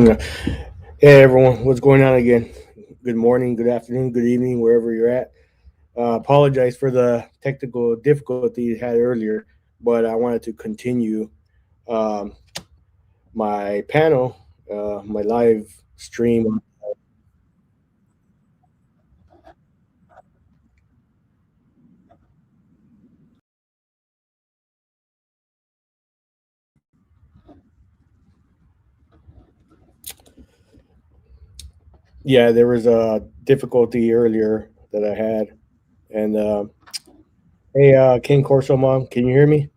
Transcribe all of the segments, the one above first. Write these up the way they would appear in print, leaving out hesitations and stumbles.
gonna. Hey everyone, what's going on again? Good morning, good afternoon, good evening, wherever you're at. Apologize for the technical difficulty you had earlier, but I wanted to continue um, my panel, my live stream. Yeah, there was a difficulty earlier that I had, and hey, King Corso Mom, can you hear me?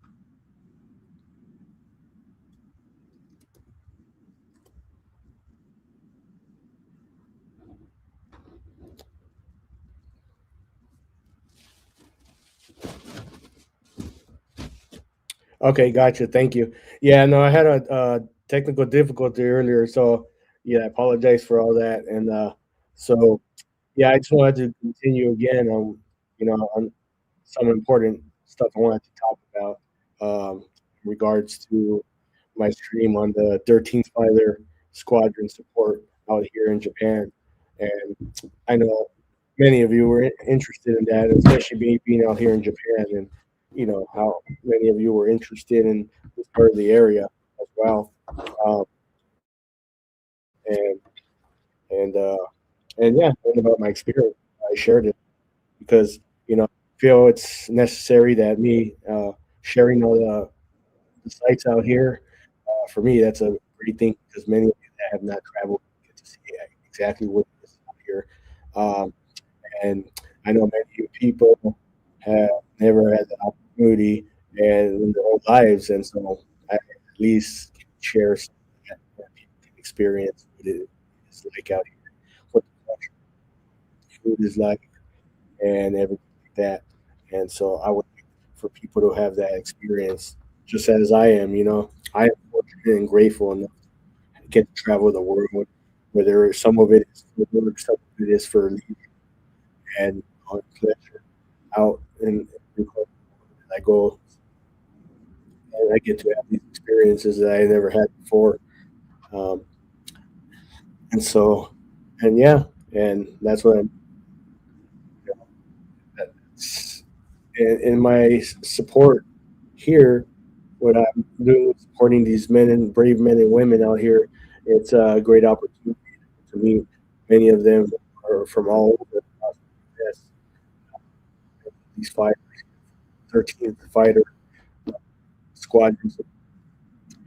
Okay, gotcha. Thank you. Yeah, no, I had a technical difficulty earlier, so yeah, I apologize for all that. And so yeah, I just wanted to continue again on on some important stuff I wanted to talk about in regards to my stream on the 13th Fighter Squadron support out here in Japan. And I know many of you were interested in that, especially me being out here in Japan, and how many of you were interested in this part of the area as well. Um, and and and yeah, and about my experience, I shared it because I feel it's necessary that me sharing all the sites out here. For me, that's a great thing because many of you that have not traveled get to see exactly what it is out here. Um, and I know many of you people have never had the opportunity and in their own lives, and so I at least can share some of that people can experience what it is like out here, what the food is like, and everything like that. And so I would like for people to have that experience just as I am. I am fortunate and grateful enough to get to travel the world, whether some of it is for work, some of it is for leisure and pleasure out in I go and I get to have these experiences that I never had before. Um, and so, and yeah, and that's what I'm, you know, that's, in my support here, what I'm doing is supporting these men and brave men and women out here. It's a great opportunity to meet. Many of them are from all over the US. These fighters, 13th fighter squadrons,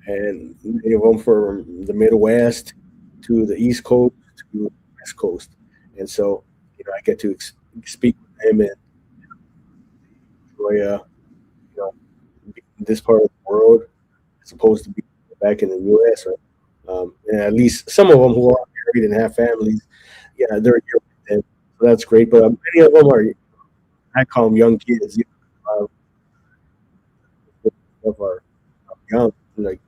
and many of them from the Midwest to the East Coast to the West Coast. And so, I get to speak with them and enjoy, you know, in this part of the world as opposed to being back in the U.S. Right? And at least some of them who are married and have families, yeah, they're here with them. So that's great. But many of them are, I call them young kids. Of our young, like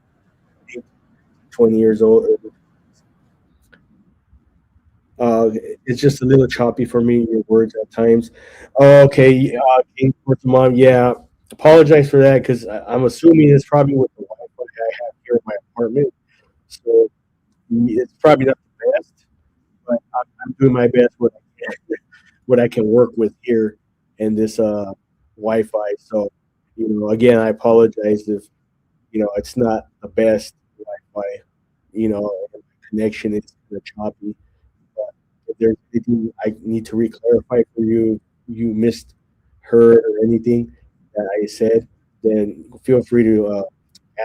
20 years old. It's just a little choppy for me, your words at times. Okay, King Sports Mom, yeah. Apologize for that because I'm assuming it's probably with the Wi-Fi I have here in my apartment. So it's probably not the best, but I'm doing my best what I can work with here in this Wi-Fi. So, again, I apologize if it's not the best Wi-Fi. And the connection is kind of choppy. But if there's anything I need to re-clarify for you, you missed her or anything that I said, then feel free to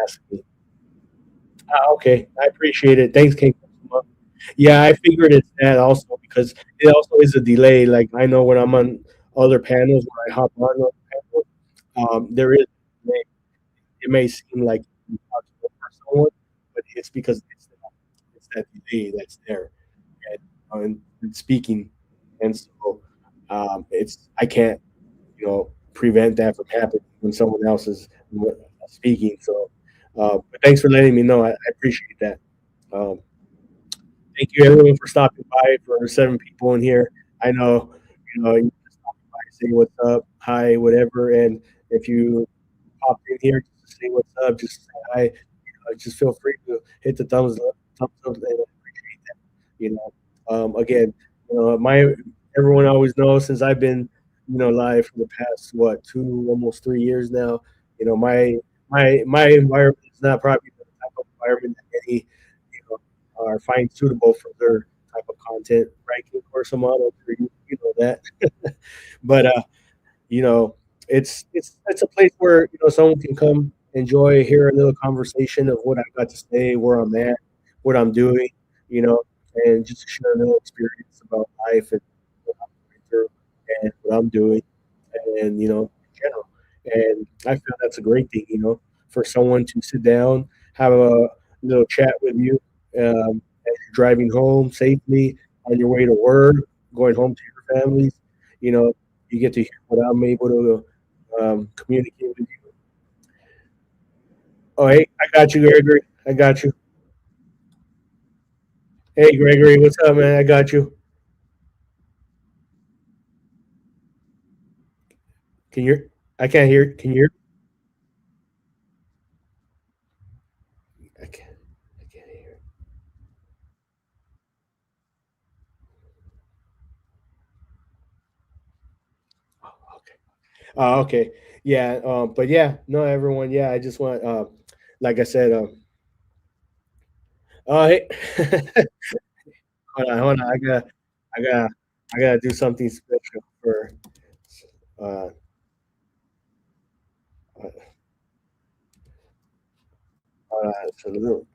ask me. Okay, I appreciate it. Thanks, King. Yeah, I figured it's that also because it also is a delay. Like I know when I'm on other panels, when I hop on those panels, there is a delay. It may seem like you talked over someone, but it's because it's that delay that's there and speaking, and so it's I can't prevent that from happening when someone else is speaking. So, but thanks for letting me know. I appreciate that. Um, Thank you everyone for stopping by. For 7 people in here, I know you just stop by, say what's up, hi, whatever, and if you popped in here just to say what's up, just say hi. Just feel free to hit the thumbs up, and You know, again, my everyone always knows since I've been live for the past what 2 almost 3 years now. My environment is not probably the type of environment that many are find suitable for their type of content, right? Of course, I'm on. You know that, but you know, it's a place where someone can come enjoy, hear a little conversation of what I got to say, where I'm at, what I'm doing, you know, and just share a little experience about life and what I'm going through and what I'm doing, and in general. And I feel that's a great thing, for someone to sit down, have a little chat with you, as you're driving home safely on your way to work, going home to your families. You know, you get to hear what I'm able to communicate with you. Oh, hey, I got you, Gregory. I got you. Hey, Gregory, what's up, man? I got you. Can you? I can't hear. Can you hear? I can't. I can't hear. Oh, okay. Okay. Yeah. But yeah, no, everyone. Yeah, I just want, like I said, hey, hold on. I got, I gotta do something special for, uh, salute.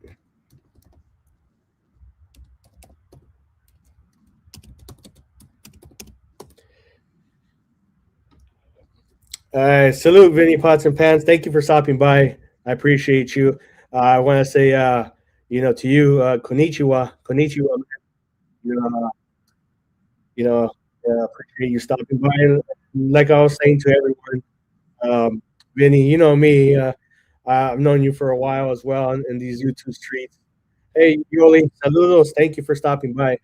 Salute, Vinny Pots and Pans. Thank you for stopping by. I appreciate you. I want to say, to you, konnichiwa, konnichiwa. You know, appreciate you stopping by. And like I was saying to everyone, Vinny, you know me. I've known you for a while as well in these YouTube streets. Hey, Yoli, saludos. Thank you for stopping by.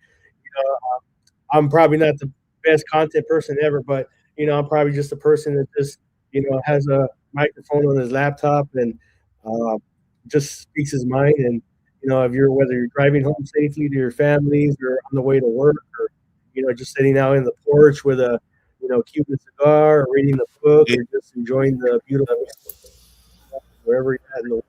I'm probably not the best content person ever, but I'm probably just a person that just has a microphone on his laptop and uh, just speaks his mind. And if you're whether you're driving home safely to your families or on the way to work or just sitting out in the porch with a Cuban cigar or reading a book or just enjoying the beautiful wherever you're at in the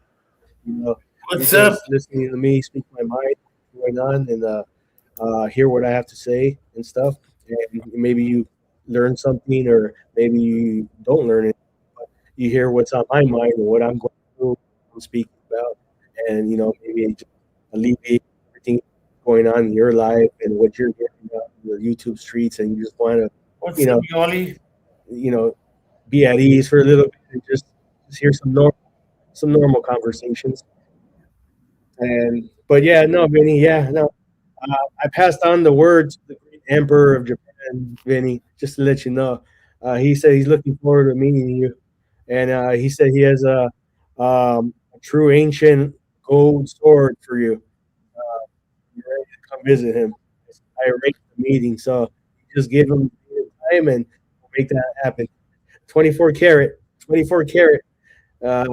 you What's up? just listening to me speak my mind, what's going on, and hear what I have to say and stuff. And maybe you learn something, or maybe you don't learn it, but you hear what's on my mind and what I'm going through, what I'm speaking about, and maybe just alleviate everything going on in your life and what you're getting out in the YouTube streets, and you just want to, you What's up, know, Yoli? you know, be at ease for a little bit and just hear some normal conversations. And but yeah, no, Vinny, yeah, no, I passed on the word to the great emperor of Japan, Vinny, just to let you know. He said he's looking forward to meeting you, and he said he has a true ancient gold sword for you. You ready to come visit him? I arranged the meeting, so just give him time, and we'll make that happen. 24 karat, 24 karat, uh,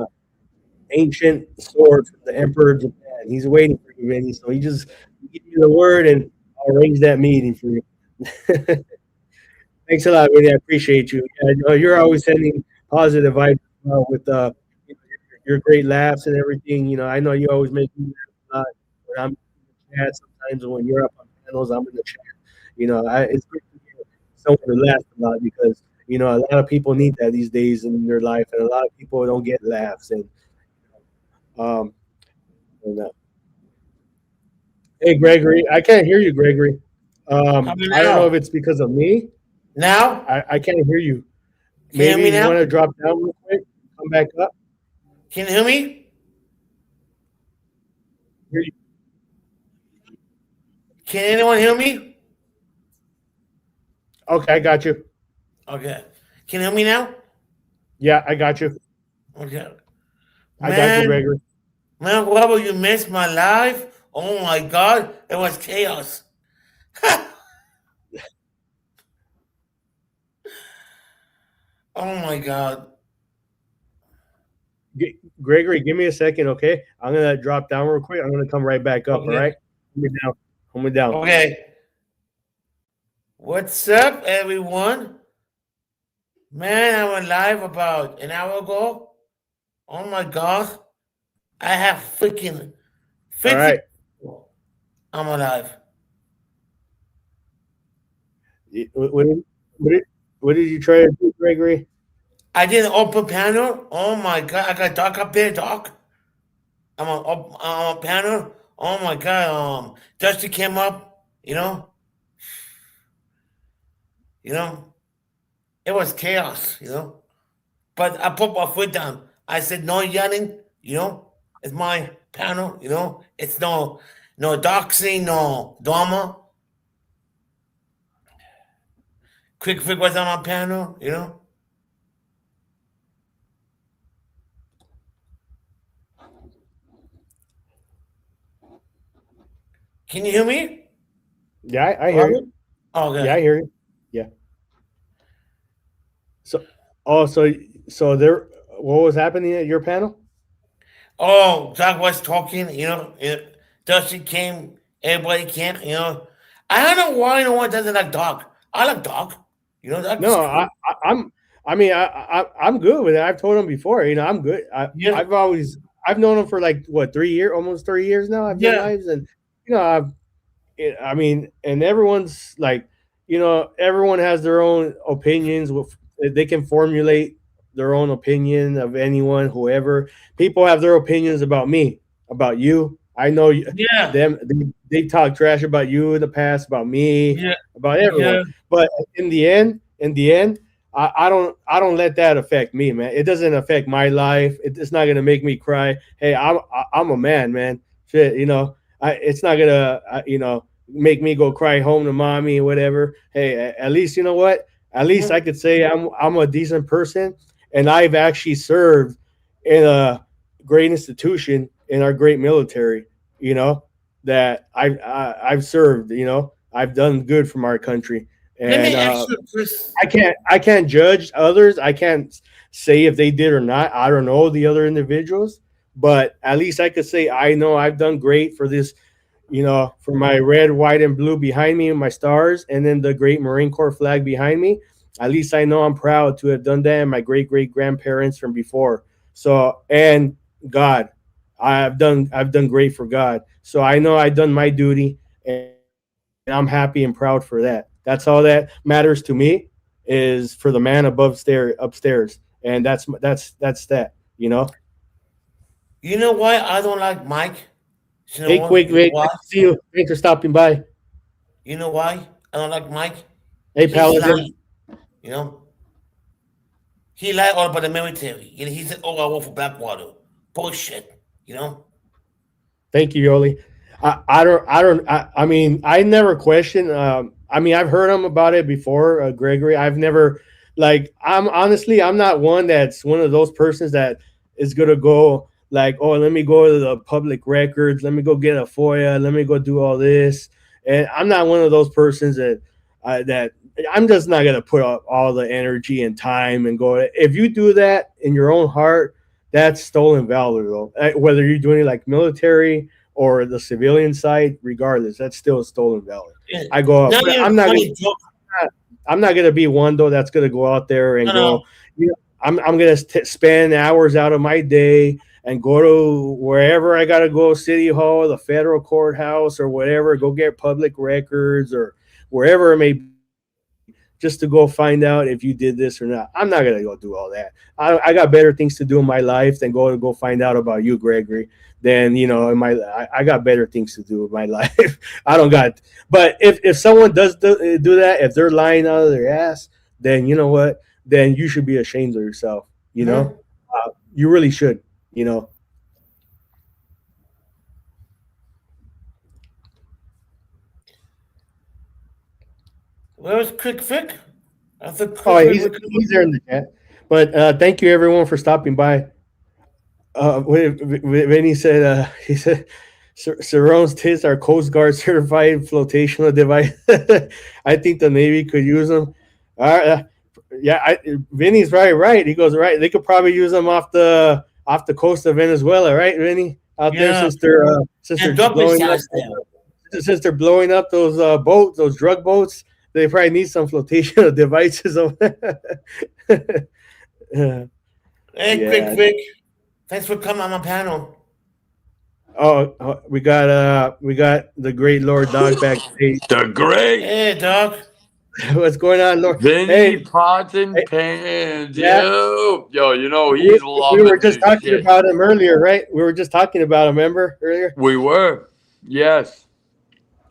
ancient sword from the emperor of Japan. He's waiting for you, Vinny. So he just give you the word, and I'll arrange that meeting for you. Thanks a lot, Vinny. I appreciate you. Yeah, you're always sending positive vibes with your great laughs and everything. I know you always make me laugh a lot when I'm in the chat. Sometimes when you're up on panels, I'm in the chat. It's great to get someone to laugh a lot because a lot of people need that these days in their life, and a lot of people don't get laughs. Um, and hey, Gregory, I can't hear you, Gregory. How about I don't know if now? it's because of me. Now? I can't hear you. Can you hear Maybe me you want now? to drop down real quick, come back up. Can you hear me? Hear you. Can anyone hear me? Okay, I got you. Okay. Can you hear me now? Yeah, I got you. Okay. I got you, Man, Gregory. man, what you missed my life? Oh my god, it was chaos. Oh my god. Gregory, give me a second, okay? I'm gonna drop down real quick. I'm gonna come right back up. All Okay. right, give me down. Hold me down. Okay. What's up, everyone? Man, I went live about an hour ago. Oh my god. I have freaking All 50. right. I'm alive. What what did, what did you try to do, Gregory? I did an open panel. Oh my god. I got Doc up there, Doc. I'm a panel. Oh my god. Dusty came up. You know, it was chaos. But I put my foot down. I said, no yelling, it's my panel. It's no doxing, no drama. Quick Fig was on my panel. Can you hear me? Yeah, I hear you. Robert? Okay. Yeah, I hear you. Yeah. So, oh, so there. What was happening at your panel? Oh, Doc was talking. Dusty came, everybody came. I don't know why no one doesn't like Doc. I like Doc. Doc's No, cool. I'm. I mean, I'm good with it. I've told him before. I'm good. Yeah, I've known him for like what 3 years, almost 3 years now. I've done yeah, lives, and I've I mean, and everyone's like, everyone has their own opinions. They can formulate their own opinion of anyone, whoever. People have their opinions about me, about you. I know yeah, them. They talk trash about you in the past, about me, yeah, about everyone. yeah. But in the end, I don't let that affect me, man. It doesn't affect my life. It's not gonna make me cry. Hey, I'm a man, man. Shit, it's not gonna make me go cry home to mommy or whatever. Hey, at least you know what? At least I Mhm. could say I'm a decent person, and I've actually served in a great institution in our great military. You know that I've served. I've done good from our country, Let me and ask you, Chris. I can't judge others. I can't say if they did or not. I don't know the other individuals, but at least I could say I know I've done great for this, for my red, white, and blue behind me and my stars, and then the great Marine Corps flag behind me. At least I know I'm proud to have done that, and my great grandparents from before. So, and God, I've done great for God. So I know I've done my duty, and I'm happy and proud for that. That's all that matters to me is for the man above upstairs, and that's that. You know why I don't like Mike? You know Hey, what? quick, You know Vic, why? nice to see you. Thanks for stopping by. You know why I don't like Mike? Hey, He's Paladin. lying. You know, he lied all about the military. He said, "Oh, I work for Blackwater." Bullshit. You know. Thank you, Yoli. I mean, I never question. I mean, I've heard him about it before, Gregory. I've never, like, I'm not one that's one of those persons that is gonna go like, oh, let me go to the public records, let me go get a FOIA, let me go do all this, and I'm not one of those persons that I'm just not gonna put up all the energy and time and go. If you do that in your own heart, that's stolen valor, though. Whether you're doing it like military or the civilian side, regardless, that's still stolen valor. Yeah. I go up, Not but even I'm not gonna. funny joke. I'm not gonna be one though that's gonna go out there and No, no. go. I'm gonna spend hours out of my day and go to wherever I gotta go, city hall, the federal courthouse, or whatever. Go get public records or wherever it may be, just to go find out if you did this or not. I'm not gonna go do all that. I got better things to do in my life than go find out about you, Gregory. Then in I got better things to do in my life. I don't got. But if someone does do that, if they're lying out of their ass, then you know what? Then you should be ashamed of yourself. Hmm. You really should. You know. Where's Quick Fig? I thought Oh, Quick Fig he's would come he's there in the chat. But thank you everyone for stopping by. When he said Cerrone's tits are Coast Guard certified flotational device. I think the Navy could use them. Uh, yeah, Vinny's right. He goes right. They could probably use them off the coast of Venezuela, right, Vinny? Out there Yeah. since they're And blowing up Doppelstars there. since they're blowing up those boats, those drug boats, they probably need some flotational devices over there. Hey, quick, Yeah. Vic. Thanks for coming on my panel. We got the great Lord Dog backstage. The great Hey, dog. What's going on, Lord? Vinny Hey, Pots and hey, Pans. yeah, Yo, you know we, he's we were loving just this talking shit. about him earlier, right? We were just talking about him, remember earlier? We were, yes,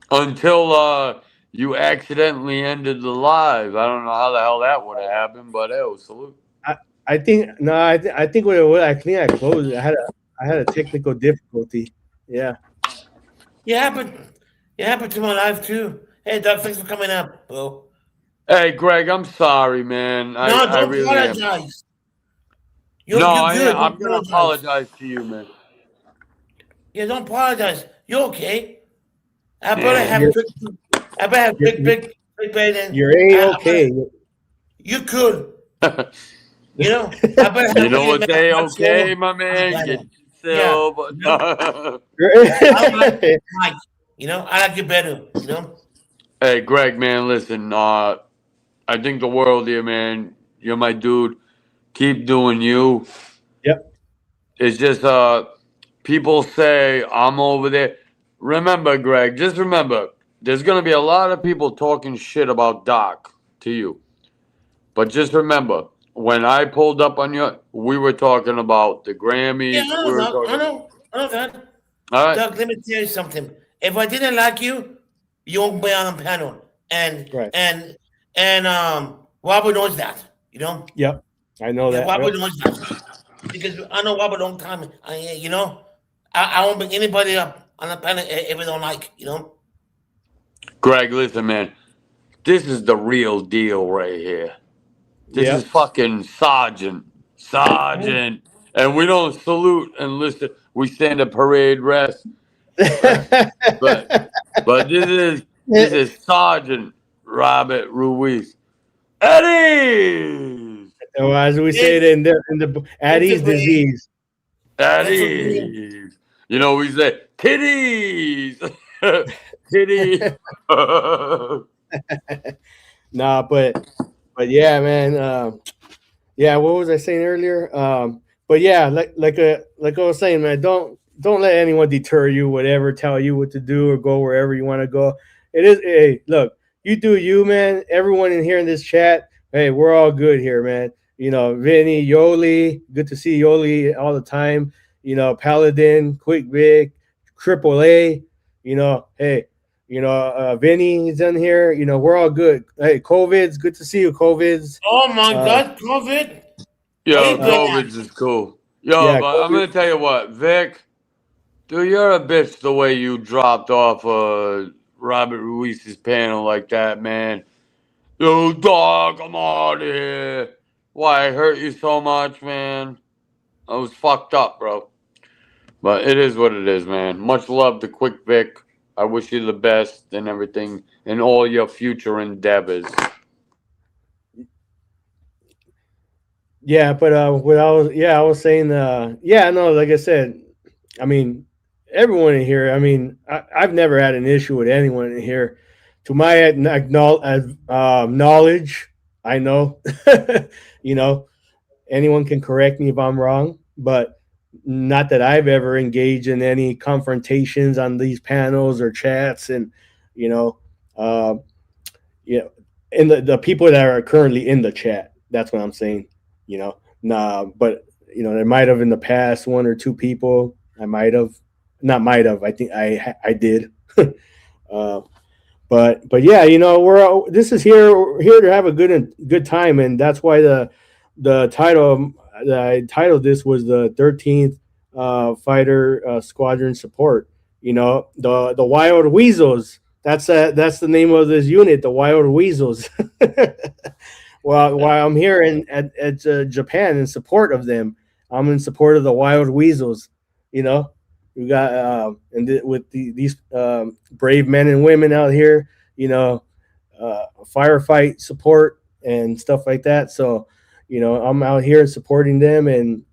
until you accidentally ended the live. I don't know how the hell that would have happened, but hey, salute. I, I think no, I think what I think I closed. I had a technical difficulty. Yeah. You happened. You happened to my life too. Hey, dog. Thanks for coming up, bro. Hey, Greg, I'm sorry, man. No, I don't really am. apologize. No, You're good. Don't I'm gonna apologize. apologize to you, man. Yeah, don't apologize. You're okay. I better Yeah. have You're quick. I better have you're quick, you're, big bed. And you're a I better. okay. You could. You know. I better You have know William what's a okay, Maxwell my on the man? Get panel. Yeah. yourself. You know. I don't like You're- Mike. You know. I like you better. You know. Hey, Greg, man, listen. I think the world here, man. You're my dude. Keep doing you. yep. It's just people say I'm over there. Remember, Greg, just remember, there's gonna be a lot of people talking shit about Doc to you. But just remember, when I pulled up on you, we were talking about the Yeah, Grammys. I We know, were Doug. I talking. know. I know that. All right, Doug, let me tell you something. If I didn't like you, you won't be on the panel. Right. Robert knows that. You know. Yep. I know Yeah, that. Robert Yep. knows that because I know Robert a long time. You know, I won't bring anybody up on the panel if I don't like. You know. Greg, listen, man. This is the real deal right here. This is Yep. fucking Sergeant. Mhm. Sergeant. And we don't salute and listen. We stand at parade rest. But but but this is Sergeant Robert Ruiz. Eddie! Well, as we say it It's in the it's a Addie's break. disease. It's a break. Eddie! You know, we say titties! Titties! Nah, but yeah, man. Yeah, what was I saying earlier? But yeah, like I was saying, man, don't let anyone deter you, whatever, tell you what to do or go wherever you want to go. It is hey, look, you do you, man. Everyone in here in this chat, hey, we're all good here, man. Vinny, Yoli, good to see Yoli all the time. Paladin, Quick Vic, Triple A. Hey, Vinny is in here. We're all good. Hey, COVID's good to see you, COVID's. Oh my Uh, God, COVID! Where Yo, you been at? COVID's is cool. Yo, yeah, but I'm COVID. gonna tell you what, Vic, dude, you're a bitch the way you dropped off Robert Ruiz's panel like that, man. Yo, dog, I'm out of here. Why, I hurt you so much, man. I was fucked up, bro. But it is what it is, man. Much love to Quick Vic. I wish you the best and everything in all your future endeavors. Yeah, but I was saying, yeah, no, like I said, I mean, everyone in here. I mean, I've never had an issue with anyone in here. To my knowledge, I know, you know, anyone can correct me if I'm wrong, but not that I've ever engaged in any confrontations on these panels or chats, and you know, uh, you know, and the people that are currently in the chat. That's what I'm saying. Nah, but there might have in the past one or two people. I might have, not might have. I think I did. uh, but yeah, this is here to have a good time, and that's why the title that I titled this was the 13th Fighter Squadron Support. The Wild Weasels. That's the name of this unit, the Wild Weasels. Well, while I'm here at Japan in support of them, I'm in support of the Wild Weasels. You know, we got with these brave men and women out here. Firefight support and stuff like that. So, I'm out here supporting them, and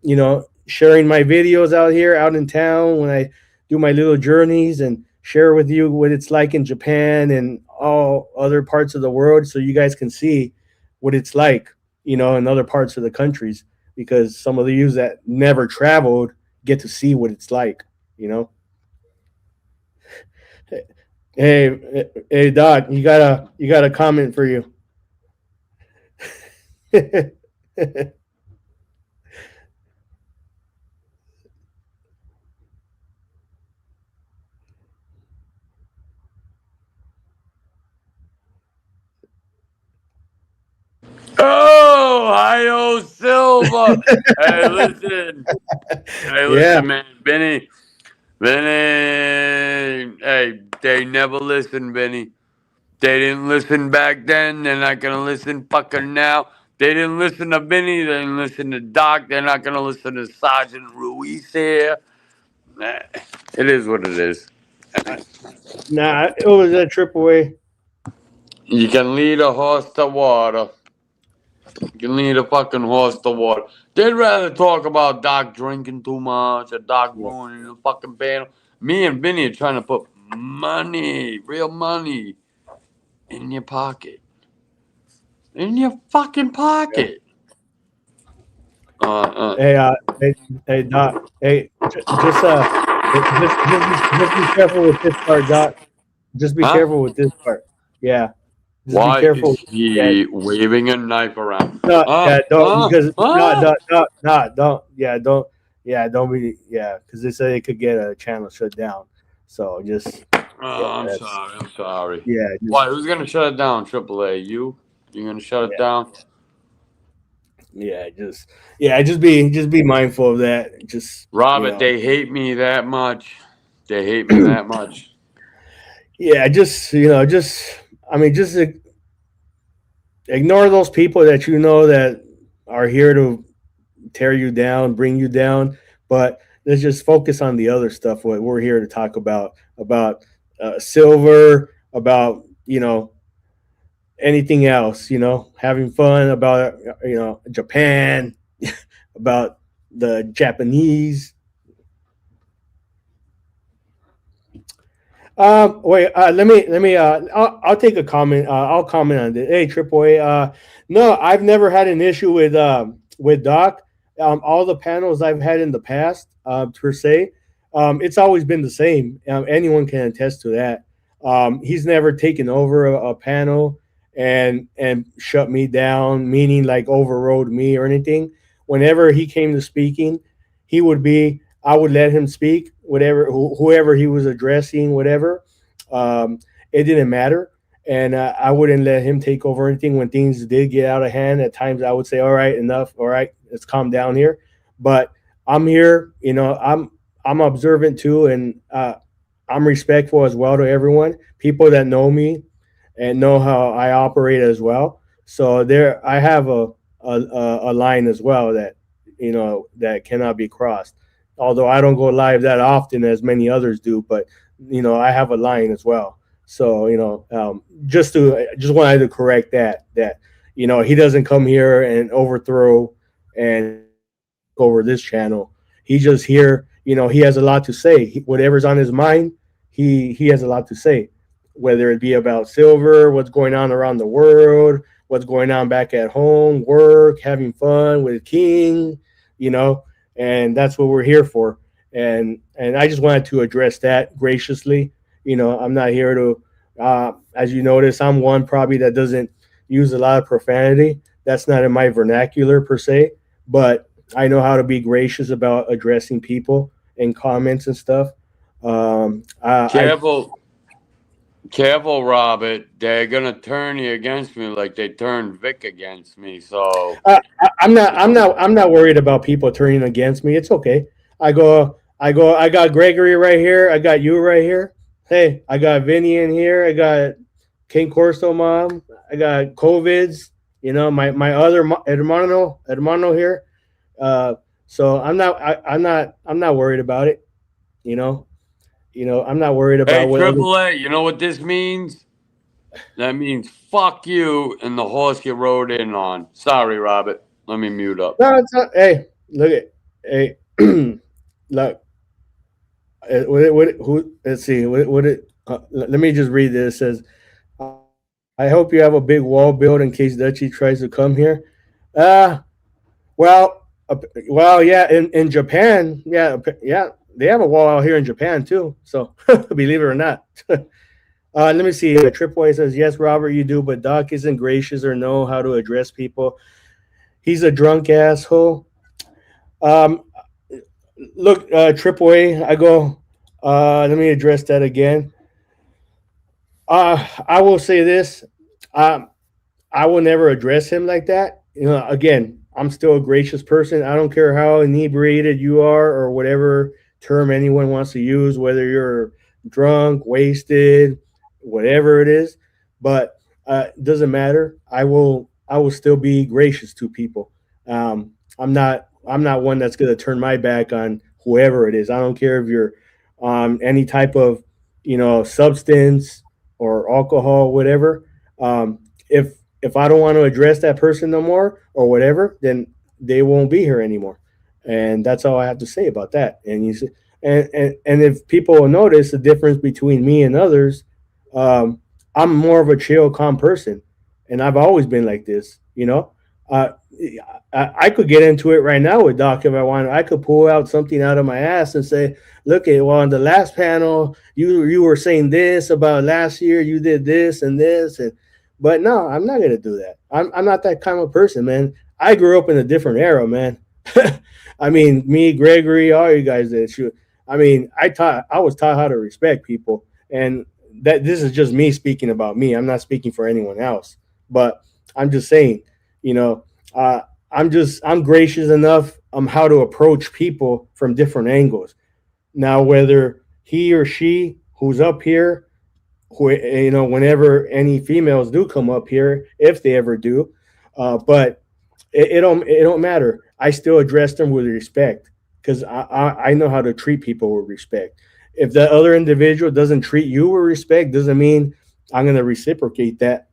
sharing my videos out here, out in town when I do my little journeys, and share with you what it's like in Japan and all other parts of the world, so you guys can see what it's like, in other parts of the countries. Because some of the youths that never traveled get to see what it's like. You know. Hey, Doc, you got a comment for you. Oh, Io Silva. Hey, listen. Hey, Yeah, listen, man. Benny. Hey, they never listened, Benny. They didn't listen back then. They're not gonna listen fucking now. They didn't listen to Benny. They didn't listen to Doc. They're not gonna listen to Sergeant Ruiz here. Eh, It is what it is. nah, it was a triple A. You can lead a horse to water. You can lead a fucking horse to water. They'd rather talk about Doc drinking too much or Doc Yeah. ruining the fucking panel. Me and Vinny are trying to put money, real money, in your pocket. In your fucking pocket. Uh. Hey, hey, Doc. Hey, just be careful with this part, Doc. Just be Huh? careful with this part. Yeah, just be Why is careful. Yeah, he waving a knife around? no, yeah, don't because no, Ah. no, no, no, don't. Don't be. Yeah, because they say it could get a channel shut down. So just, yeah, Oh, I'm that's sorry. I'm sorry. yeah, Why? just Who's gonna shut it down? AAA. You? You gonna shut it yeah, down? yeah, just be mindful of that. Just Robert, they hate me that much. They hate me that much. yeah, just I mean, just ignore those people that that are here to tear you down, bring you down. But let's just focus on the other stuff. What we're here to talk about silver, about anything else. Having fun about Japan, about the Japanese. Wait. Let me. I'll take a comment. I'll comment on this. Hey, Triple A. No, I've never had an issue with Doc. All the panels I've had in the past, per se, it's always been the same. Anyone can attest to that. He's never taken over a panel and shut me down, meaning like overrode me or anything. Whenever he came to speaking, he would be I would let him speak, whatever whoever he was addressing, whatever. Um, it didn't matter, and I wouldn't let him take over anything when things did get out of hand. At times, I would say, "All right, enough. All right, let's calm down here." But I'm here. I'm observant too, and I'm respectful as well to everyone. People that know me and know how I operate as well. So there, I have a line as well that that cannot be crossed. Although I don't go live that often as many others do, but I have a line as well. So just wanted to correct that he doesn't come here and overthrow and take over this channel. He's just here. He has a lot to say. Whatever's on his mind, he has a lot to say, whether it be about silver, what's going on around the world, what's going on back at home, work, having fun with King, you know, and that's what we're here for. And I just wanted to address that graciously. I'm not here to, as you notice, I'm one probably that doesn't use a lot of profanity. That's not in my vernacular per se, but I know how to be gracious about addressing people and comments and stuff. I Careful, careful, Robert. They're gonna turn you against me like they turned Vic against me. So I'm not. you know. I'm not worried about people turning against me. It's okay. I got Gregory right here. I got you right here. Hey, I got Vinny in here. I got King Corso mom. I got COVIDs. My other hermano here. Uh, so I'm not worried about it. You know. I'm not worried about Hey, what other. Triple A, you know what this means? That means fuck you and the horse you rode in on. Sorry, Robert. Let me mute up. No, it's not. Hey, look at. Hey, look. Who? Let's see. What it? Let me just read this. It says, "I hope you have a big wall built in case Dutchy tries to come here." Uh well, well, yeah. In Japan, yeah, yeah, they have a wall out here in Japan too. So believe it or not. Let me see. Tripway says, "Yes, Robert, you do, but Doc isn't gracious or know how to address people. He's a drunk asshole." Um, Look, Tripway, I go. Let me address that again. I will say this. Um, I will never address him like that. Again, I'm still a gracious person. I don't care how inebriated you are or whatever term anyone wants to use, whether you're drunk, wasted, whatever it is. But it doesn't matter. I will still be gracious to people. I'm not one that's going to turn my back on whoever it is. I don't care if you're any type of substance or alcohol, whatever. If I don't want to address that person no more or whatever, then they won't be here anymore. And that's all I have to say about that. And you see, and if people will notice the difference between me and others, um, I'm more of a chill, calm person, and I've always been like this. Uh, I could get into it right now with Doc if I wanted. I could pull out something out of my ass and say, "Look, at well, on the last panel, you were saying this about last year. You did this and this, and but no, I'm not gonna do that. I'm not that kind of person, man. I grew up in a different era, man. I mean, me, Gregory, all you guys did. Shoot. I mean, I was taught how to respect people, and that this is just me speaking about me. I'm not speaking for anyone else, but I'm just saying, you know, uh, I'm gracious enough how to approach people from different angles. Now, whether he or she who's up here, whenever any females do come up here, if they ever do, but it don't matter. I still address them with respect because I know how to treat people with respect. If the other individual doesn't treat you with respect, doesn't mean I'm going to reciprocate that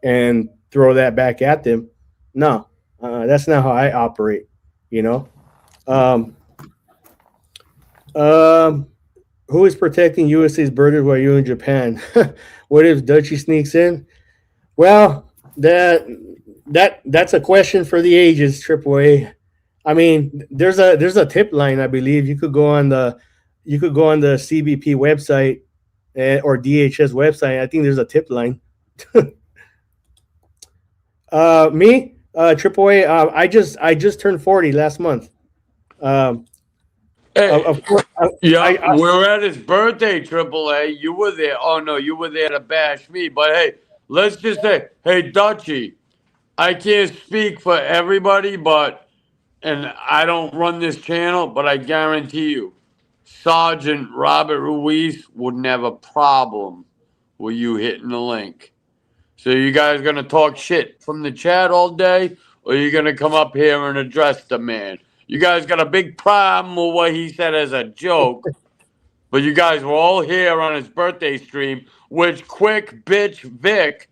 and throw that back at them. No, that's not how I operate. You know. Um, um, who is protecting USA's borders while you're in Japan? What if Dutchy sneaks in? Well, that's a question for the ages, AAA. I mean, there's a tip line. I believe you could go on the CBP website or DHS website. I think there's a tip line. Me, AAA. I just turned 40 last month. Um, Hey, of course, yeah, I we're at his birthday, Triple A. You were there. Oh no, you were there to bash me. But hey, let's just say, hey, Dutchy, I can't speak for everybody, but and I don't run this channel, but I guarantee you, Sergeant Robert Ruiz wouldn't have a problem with you hitting the link. So you guys gonna talk shit from the chat all day, or you gonna come up here and address the man? You guys got a big problem with what he said as a joke, but you guys were all here on his birthday stream, which Quick Bitch Vic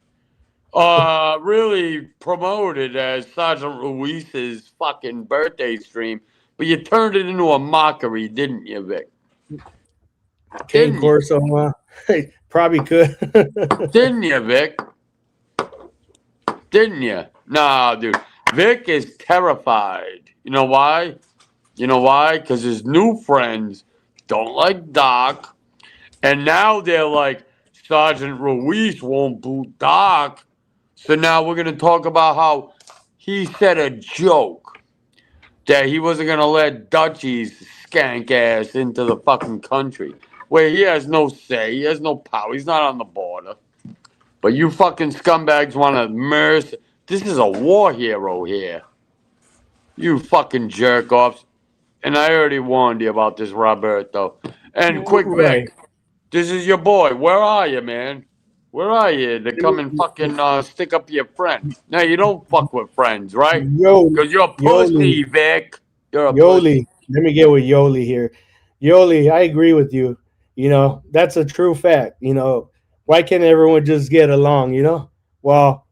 really promoted as Sergeant Ruiz's fucking birthday stream. But you turned it into a mockery, didn't you, Vic? Cane Didn't you? Corso. Probably could. Didn't you, Vic? Didn't you? Nah, dude. Vic is terrified. You know why? You know why? Because his new friends don't like Doc. And now they're like, Sergeant Ruiz won't boot Doc. So now we're going to talk about how he said a joke that he wasn't going to let Dutchie's skank ass into the fucking country. Where he has no say, he has no power, he's not on the border. But you fucking scumbags want to mercy. This is a war hero here. You fucking jerk offs. And I already warned you about this, Roberto. And quick, Right. Vic, this is your boy. Where are you, man? Where are you to come and fucking stick up your friend? Now, you don't fuck with friends, right? Yo, Because you're a Yoli, pussy, Vic. You're a Yoli. pussy. Let me get with Yoli here. Yoli, I agree with you. That's a true fact. Why can't everyone just get along? What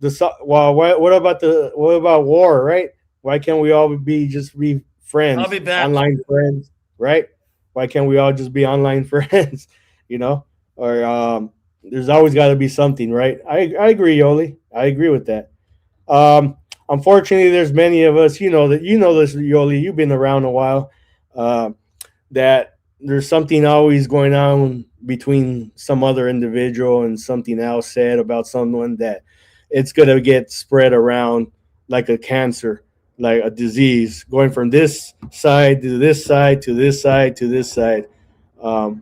about war, right? Why can't we all be friends, I'll be back. online friends, right? Why can't we all just be online friends? You know, or there's always got to be something, right? I agree, Yoli. I agree with that. Um, Unfortunately, there's many of us. You know this, Yoli. You've been around a while. Uh, that there's something always going on between some other individual and something else said about someone that it's gonna get spread around like a cancer, like a disease, going from this side to this side to this side to this side. Um,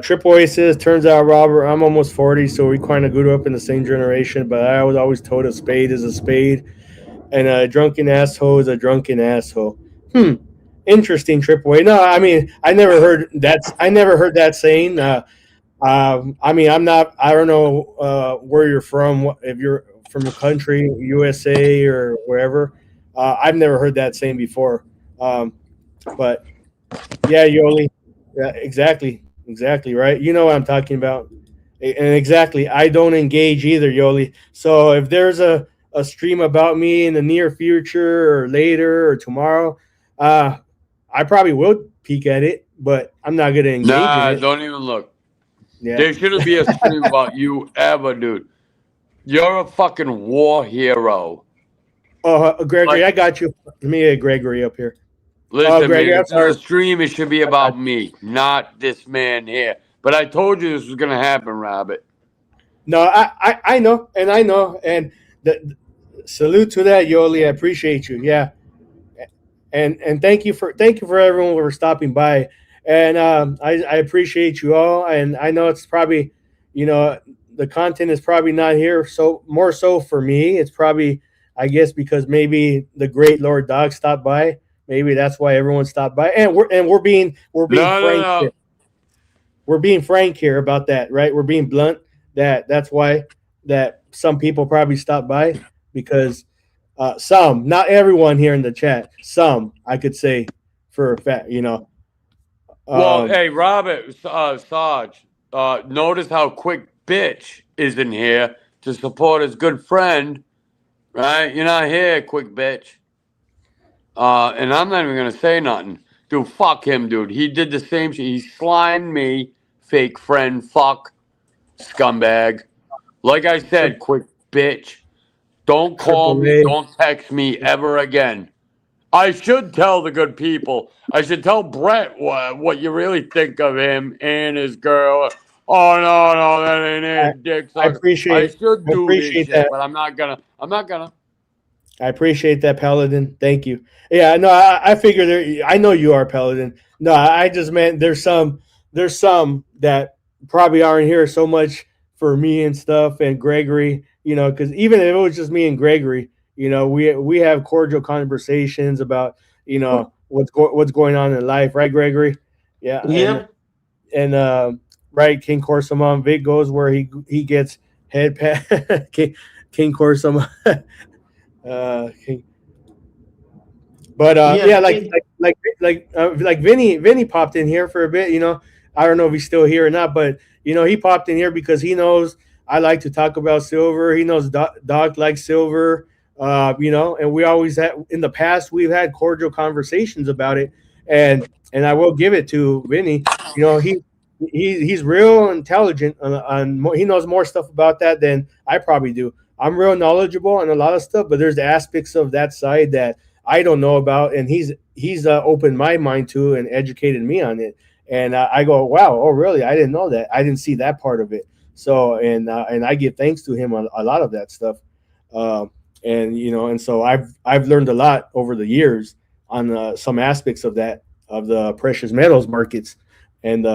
Triple A says, turns out, Robert, I'm almost 40, so we kind of grew up in the same generation, but I was always told a spade is a spade and a drunken asshole is a drunken asshole. Hmm. Interesting, Triple A. No, I mean, I never heard that saying. I mean, I'm not. I don't know where you're from. If you're from a country, USA or wherever, I've never heard that saying before. Um, but yeah, Yoli. Yeah, exactly right. You know what I'm talking about, and exactly. I don't engage either, Yoli. So if there's a stream about me in the near future or later or tomorrow, uh, I probably will peek at it, but I'm not gonna engage in Nah, it. don't even look. Yeah. There shouldn't be a stream about you ever, dude. You're a fucking war hero. Oh, Gregory, Like, I got you. Let me get Gregory up here. Oh, listen, man, Gregory, I'm if sorry. there's a stream, it should be I got about you. me, not this man here. But I told you this was gonna happen, Rabbit. No, I know, and I know, and salute to that, Yoli. I appreciate you. Yeah, and thank you for everyone for stopping by, and I appreciate you all, and I know it's probably, you know, the content is probably not here, so more so for me, it's probably, I guess, because maybe the great Lord Dog stopped by. Maybe that's why everyone stopped by, and we're being No, no, frank here. no. We're being frank here about that, right? We're being blunt. That's why that some people probably stopped by because some, not everyone here in the chat, some I could say for a fact, you know. Well, Um, hey, Robert, Sarge, notice how Quick Bitch is in here to support his good friend, right? You're not here, Quick Bitch. And I'm not even gonna say nothing. Dude, fuck him, dude. He did the same shit. He slimed me, fake friend, fuck, scumbag. Like I said, Quick Bitch, don't call Triple me, A. don't text me ever again. I should tell the good people. I should tell Brett what you really think of him and his girl. Oh no, no, that ain't I, it, dick I sucker. I appreciate should I do this appreciate shit, that. but I'm not gonna. I'm not gonna. I appreciate that, Paladin. Thank you. Yeah, no, I figure there. I know you are Paladin. No, I just meant there's some that probably aren't here so much for me and stuff and Gregory. You know, because even if it was just me and Gregory, you know, we have cordial conversations about what's going on in life, right, Gregory? Yeah, Yep. and right, King Corsamon Vic goes where he gets head pat King Corsamon. King, but Yeah. yeah, like Vinny popped in here for a bit. You know, I don't know if he's still here or not, but you know, he popped in here because he knows I like to talk about silver. He knows Doc likes silver. You know, and we always had in the past we've had cordial conversations about it, and I will give it to Vinny. You know, he's real intelligent he knows more stuff about that than I probably do. I'm real knowledgeable on a lot of stuff, but there's the aspects of that side that I don't know about, and he's opened my mind to and educated me on it. And I go, wow, oh really? I didn't know that. I didn't see that part of it. So and I give thanks to him on a lot of that stuff. And you know, and so I've learned a lot over the years on some aspects of that of the precious metals markets, and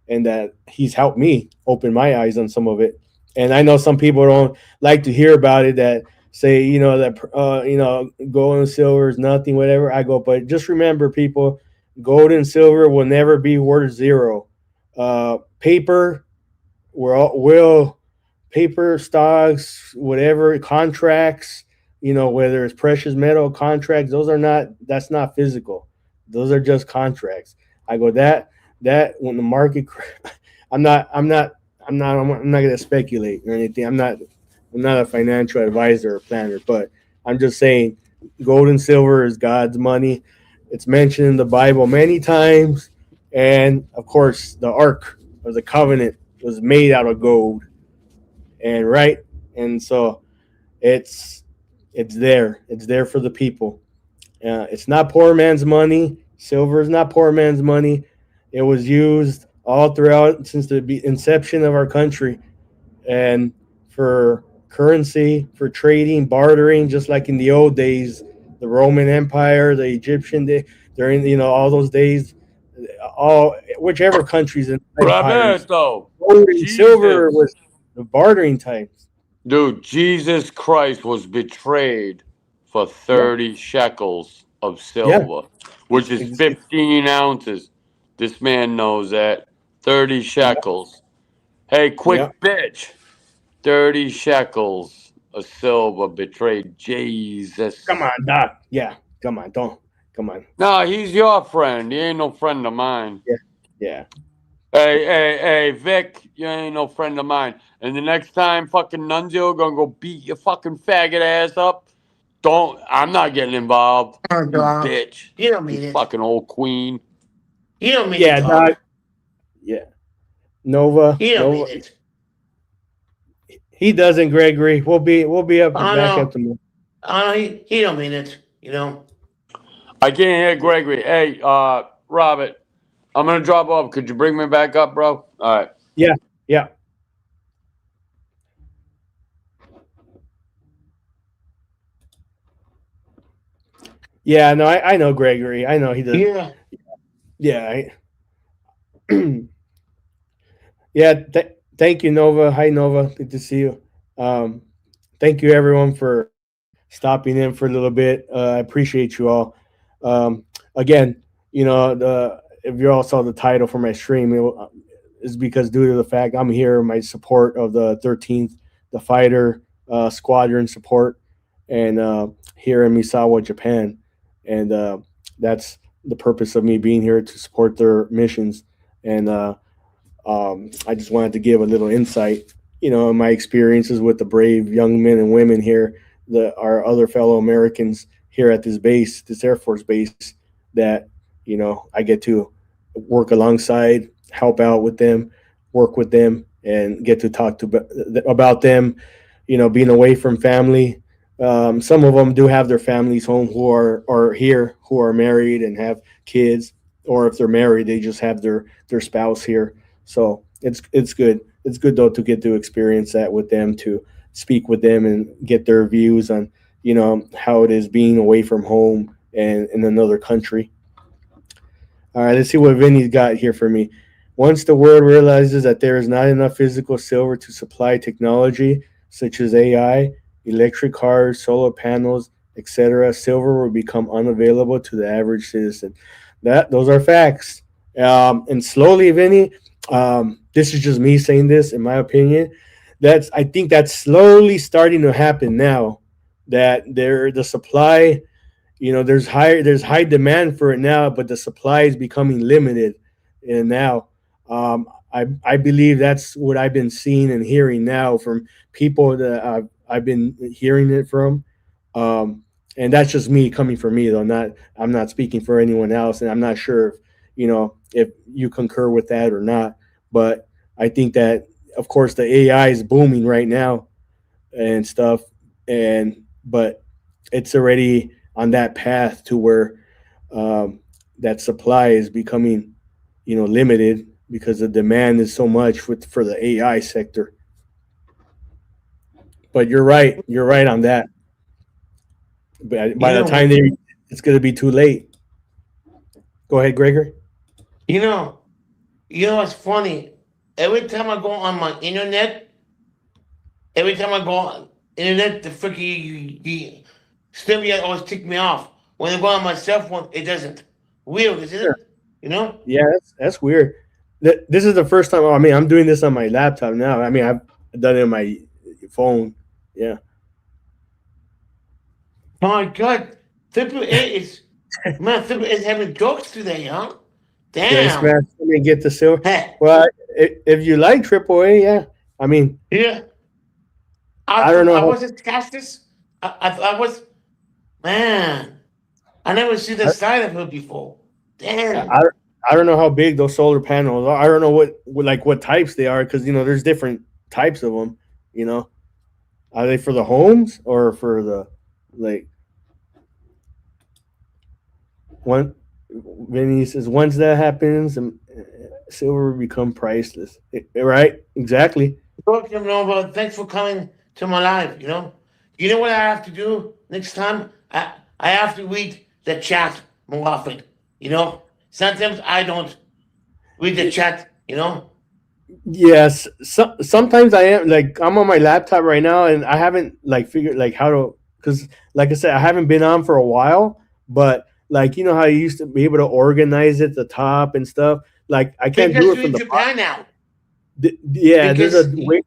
and that he's helped me open my eyes on some of it. And I know some people don't like to hear about it that say, you know, that gold and silver is nothing, whatever. I go, but just remember, people, gold and silver will never be worth zero. Paper will paper stocks, whatever contracts, you know, whether it's precious metal contracts, that's not physical. Those are just contracts. I go that when the market, I'm not I'm not I'm not going to speculate or anything. I'm not a financial advisor or planner, but I'm just saying gold and silver is God's money. It's mentioned in the Bible many times, and of course, the Ark of the Covenant was made out of gold, and right, and so it's it's there. It's there for the people. It's not poor man's money. Silver is not poor man's money. It was used all throughout since the inception of our country, and for currency, for trading, bartering, just like in the old days, the Roman Empire, the Egyptian day, during all those days, all whichever countries and empires, Roberto, gold and silver Jesus. was the bartering types. Dude, Jesus Christ was betrayed for Yeah, 30 shekels of yeah, silver, which is ex- 15 ounces. This man knows that. 30 yeah, shekels. Hey, yeah. quick bitch. 30 shekels of silver betrayed Come Jesus. on, Doc. Yeah, come on, don't come on. Nah, he's your friend. He ain't no friend of mine. Yeah, yeah. Hey, Vic, you ain't no friend of mine. And the next time fucking Nunzio gonna go beat your fucking faggot ass up, I'm not getting involved. Oh, You dog. bitch. You don't You mean it. fucking old queen. You don't mean it, Yeah, Doc. dog. Yeah, Nova, You don't mean Nova. it. He doesn't, Gregory. We'll be up I back up know. to. I know. He don't mean it. You know. I can't hear Gregory. Hey, Robert, I'm gonna drop off. Could you bring me back up, bro? All right. Yeah, yeah, yeah. No, I know Gregory. I know he does. Yeah. Yeah, yeah. Thank you, Nova. Hi, Nova. Good to see you. Um, thank you, everyone, for stopping in for a little bit. I appreciate you all. Um, again, if you all saw the title for my stream, is because due to the fact I'm here, my support of the 13th, the fighter squadron support, and here in Misawa, Japan, and that's the purpose of me being here to support their missions. And I just wanted to give a little insight, my experiences with the brave young men and women here, our other fellow Americans here at this base, this Air Force base, that I get to work alongside, help out with them, work with them, and get to talk to about them. Being away from family. Some of them do have their families home who are here, who are married and have kids, or if they're married, they just have their spouse here. So it's good. It's good though to get to experience that with them, to speak with them and get their views on how it is being away from home and in another country. All right, let's see what Vinny's got here for me. Once the world realizes that there is not enough physical silver to supply technology such as AI, electric cars, solar panels, etc., silver will become unavailable to the average citizen. Those are facts. And slowly, Vinny, this is just me saying this, in my opinion. I think that's slowly starting to happen now. That the supply, there's high demand for it now, but the supply is becoming limited. And now, I believe that's what I've been seeing and hearing now from people that I've been hearing it from. Um, and that's just me coming from me though. Not I'm not speaking for anyone else, and I'm not sure if you concur with that or not. But I think that of course the AI is booming right now and stuff, and but it's already on that path to where um, that supply is becoming limited because the demand is so much for the AI sector. But you're right on that. By You the know. time it's going to be too late. Go ahead, Gregor. You know. You know what's funny? Every time I go on my internet, every time I go on internet, the freaking still yet always tick me off. When I go on my cell phone, it doesn't. Weird, isn't Sure. it? You know? Yeah, that's weird. This is the first time. I mean, I'm doing this on my laptop now. I mean, I've done it on my phone. Yeah. My God, Triple A is man. Triple A is having jokes today, huh? Yes, Damn. man. Let me get the silver. Heh. Well, if you like AAA, yeah. I mean, Yeah. I I don't thought know I how. was a Castus. I was man. I never see the side of it before. I, Damn. I I don't know how big those solar panels are. I don't know what types they are because there's different types of them. You know, are they for the homes or for the like one? Vinny says once that happens, silver will become priceless. Right? Exactly. Welcome, Nova. Thanks for coming to my live. You know what I have to do next time? I have to read the chat more often. Sometimes I don't read the chat. Yes, sometimes I am like I'm on my laptop right now, and I haven't like figured like how to because like I said, I haven't been on for a while, but like how you used to be able to organize it, the top and stuff. Like I can't do Because it you're from in the Japan now. yeah. There's a Because way.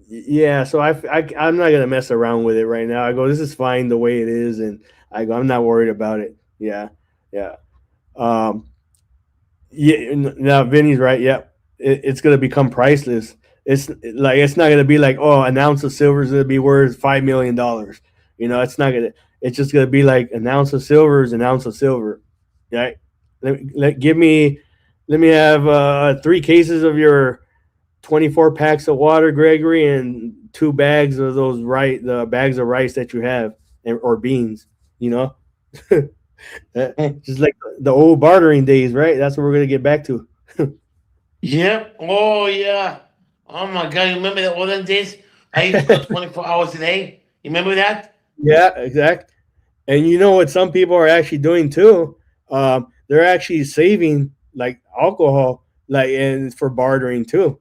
Yeah, so I'm not gonna mess around with it right now. I go, this is fine the way it is, and I go, I'm not worried about it. Yeah, yeah. Um, Yeah, now Vinny's right. Yep, it's gonna become priceless. It's not gonna be like an ounce of silver is gonna be worth $5 million. It's not gonna. It's just gonna be like an ounce of silver is an ounce of silver, right? Let me have 3 cases of your 24 packs of water, Gregory, and 2 bags of the bags of rice that you have, or beans. You know, just like the old bartering days, right? That's what we're gonna get back to. yeah, oh yeah, oh my god, you remember the olden days? I used to go 24 hours a day. You remember that? Yeah, exact. And you know what some people are actually doing too? They're actually saving like alcohol, like and for bartering too.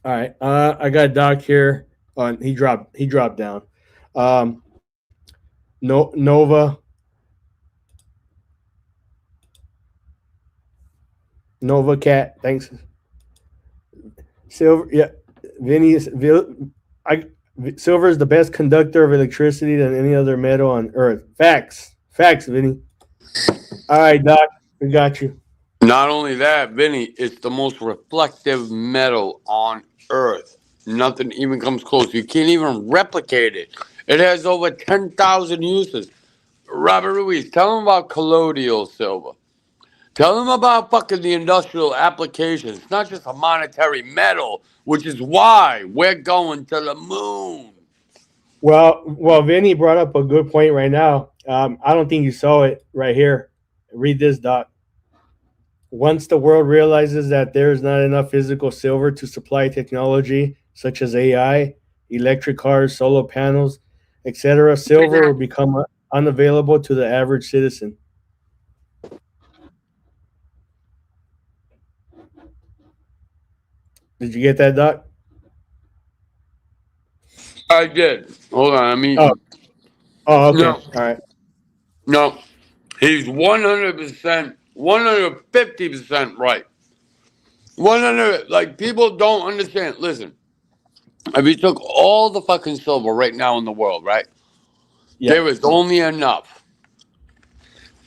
All right, I got Doc here. He dropped down. Um, Nova Nova Cat. Thanks. Silver. Yeah, Vinny. I Silver is the best conductor of electricity than any other metal on Earth. Facts. Facts, Vinny. All right, Doc. We got you. Not only that, Vinny, it's the most reflective metal on Earth. Nothing even comes close. You can't even replicate it. It has over 10,000 uses. Robert Ruiz, tell him about colloidal silver. Tell him about fucking the industrial applications. It's not just a monetary metal, which is why we're going to the moon. Well, Vinny brought up a good point right now. I don't think you saw it right here. Read this, Doc. Once the world realizes that there is not enough physical silver to supply technology such as AI, electric cars, solar panels, etc., silver will become unavailable to the average citizen. Did you get that, Doc? I did. Hold on, I'm Oh, eating. oh, okay, No, all right. no. He's 100%, 150% right. 100, like people don't understand. Listen, if you took all the fucking silver right now in the world, right? Yep. There is only enough.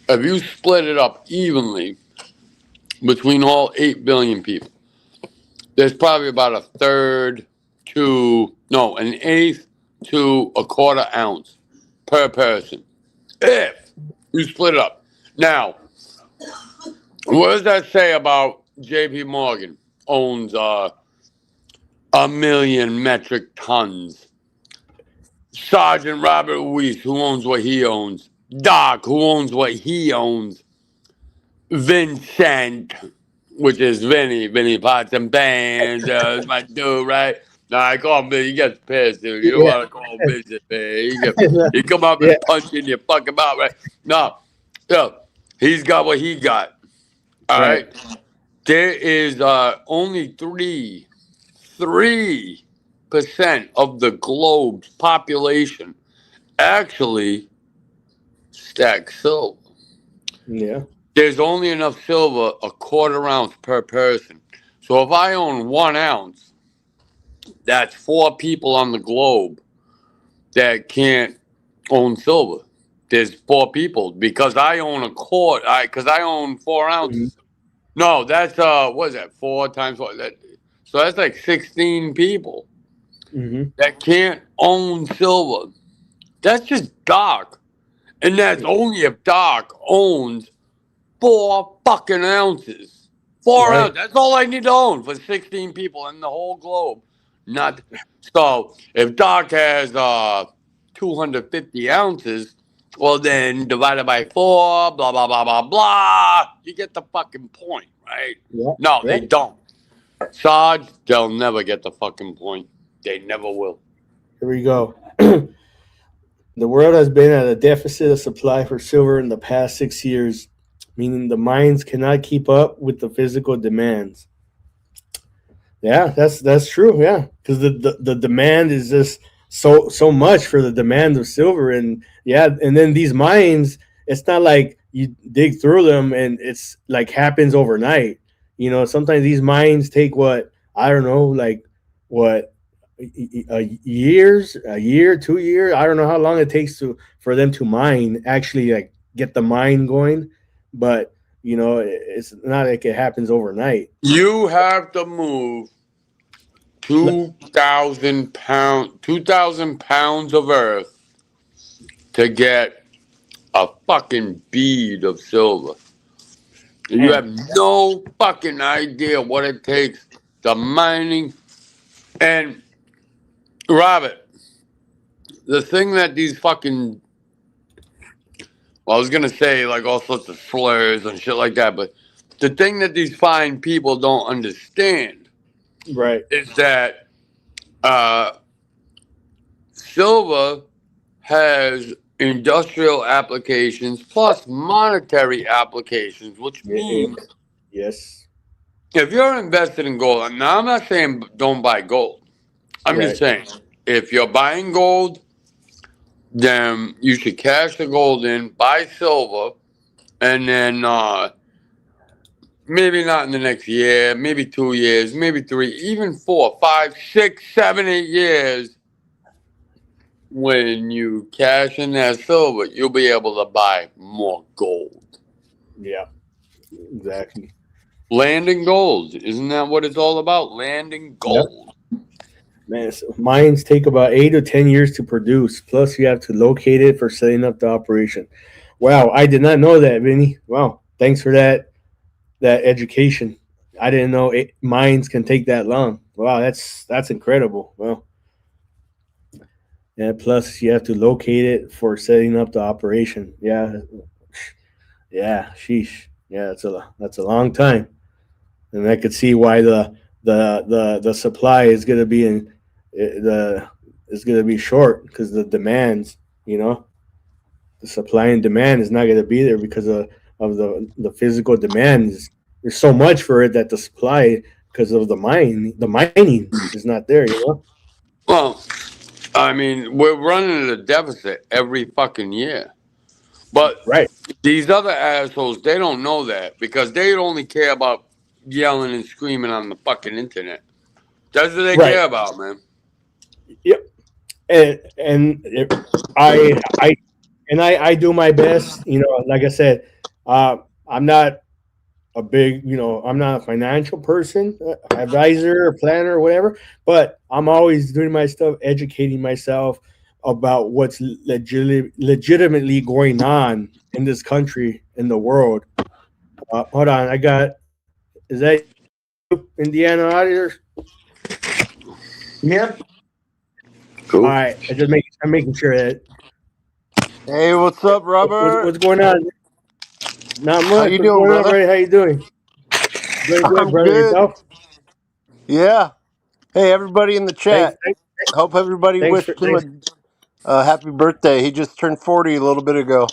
If you split it up evenly between all 8 billion people, there's probably about a third to, no, an eighth to a quarter ounce per person. If you split it up. Now, what does that say about JP Morgan owns 1 million metric tons? Sergeant Robert Weiss, who owns what he owns? Doc, who owns what he owns? Vincent, which is Vinny Pots and Pans, my dude, right? Nah, I call him Vinny. He gets pissed, dude. You don't Yeah. want to call him Vincent, man. He come up Yeah. and punch you in your fucking mouth, right? No, yeah, he's got what he got. All Right. right. There is only 3% of the globe's population actually stacks silver. Yeah. There's only enough silver a quarter ounce per person. So if I own 1 ounce, that's 4 people on the globe that can't own silver. There's 4 people because I own a quart. Because I own 4 ounces. No, that's what is that? 4 times what? So that's like 16 people Mm-hmm. that can't owns silver. That's just Doc. And that's only if Doc owns 4 fucking ounces. Four Right. ounces. That's all I need to own for 16 people in the whole globe. Not so. If Doc has 250 ounces, well then divided by 4, blah blah blah blah blah. You get the fucking point, right? Yeah. No, Yeah. they don't. Sarge, they'll never get the fucking point. They never will. Here we go. The world has been at a deficit of supply for silver in the past 6 years, meaning the mines cannot keep up with the physical demands. Yeah, that's true. Yeah, because the demand is just so much for the demand of silver, and yeah, and then these mines, it's not like you dig through them and it's like happens overnight. Sometimes these mines take what I don't know, like what a year, 2 years. I don't know how long it takes to for them to mine actually like get the mine going, but it's not like it happens overnight. You have to move 2,000 pounds of earth to get a fucking bead of silver. You Man, have no fucking idea what it takes. The mining and Robert, the thing that these fucking I was gonna say like all sorts of slurs and shit like that, but the thing that these fine people don't understand right. is that uh, silver has industrial applications plus monetary applications, which Yeah, yeah, means yes. if you're invested in gold, now I'm not saying don't buy gold. I'm just Right. saying if you're buying gold, then you should cash the gold in, buy silver, and then maybe not in the next year, maybe 2 years, maybe 3, even 4, 5, 6, 7, 8 years. When you cash in that silver, you'll be able to buy more gold. Yeah. Exactly. Landing gold. Isn't that what it's all about? Landing Yep. gold. Man, so mines take about 8 to 10 years to produce. Plus, you have to locate it for setting up the operation. Wow, I did not know that, Vinny. Wow, thanks for that education. I didn't know mines can take that long. Wow, that's incredible. Well, and plus you have to locate it for setting up the operation. Yeah, yeah, sheesh. Yeah, that's a long time. And I could see why the supply is going to be in the is going to be short because the demands, the supply and demand is not going to be there because of the physical demands. There's so much for it that the supply because of the mining is not there. Well, I mean, we're running a deficit every fucking year. But Right, these other assholes, they don't know that because they only care about yelling and screaming on the fucking internet. That's what they right. care about, man. Yep. I I do my best. Like I said, I'm not a big, I'm not a financial person, advisor, or planner, or whatever. But I'm always doing my stuff, educating myself about what's legitimately going on in this country, in the world. Hold on, is that you, Indiana Auditor? Yep. All Cool. right, I'm making sure that Hey, what's up, what's Robert? going on? Not How much. you What's doing, going on, brother? buddy? How you doing? Doing good, I'm brother. good. Yourself? Yeah. Hey, everybody in the Thanks, chat. Hope everybody thanks for wished him thanks. a happy birthday. He just turned 40 a little bit ago.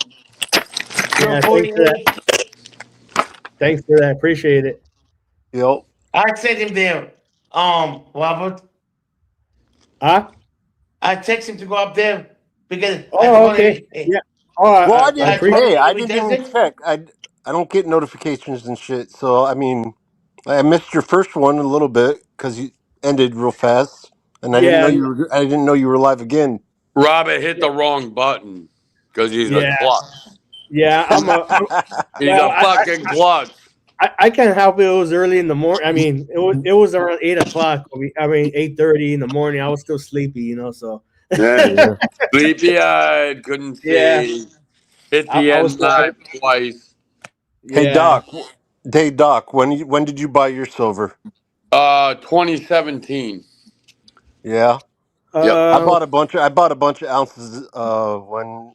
Still Yeah, 48. thanks for that. Appreciate it. Yep. I sent him there. Robert. Huh? I text him to go up there because I Oh, told okay. him. Hey, Yeah. Oh, Well, I I I didn't. told appreciate. him Hey, I if he didn't does even it, check. I don't get notifications and shit. So I mean, I missed your first one a little bit because you ended real fast, and Yeah, I didn't know you were live again. Robert hit yeah, the wrong button because he's a yeah, klutz. yeah. He's Well, a fucking klutz. I can't help it. It was early in the morning. I mean, it was around 8 o'clock. I mean 8:30 in the morning. I was still sleepy, so Yeah. Yeah. Sleepy eyed, couldn't Yeah, see. Hit I, the I end was. line twice. Hey Yeah. Doc. Hey Doc. When did you buy your silver? 2017. Yeah. Yep. I Uh, bought a bunch. I bought a bunch of ounces when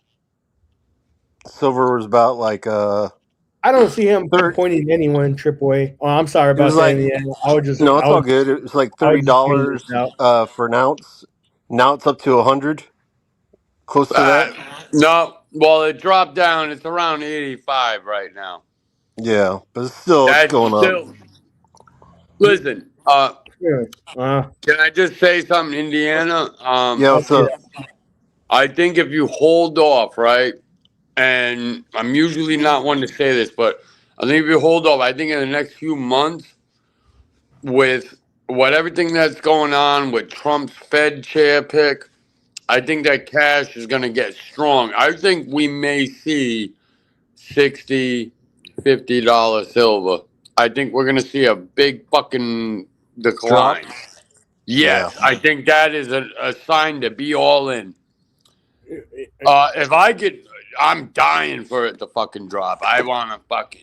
silver was about like I don't see him third. pointing anyone triple A. Oh, I'm sorry It was about that. like Indiana. I was just, no, I it's all was, good. It was like I was $30 just pointing this out. for an ounce. Now it's up to 100, close to that. No, well, it dropped down. It's around 85 right now. Yeah, but it's That's going up. still. Listen, Yeah. can I just say something, Indiana? Yeah, what's Yeah. up? I think if you hold off, right, and I'm usually not one to say this, but I think if you hold off, I think in the next few months, with what everything that's going on with Trump's Fed chair pick, I think that cash is going to get strong. I think we may see 60, $50 silver. I think we're going to see a big fucking Drop. decline. Yeah. Yes, I think that is a sign to be all in. If I could, I'm dying for it to fucking drop. I want to fucking,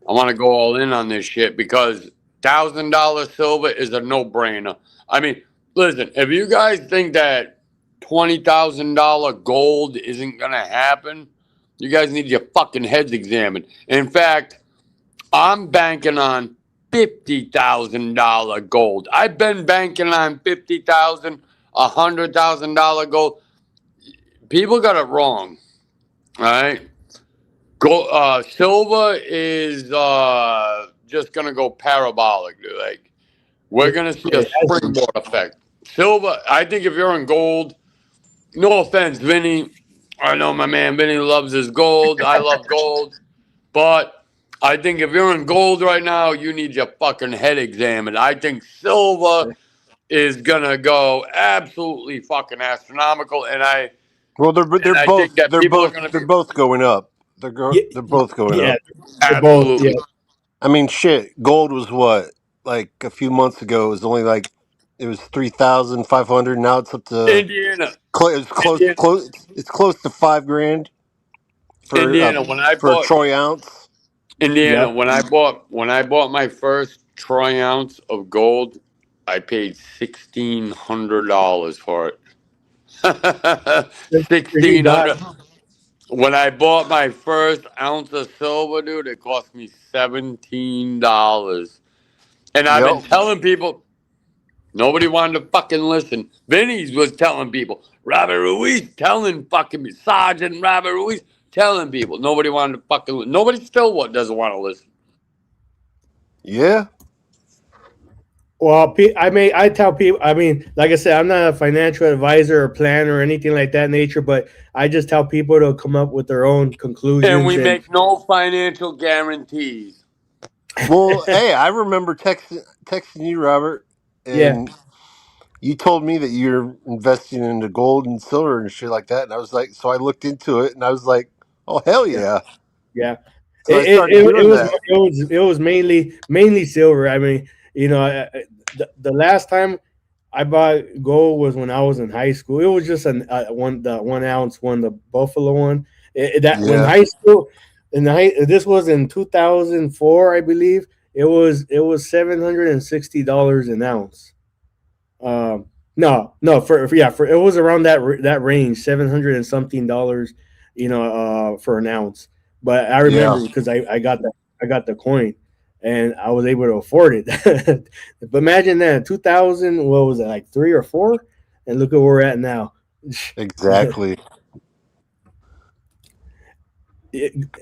I want to go all in on this shit because $1,000 silver is a no brainer. I mean, listen, if you guys think that $20,000 gold isn't gonna happen, you guys need your fucking heads examined. In fact, I'm banking on $50,000 gold. I've been banking on 50,000, $100,000 gold. People got it wrong. All right. Gold, silver is just gonna go parabolic, dude. Like we're It, gonna see a it has been. springboard effect. Silver, I think if you're in gold, no offense, Vinny. I know my man Vinny loves his gold. I love gold, but I think if you're in gold right now, you need your fucking head examined. I think silver is gonna go absolutely fucking astronomical, Well, and I think that people are gonna they're be both going up. Yeah, They're both going yeah, up. they're both. Yeah, absolutely. I mean, shit. Gold was what like a few months ago. It was only like it was 3,500. Now it's up to Indiana, it's Indiana, It's close to 5 grand Indiana. When I for a bought troy ounce. Indiana, yep. when I bought my first troy ounce of gold, I paid $1,600 for it. You sixteen got. hundred. When I bought my first ounce of silver, dude, it cost me $17. And I've been Yep. telling people, nobody wanted to fucking listen. Vinny's was telling people. Robert Ruiz telling fucking me. Sergeant Robert Ruiz telling people. Nobody wanted to fucking listen. Nobody still doesn't want to listen. Yeah. Well, I tell people. I mean, like I said, I'm not a financial advisor or planner or anything like that nature, but I just tell people to come up with their own And conclusions we and make no financial guarantees. Well, hey, I remember texting you, Robert, yeah, and you told me that you're investing into gold and silver and shit like that, and I was like, so I looked into it, and I was like, oh hell yeah, yeah! yeah. So I started It doing was that. mainly silver. I mean, the last time I bought gold was when I was in high school. It was just the 1 ounce one, the Buffalo one. That when Yeah. high school, this was in 2004, I believe. It was $760 an ounce. No, for it was around that range, 700 and something dollars, for an ounce. But I Yeah. remember because I got the coin, and I was able to afford it. But imagine that 2000, what was it, like 3 or 4, and look at where we're at now. Exactly.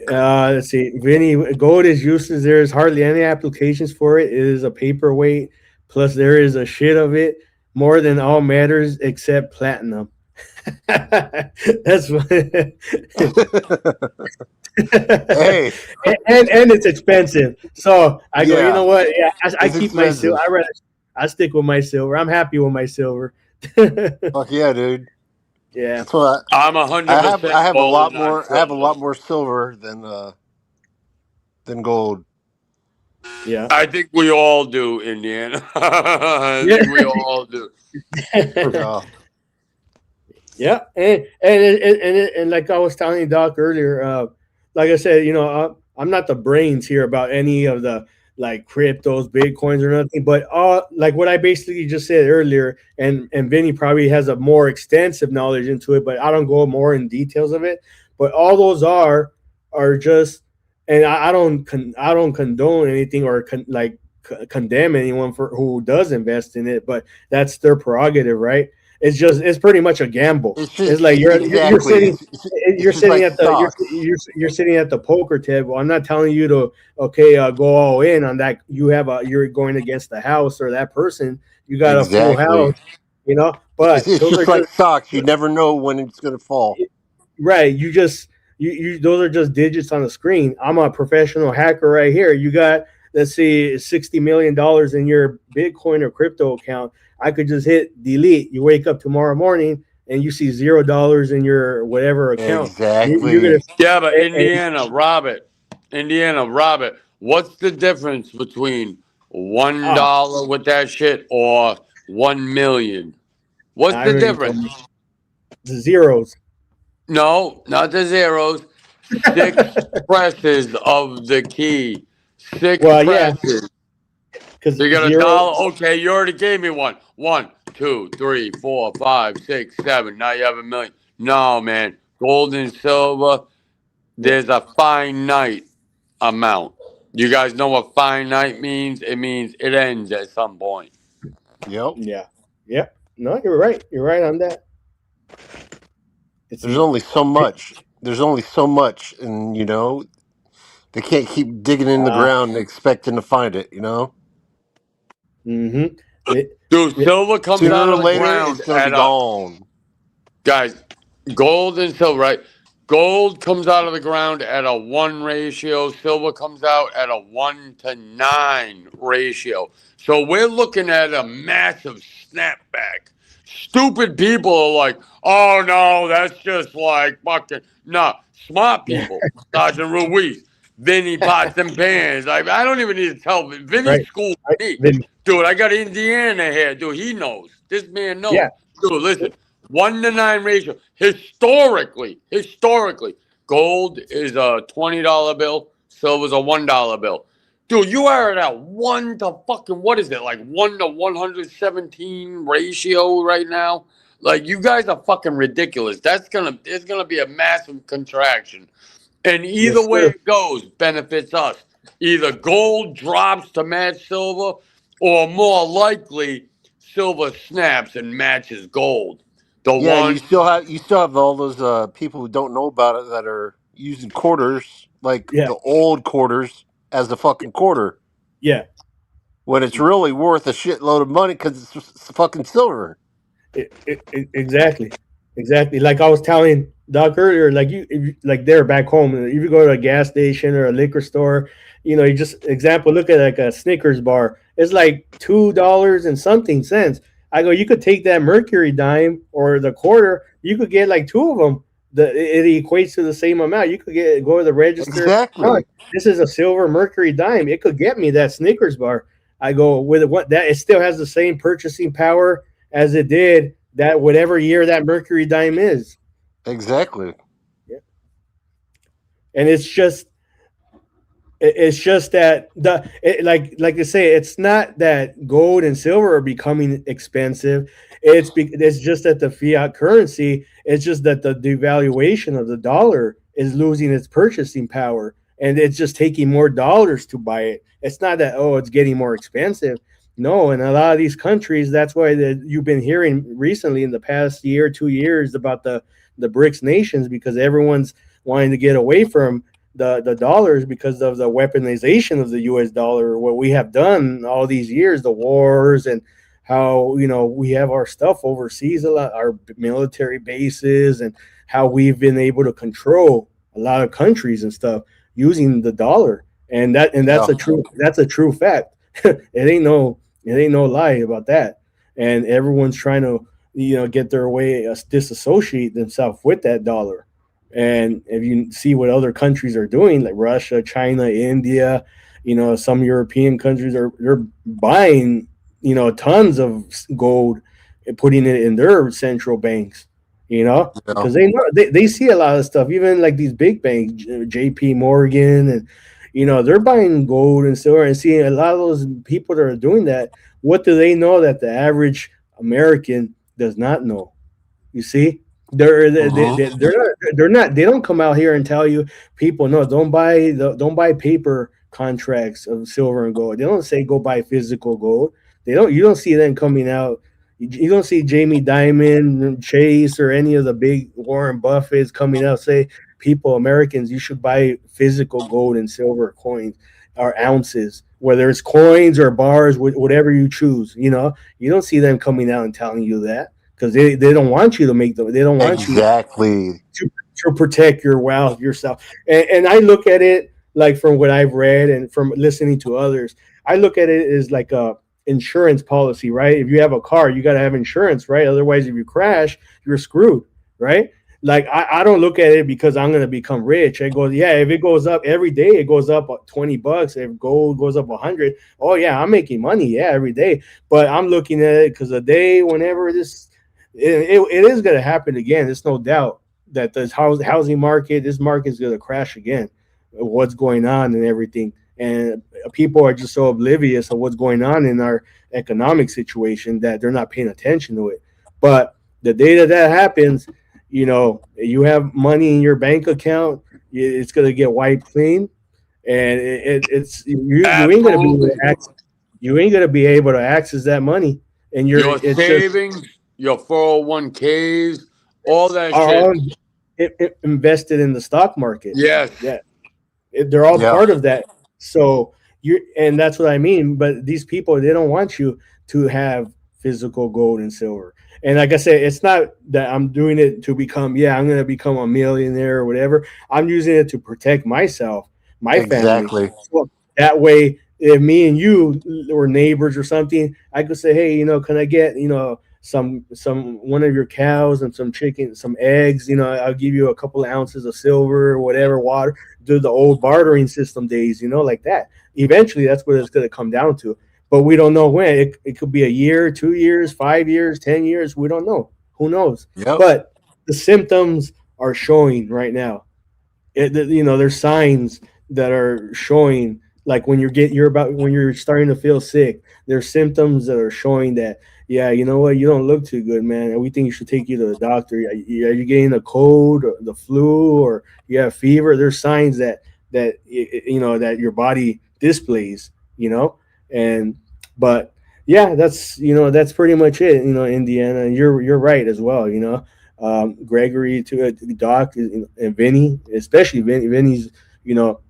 Let's see, Vinny. Gold is useless. There is hardly any applications for it. It is a paperweight. Plus, there is a shit of it more than all matters except platinum. That's what. and, Hey, and it's expensive. So I go, you yeah, know what? Yeah, I it's keep my silver. expensive. I stick with my silver. I'm happy with my silver. Fuck yeah, dude. Yeah, That's what I'm I 100% have a all lot in on more. I have a silver. lot more silver than gold. yeah, I think we all do, Indiana. I yeah. think we all do. Yeah. Yeah, and like I was telling Doc earlier, like I said, I'm not the brains here about any of the like cryptos, bitcoins, or nothing. But like what I basically just said earlier, and Vinny probably has a more extensive knowledge into it, but I don't go more in details of it. But all those are just, and I don't condone anything or condemn anyone for who does invest in it, but that's their prerogative, right? It's pretty much a gamble. It's It's just like you're exactly. sitting It's you're just sitting like at the stocks. you're sitting at the poker table. I'm not telling you to go all in on that. You're going against the house or that person. You got a full Exactly. house, but It's those are just like just stocks. You never know when it's gonna fall. right. You those are just digits on the screen. I'm a professional hacker right here. You got, let's see, $60 million in your Bitcoin or crypto account. I could just hit delete. You wake up tomorrow morning and you see $0 in your whatever account. You're gonna Exactly. Yeah, but and Indiana, Robert, what's the difference between one ah, dollar with that shit or 1 million? What's I the already told difference? you the zeros. No, not the zeros. Six presses of the key. Six Well, yeah, presses. because So you got a zero. dollar. Okay, you already gave me one. 1, 2, 3, 4, 5, 6, 7. Now you have 1 million. No, man. Gold and silver, Yeah, there's a finite amount. You guys know what finite means? It means it ends at some point. Yep. yeah, yeah. No, you're right. You're right on that. It's There's only so much. There's only so much, and they can't keep digging in the uh, ground and expecting to find it. mm-hmm. It, Dude, it, silver comes Sooner out or of the later, it's ground gonna be at a gone. guys, gold and silver, right? Gold comes out of the ground at a 1 ratio. Silver comes out at a 1 to 9 ratio. So we're looking at a massive snapback. Stupid people are like, oh no, that's just like fucking. No, smart yeah, people. Sergeant Ruiz, Vinny Pots and Pans. I don't even need to tell. Vinny right. schooled Right. me. Then, Dude, I got Indiana here. Dude, he knows. This man knows. yeah, Dude, listen. 1 to 9 ratio. Historically, gold is a $20 bill, silver's a $1 bill. Dude, you are at a 1 to fucking, what is it, like 1 to 117 ratio right now? Like, you guys are fucking ridiculous. It's gonna be a massive contraction. And either yes, way sir. it goes, benefits us. Either gold drops to match silver, or more likely, silver snaps and matches gold. The Yeah, one, you still have all those people who don't know about it that are using quarters, like Yeah, the old quarters, as the fucking quarter yeah. when it's really worth a shitload of money because it's fucking silver. Exactly, exactly. Like I was telling Doc earlier, like like there back home, if you go to a gas station or a liquor store, you just example look at like a Snickers bar. It's like $2 and something cents. I go, you could take that Mercury dime or the quarter, you could get like two of them. It equates to the same amount. You could go to the register. Oh, Exactly, this is a silver Mercury dime. It could get me that Snickers bar. I go with what that it still has the same purchasing power as it did that whatever year that Mercury dime is. exactly. Yeah. And it's just that like I say, it's not that gold and silver are becoming expensive. It's just that the fiat currency. It's just that the devaluation of the dollar is losing its purchasing power, and it's just taking more dollars to buy it. It's not that it's getting more expensive. No, in a lot of these countries, that's why you've been hearing recently in the past year, 2 years about the BRICS nations because everyone's wanting to get away from the dollars because of the weaponization of the US dollar, what we have done all these years, the wars and how we have our stuff overseas a lot, our military bases, and how we've been able to control a lot of countries and stuff using the dollar. And Yeah, that's a true fact. It ain't no lie about that. And everyone's trying to get their way disassociate themselves with that dollar. And if you see what other countries are doing, like Russia, China, India, some European countries they're buying, tons of gold putting it in their central banks, Yeah. because they know they see a lot of stuff, even like these big banks, JP Morgan, and they're buying gold and silver and seeing a lot of those people that are doing that. What do they know that the average American does not know? You see, Hmm. they're not they don't come out here and tell you, people, no, don't buy paper contracts of silver and gold. They don't say go buy physical gold. You don't see them coming out. You don't see Jamie Dimon, Chase, or any of the big Warren Buffetts coming out say, people, Americans, you should buy physical gold and silver coins or ounces, whether it's coins or bars, whatever you choose. You don't see them coming out and telling you that, because they don't want you to make them. They don't want you Exactly. to protect your wealth yourself. And I look at it like, from what I've read and from listening to others, I look at it as like a insurance policy, right? If you have a car, you got to have insurance, right? Otherwise, if you crash, you're screwed, right? Like, I don't look at it because I'm going to become rich. I go, yeah, if it goes up every day, it goes up $20. If gold goes up 100, oh yeah, I'm making money, yeah, every day. But I'm looking at it because a day, whenever it is going to happen again. There's no doubt that this housing market, this market is going to crash again. What's going on and everything, and people are just so oblivious of what's going on in our economic situation that they're not paying attention to it. But the day that happens, you have money in your bank account, it's going to get wiped clean, and it's you ain't going to be able Absolutely. to access, you ain't going to be able to access that money, and Your it's just savings, your 401ks, all that are shit. all invested in the stock market. Yes. Yeah, they're all Yeah. part of that. So and that's what I mean. But these people, they don't want you to have physical gold and silver. And like I said, it's not that I'm doing it to become, yeah, I'm going to become a millionaire or whatever. I'm using it to protect myself, my family. Exactly. So that way, if me and you were neighbors or something, I could say, hey, can I get, some one of your cows and some chicken, some eggs, I'll give you a couple of ounces of silver or whatever, water, do the old bartering system days, like that. Eventually, that's what it's going to come down to. But we don't know when. It could be a year, 2 years, 5 years, 10 years. We don't know. Who knows? Yep. But the symptoms are showing right now. There's signs that are showing, like when you're starting to feel sick. There's symptoms that are showing that, yeah, you know what, you don't look too good, man, and we think you should take you to the doctor. Are you getting a cold or the flu, or you have fever? There's signs that your body displays, and but yeah, that's pretty much it, Indiana. And you're right as well, Gregory, to Doc, and Vinny, especially Vinny's,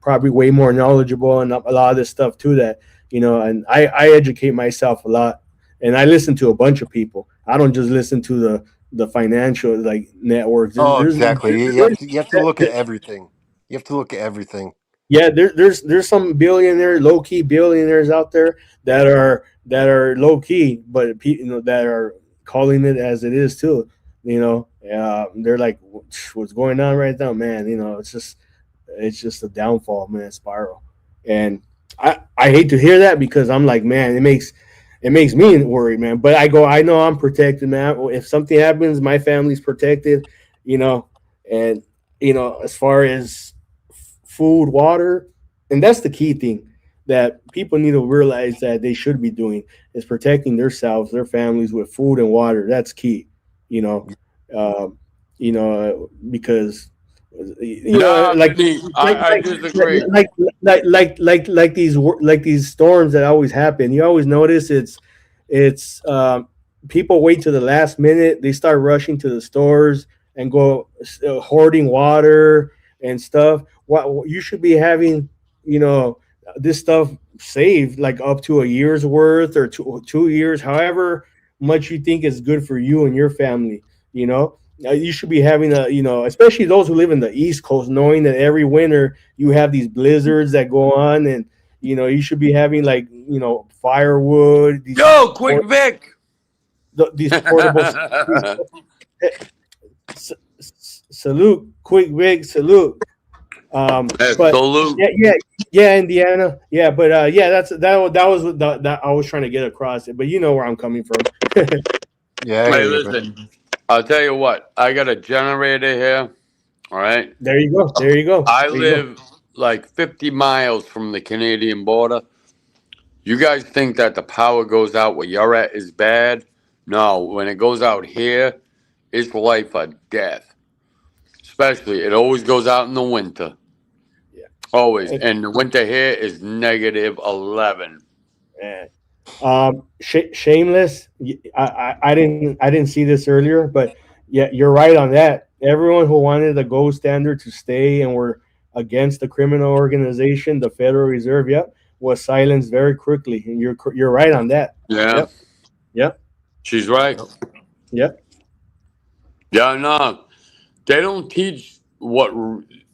probably way more knowledgeable and a lot of this stuff too. That and I educate myself a lot, and I listen to a bunch of people. I don't just listen to the financial, like, networks. Oh, exactly. You have to look at There's, everything. You have to look at everything. yeah, there's some low key billionaires out there that are low key, but that are calling it as it is too. They're like, what's going on right now, man? It's just a downfall, man, spiral. And I hate to hear that, because I'm like, man, it makes me worried, man. But I know I'm protected, man. If something happens, my family's protected, you know, and as far as food, water, and that's the key thing that people need to realize that they should be doing, is protecting themselves, their families, with food and water. That's key, you know, because Nah, like Vinny, like I like disagree. these storms that always happen. You always notice it's people wait to the last minute. They start rushing to the stores and go hoarding water and stuff. What you should be having, you know, this stuff saved, like up to a year's worth, or 2 years, however much you think is good for you and your family. You should be having especially those who live in the East Coast, knowing that every winter you have these blizzards that go on, and you should be having, like, firewood, Yo, quick Vic. these portable. Salute, quick big salute. But Salute. yeah, yeah, yeah, Indiana, yeah, but yeah, that was that I was trying to get across it, but you know where I'm coming from. Yeah, I Hey, hear you, man. listen. I'll tell you what. I got a generator here. All right. There you go. There you go. I There you go. live like 50 miles from the Canadian border. You guys think that the power goes out where you're at is bad? No, when it goes out here, it's life or death. Especially, it always goes out in the winter. Yeah. Always. Hey, And the winter here is negative 11. man. Shameless. I didn't see this earlier, but yeah, you're right on that. Everyone who wanted the gold standard to stay and were against the criminal organization, the Federal Reserve, yep, was silenced very quickly. And you're right on that. Yeah, Yep. Yep. she's right. Yep. Yep. Yeah, no. They don't teach what,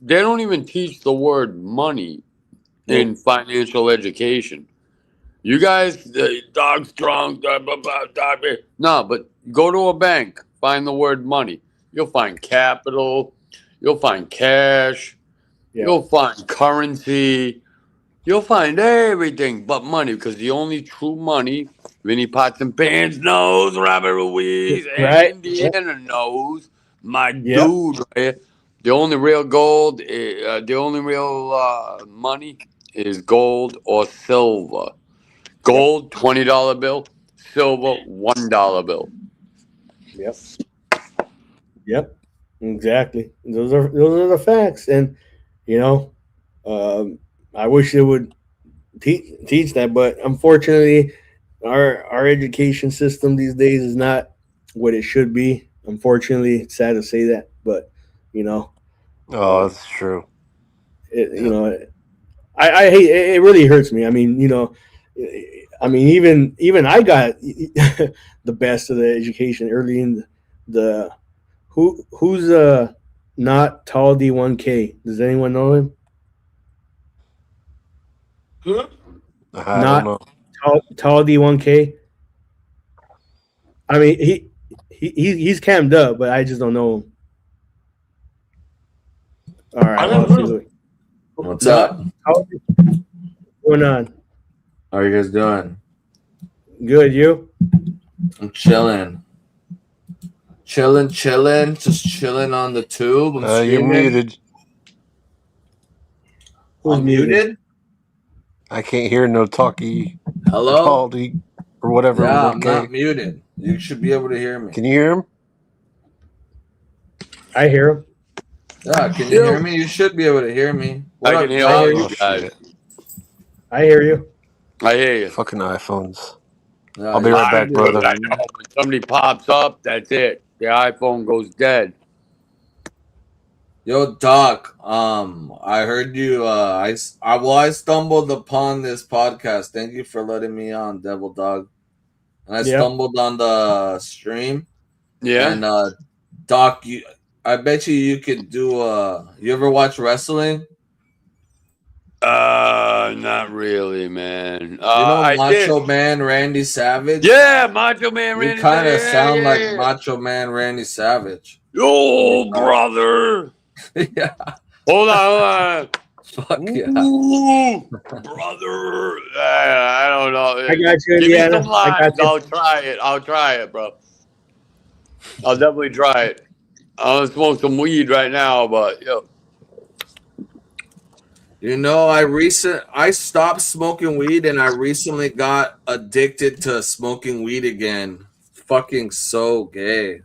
they don't even teach the word money in Nope. financial education. You guys, dog's drunk, blah, blah, blah, blah, blah. No, but go to a bank, find the word money. You'll find capital, you'll find cash, Yeah. you'll find currency, you'll find everything but money because the only true money, Vinny Pots and Pans knows, Robert Ruiz, and Right. Yep. Indiana knows, my Yep. dude right here. The only real gold, the only real money is gold or silver. Yep. Gold, $20 bill. Silver, $1 bill. Yep. Yep. Exactly. Those are the facts, and you know, I wish it would teach that, but unfortunately, our education system these days is not what it should be. Unfortunately, it's sad to say that, but you know, Oh, uh, that's true. you Yeah. know, I hate it. It really hurts me. I mean, you know, I mean, even I got the best of the education early in the who's not tall D1K. Does anyone know him? I don't Not know. tall D1K. I mean, he's cammed up, but I just don't know him. All I right, well, never I'll see know. what. What's Not up? what's going on. How are you guys doing? Good, you? I'm chilling. Chilling. Just chilling on the tube. I'm You're streaming. muted. Who's I'm muted? muted? I can't hear no talkie Hello? Baldy or whatever with Yeah, a I'm K. not muted. You should be able to hear me. Can you hear him? I hear him. Yeah, can you hear me? You should be able to hear me. What I up, can hear I all hear dog? you. you Oh guys. shit! I hear you. I hear you. Fucking iPhones. Yeah, I'll be you right I back, should be able know. to brother. I hear me. know. When somebody pops up, that's it. The iPhone goes dead. Yo, Doc. I heard you. I stumbled upon this podcast. Thank you for letting me on, Devil Dog. And I Yeah. stumbled on the stream. Yeah. And Doc, I bet you could do. You ever watch wrestling? Not really, man. You know I did. Macho Man Randy Savage? Yeah, Macho Man You Randy. kind of Yeah, sound yeah, like yeah. Macho Man Randy Savage. Yo, brother. Yeah, Hold on. fuck yeah. Ooh, brother. I don't know. I got you, Give me some Indiana. I got lines. you. I'll try it, bro. I'll definitely try it. I want to smoke some weed right now, but yo. You know, I stopped smoking weed and I recently got addicted to smoking weed again. Fucking so gay.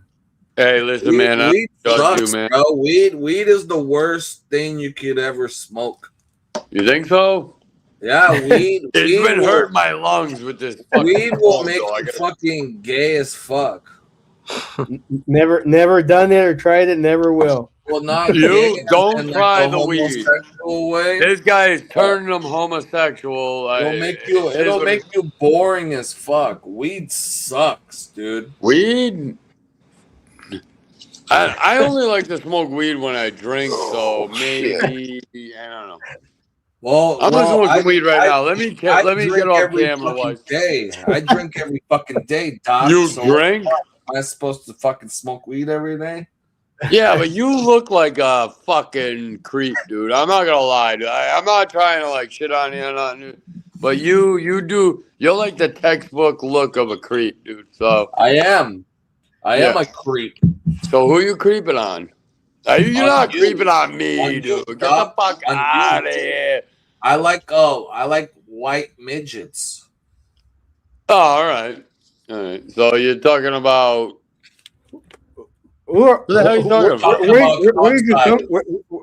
Hey, listen, man. I Weed don't judge you, sucks, man. bro. Weed is the worst thing you could ever smoke. You think so? Yeah, weed. It's weed been will, hurting my lungs with this fucking weed will cold, make though. I you gotta- fucking gay as fuck. Never done it or tried it. Never will. Well, not You gay don't in like try a the weed. homosexual way. This guy is turning them homosexual. It'll make you. It is It'll what make you boring as fuck. Weed sucks, dude. weed. I only like to smoke weed when I drink, so maybe I don't know. Well, I'm gonna smoke some weed right I- now. Let me I get drink off every camera, fucking wise. day. I drink every fucking day, Doc. You so drink? am I supposed to fucking smoke weed every day? Yeah, but you look like a fucking creep, dude. I'm not gonna lie. I'm not trying to like shit on you or nothing. But you do. You're like the textbook look of a creep, dude. So I am. I am a creep. So who you creeping on? You're not creeping on me, On you, dude. Get the dog. fuck On you. out of here. I like white midgets. Oh, all right. So you're talking about Who the hell you talking about?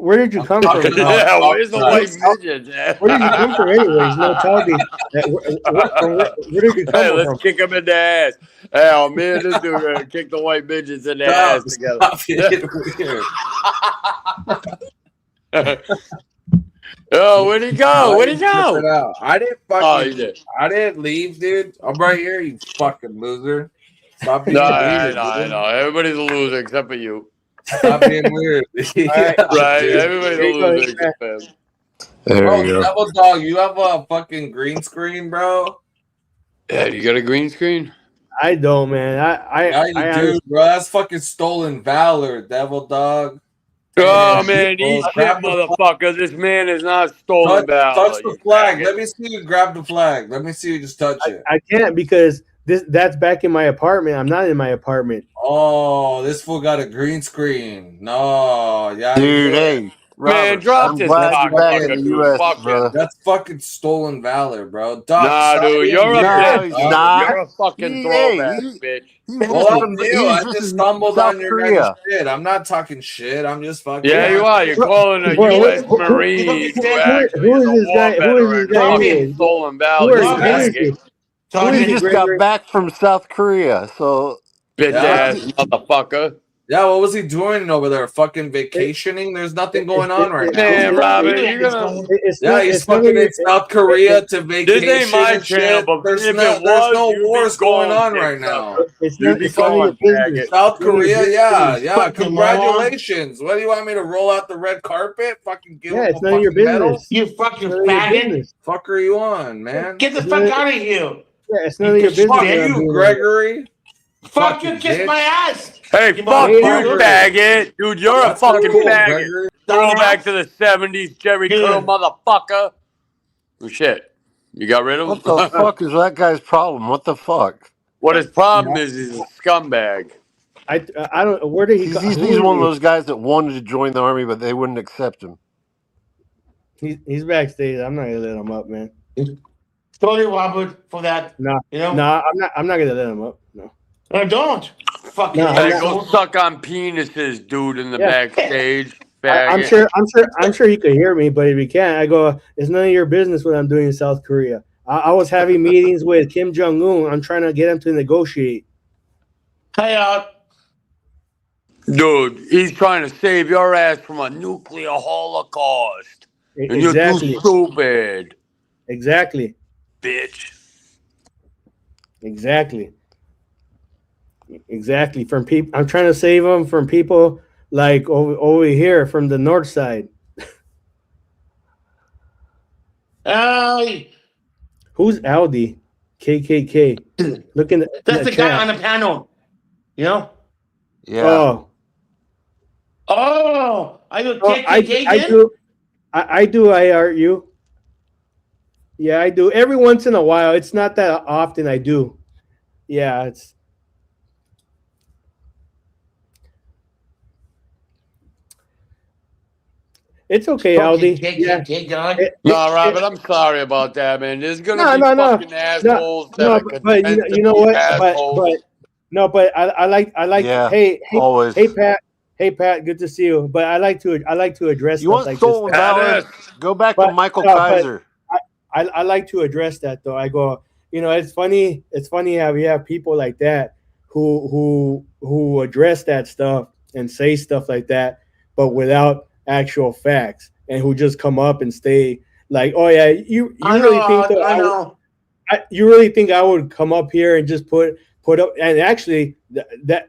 Where did you come from? Yeah, where's the white midget? Where did you come from, anyways? No, tell me. Where did you come Hey, from? let's kick him in the ass. Hey, me and this dude are gonna kick the white midgets in the ass together. Weird. Oh, where'd he go? Where'd he go? I didn't he did. I didn't leave, dude. I'm right here, you fucking loser. Stop being No, weird. I know. Everybody's a loser except for you. Stop being weird. Right. Right? Dude. Everybody's a loser except for him. There Bro, you go. Devil Dog, you have a fucking green screen, bro? Yeah, you got a green screen? I don't, man. Yeah, you do, bro. That's fucking stolen valor, Devil Dog. Oh, man, eat shit, grab the motherfucker. This man is not stolen valor. Touch the flag. Let me see you grab the flag. Let me see you just touch it. I can't because that's back in my apartment. I'm not in my apartment. Oh, this fool got a green screen. No, yeah, Dude, hey, Robert, Man, drop I'm this glad you're back cocksucker, in the dude. U.S., Fuck brother. him. that's fucking stolen valor, bro. Dog, Nah, stop dude, being you're a weird, bitch. he's dog. not. You're a fucking Hey, throwback, he's bitch. Well, I'm new. I just stumbled South on your Korea. shit. I'm not talking shit. I'm just fucking. Yeah, you are. You're calling a Well, U.S. who- Marine who- who who- actually who is is a this war guy? Who is veteran this guy? fucking Anyways? stolen Who valor, is you Who this? is faggot. Who is He it, just Gregory? got back from South Korea, so Bitch Yeah. ass motherfucker. Yeah, what was he doing over there? Fucking vacationing? There's nothing going on right now. Man, Robert, Yeah, you're gonna. Yeah, he's fucking in South Korea to vacation. This ain't my and channel, shit. but There's if no, it there's was, no you'd be wars going gone, on dick right now. sucker. It's You'd be none of your gone, business. faggot. South Korea, yeah. Fucking Congratulations. What do you want me to roll out the red carpet? Fucking give Yeah, him it's a none of your fucking medal? business. You fucking It's none of your faggot. business. Fuck are you on, man? Get the It's fuck none- out of here. Yeah, it's none of your You business. Fuck what I'm you, doing. Gregory. Fuck you, Fucking kiss bitch. my ass. Hey, You fuck you, motherfucker. faggot. Dude, you're That's a not fucking cool, faggot. Gregory. Throwback to the 70s, Jerry Dude. Curl motherfucker. Oh, shit. You got rid of what him? the fuck is that guy's problem? What the fuck? What his problem is, he's a scumbag. I don't. Where did he go? He's one of those guys that wanted to join the army, but they wouldn't accept him. He's backstage. I'm not gonna let him up, man. Sorry, Robert, for that. No, You know? no, I'm not gonna let him up. No. I don't. Fucking No, I'm Hey, not- go suck on penises, dude, in the Yeah. backstage. I'm Faggot. I'm sure he could hear me, but if he can't, I go. It's none of your business what I'm doing in South Korea. I was having meetings with Kim Jong Un. I'm trying to get him to negotiate. Hey, Dude, he's trying to save your ass from a nuclear holocaust. And Exactly. you're too stupid, Exactly. bitch. Exactly. From people, I'm trying to save them from people like over here from the north side. hey. Who's Aldi? KKK. Look in That's the chat. guy on the panel. You know? Yeah. Oh, are you a Oh, I KKK do. I do. I argue. Yeah, I do. Every once in a while. It's not that often I do. Yeah, it's okay, Aldi. Yeah. KKK guy. No, Robert, I'm sorry about that, man. There's gonna No, be no, no. fucking assholes that No, are but content you know to be what? assholes. But I like. Yeah, Hey, always. Hey, Pat. Good to see you. But I like to address You stuff want like stolen this. valor? Go back But- to Michael no, but- Kaiser. I like to address that though. I go, it's funny. It's funny how we have people like that who address that stuff and say stuff like that, but without actual facts, and who just come up and stay like, oh yeah, you really think that I know. you really think I would come up here and just put up, and actually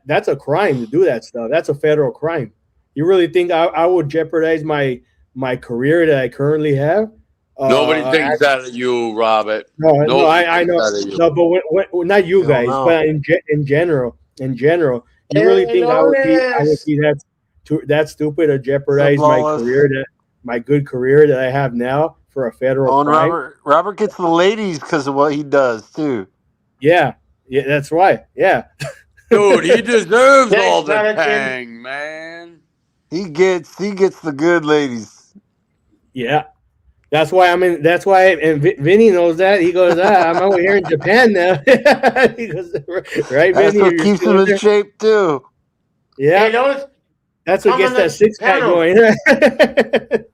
that's a crime to do that stuff. That's a federal crime. You really think I would jeopardize my career that I currently have? Nobody thinks that of you, Robert. No, Nobody I thinks know. that of you. No, but when, not you Hell guys, no. but in general, you really think I would be that stupid to jeopardize my Lawless. career, my good career that I have now for a federal Oh, and crime? Robert gets the ladies because of what he does too. Yeah, that's right. Yeah. Dude, he deserves Thanks, all the Jonathan. tang, man. He gets the good ladies. Yeah. That's why I'm in. That's why, and Vinny knows that. He goes, I'm over here in Japan now. He goes, right, That's Vinny? what You're keeps still him in in there? shape too. Yeah, Hey, those that's what gets that Commandant six pack Panel. going.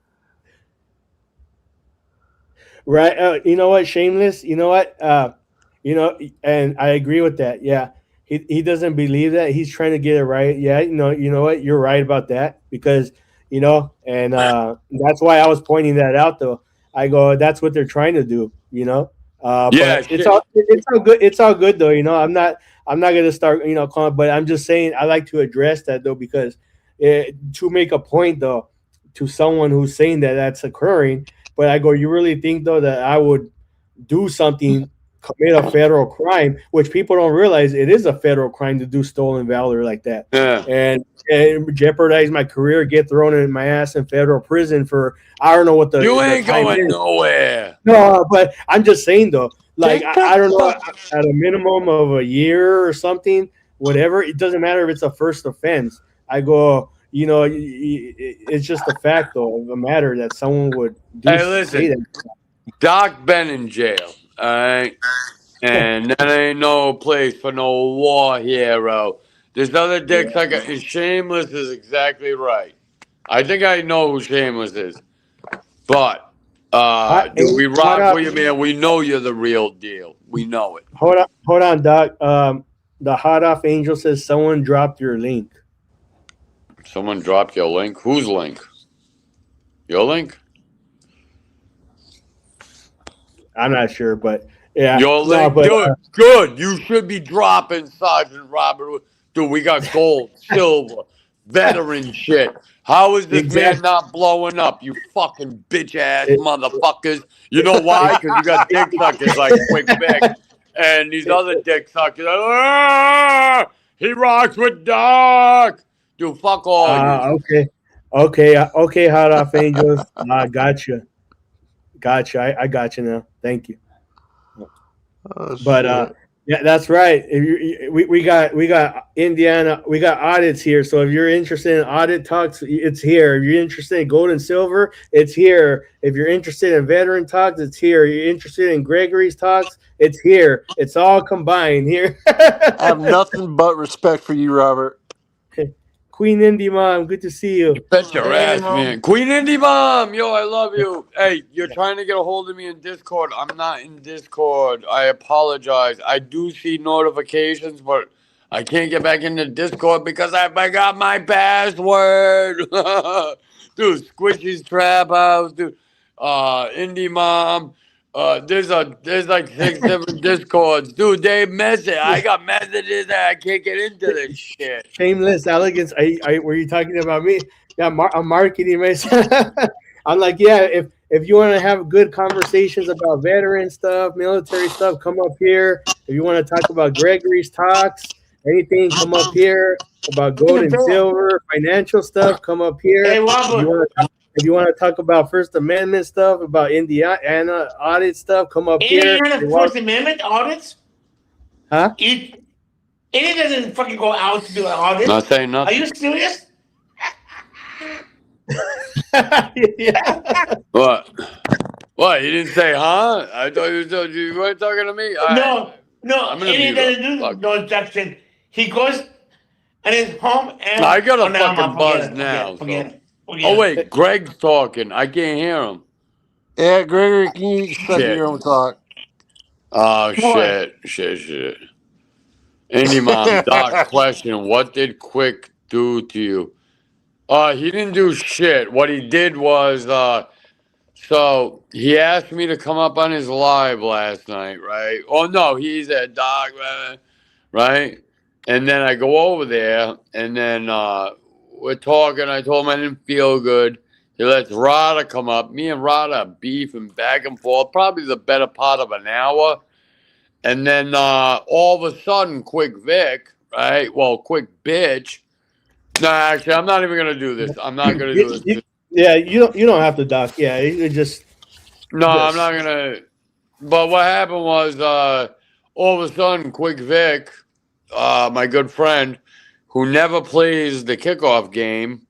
Right. You know what? Shameless. You know what? And I agree with that. Yeah. He doesn't believe that. He's trying to get it right. Yeah. You know what? You're right about that because, and that's why I was pointing that out though. I go, that's what they're trying to do, Yeah, but shit. it's all good. It's all good though. I'm not going to start, calling, but I'm just saying I like to address that though, because to make a point though, to someone who's saying that that's occurring, but I go, you really think though that I would do something, commit a federal crime, which people don't realize it is a federal crime to do stolen valor like that, Yeah. and jeopardize my career, get thrown in my ass in federal prison for I don't know what You the ain't time going is. nowhere. No, but I'm just saying though, like Get the I don't know, fuck. at a minimum of a year or something, whatever. It doesn't matter if it's a first offense. I go, it's just a fact though, of a matter that someone would Hey, say listen, that. Doc been in jail, all right? And that ain't no place for no war hero. This other dick Yeah. sucker is Shameless is exactly right. I think I know who Shameless is. But, dude, we Hot rock off, with you, man. We know you're the real deal. We know it. hold on, Doc. The hot off angel says someone dropped your link. Someone dropped your link. Whose link? Your link? I'm not sure, but yeah, Your no, link? but Dude, good. You should be dropping Sergeant Robert. Dude, we got gold, silver, veteran shit. How is this man exactly. not blowing up? You fucking bitch ass motherfuckers. You know why? Because you got dick suckers like Quick Vic and these other dick suckers. He rocks with Doc. Dude, fuck all you. Okay, okay, hot off angels. Gotcha, gotcha. I got you now. Thank you. Oh But shit. yeah, that's right. We got Indiana. We got audits here. So if you're interested in audit talks, it's here. If you're interested in gold and silver, it's here. If you're interested in veteran talks, it's here. You're interested in Gregory's talks, it's here. It's all combined here. I have nothing but respect for you, Robert. Queen Indy Mom, good to see you. Bet your Hey, ass, Mom. man. Queen Indie Mom, yo, I love you. Hey, you're trying to get a hold of me in Discord. I'm not in Discord. I apologize. I do see notifications, but I can't get back into Discord because I forgot my password. Dude, Squishy's Trap House, dude. Indie Mom. There's like 6, 7 Discords. Dude, they message. I got messages that I can't get into this shit. Shameless elegance. Were you talking about me? Yeah, I'm marketing myself. I'm like, yeah, if you want to have good conversations about veteran stuff, military stuff, come up here. If you want to talk about Gregory's talks, anything, come up here. About gold and silver, financial stuff, come up here. Hey, If you Robert. want to if you want to talk about First Amendment stuff, about Indiana audit stuff, come up here. Indiana First Amendment audits? Huh? It doesn't fucking go out to do an audit. Not saying Are nothing. you serious? Yeah. What? What? You didn't say, huh? I thought you weren't talking to me. No, I'm gonna Indian mute up. doesn't do Fuck. no injection. He goes and his home and I got a no, fucking buzz forget now. it, forget So. it. Forget Oh it. wait, Greg's talking. I can't hear him. Yeah, Gregory, can you set Shit. your own talk? Oh What? shit. Indie Mom, Doc, question: what did Quick do to you? He didn't do shit. What he did was, so he asked me to come up on his live last night, right? Oh no, he's at Doc, right? And then I go over there, and then we're talking. I told him I didn't feel good. He lets Rada come up. Me and Rada beefing back and forth, probably the better part of an hour. And then all of a sudden, Quick Vic, right? Well, Quick Bitch. No, actually, I'm not even gonna do this. I'm not gonna do this. Yeah, you don't have to doc. Yeah, it just No, I'm not gonna. But what happened was, all of a sudden, Quick Vic, my good friend, who never plays the kickoff game,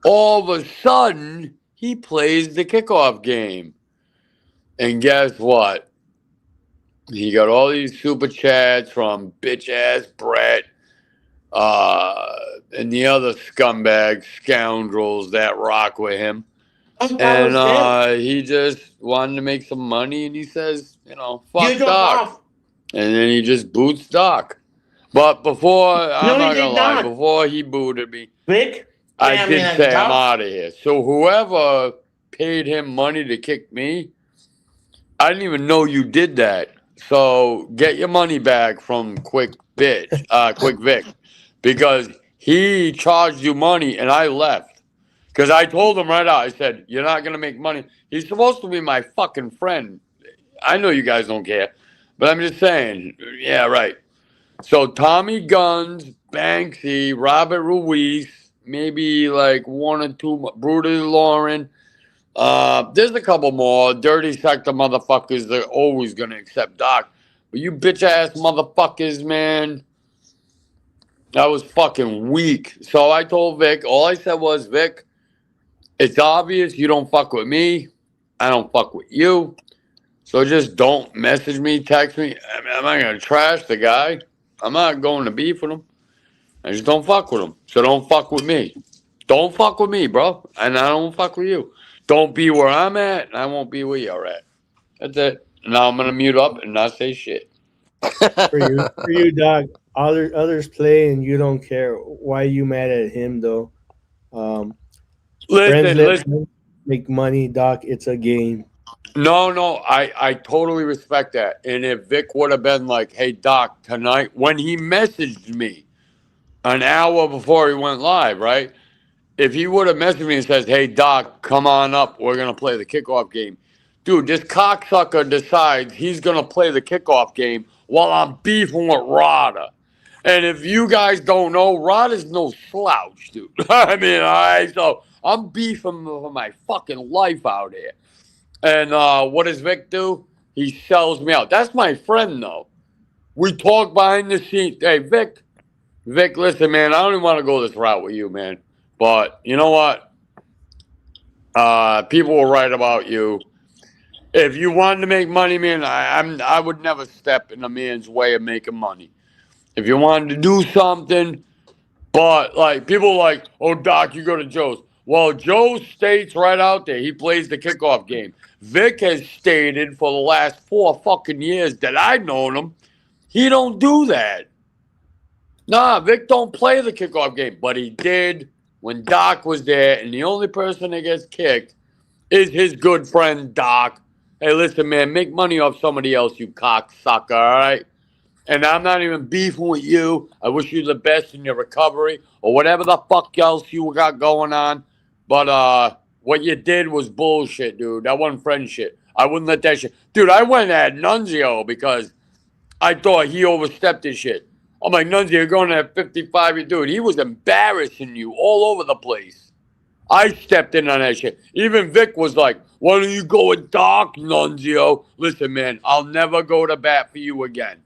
all of a sudden he plays the kickoff game. And guess what? He got all these super chats from bitch ass Brett, and the other scumbag scoundrels that rock with him. That was And it. he just wanted to make some money, and he says, You fuck drop Doc. off. And then he just boots Doc. But before, I'm No, he not did gonna lie, not. before he booted me, Vic? I Yeah, I did mean, say I'm Doc. out of here. So whoever paid him money to kick me, I didn't even know you did that. So get your money back from Quick Vic, because he charged you money and I left. Because I told him right out, I said, you're not gonna make money. He's supposed to be my fucking friend. I know you guys don't care, but I'm just saying, yeah, right. So Tommy Guns, Banksy, Robert Ruiz, maybe like one or two, Brutus Lauren. There's a couple more dirty sector motherfuckers that are always gonna accept Doc. But you bitch ass motherfuckers, man, that was fucking weak. So I told Vic, all I said was, Vic, it's obvious you don't fuck with me. I don't fuck with you. So just don't message me, text me. I mean, I'm not gonna trash the guy. I'm not going to beef with him. I just don't fuck with him. So don't fuck with me. Don't fuck with me, bro. And I don't fuck with you. Don't be where I'm at, and I won't be where you're at. That's it. Now I'm gonna mute up and not say shit. For you, Doc. Others play and you don't care. Why you mad at him though? Um, Friends let Listen. friends make money, Doc. It's a game. No, I totally respect that. And if Vic would have been like, hey, Doc, tonight, when he messaged me an hour before he went live, right? If he would have messaged me and says, hey, Doc, come on up, we're going to play the kickoff game. Dude, this cocksucker decides he's going to play the kickoff game while I'm beefing with Rada. And if you guys don't know, Rada's no slouch, dude. I mean, all right, so I'm beefing for my fucking life out here. And what does Vic do? He sells me out. That's my friend, though. We talk behind the scenes. Hey, Vic, listen, man, I don't even want to go this route with you, man. But you know what? People will write about you. If you wanted to make money, man, I would never step in a man's way of making money. If you wanted to do something, but like people are like, oh, Doc, you go to Joe's. Well, Joe states right out there he plays the kickoff game. Vic has stated for the last 4 fucking years that I've known him, he don't do that. Nah, Vic don't play the kickoff game, but he did when Doc was there, and the only person that gets kicked is his good friend Doc. Hey, listen, man, make money off somebody else, you cocksucker, all right? And I'm not even beefing with you. I wish you the best in your recovery or whatever the fuck else you got going on. But what you did was bullshit, dude. That wasn't friend shit. I wouldn't let that shit. Dude, I went at Nunzio because I thought he overstepped his shit. I'm like, Nunzio, you're going at 55. Dude, he was embarrassing you all over the place. I stepped in on that shit. Even Vic was like, why don't you go with Doc, Nunzio? Listen, man, I'll never go to bat for you again.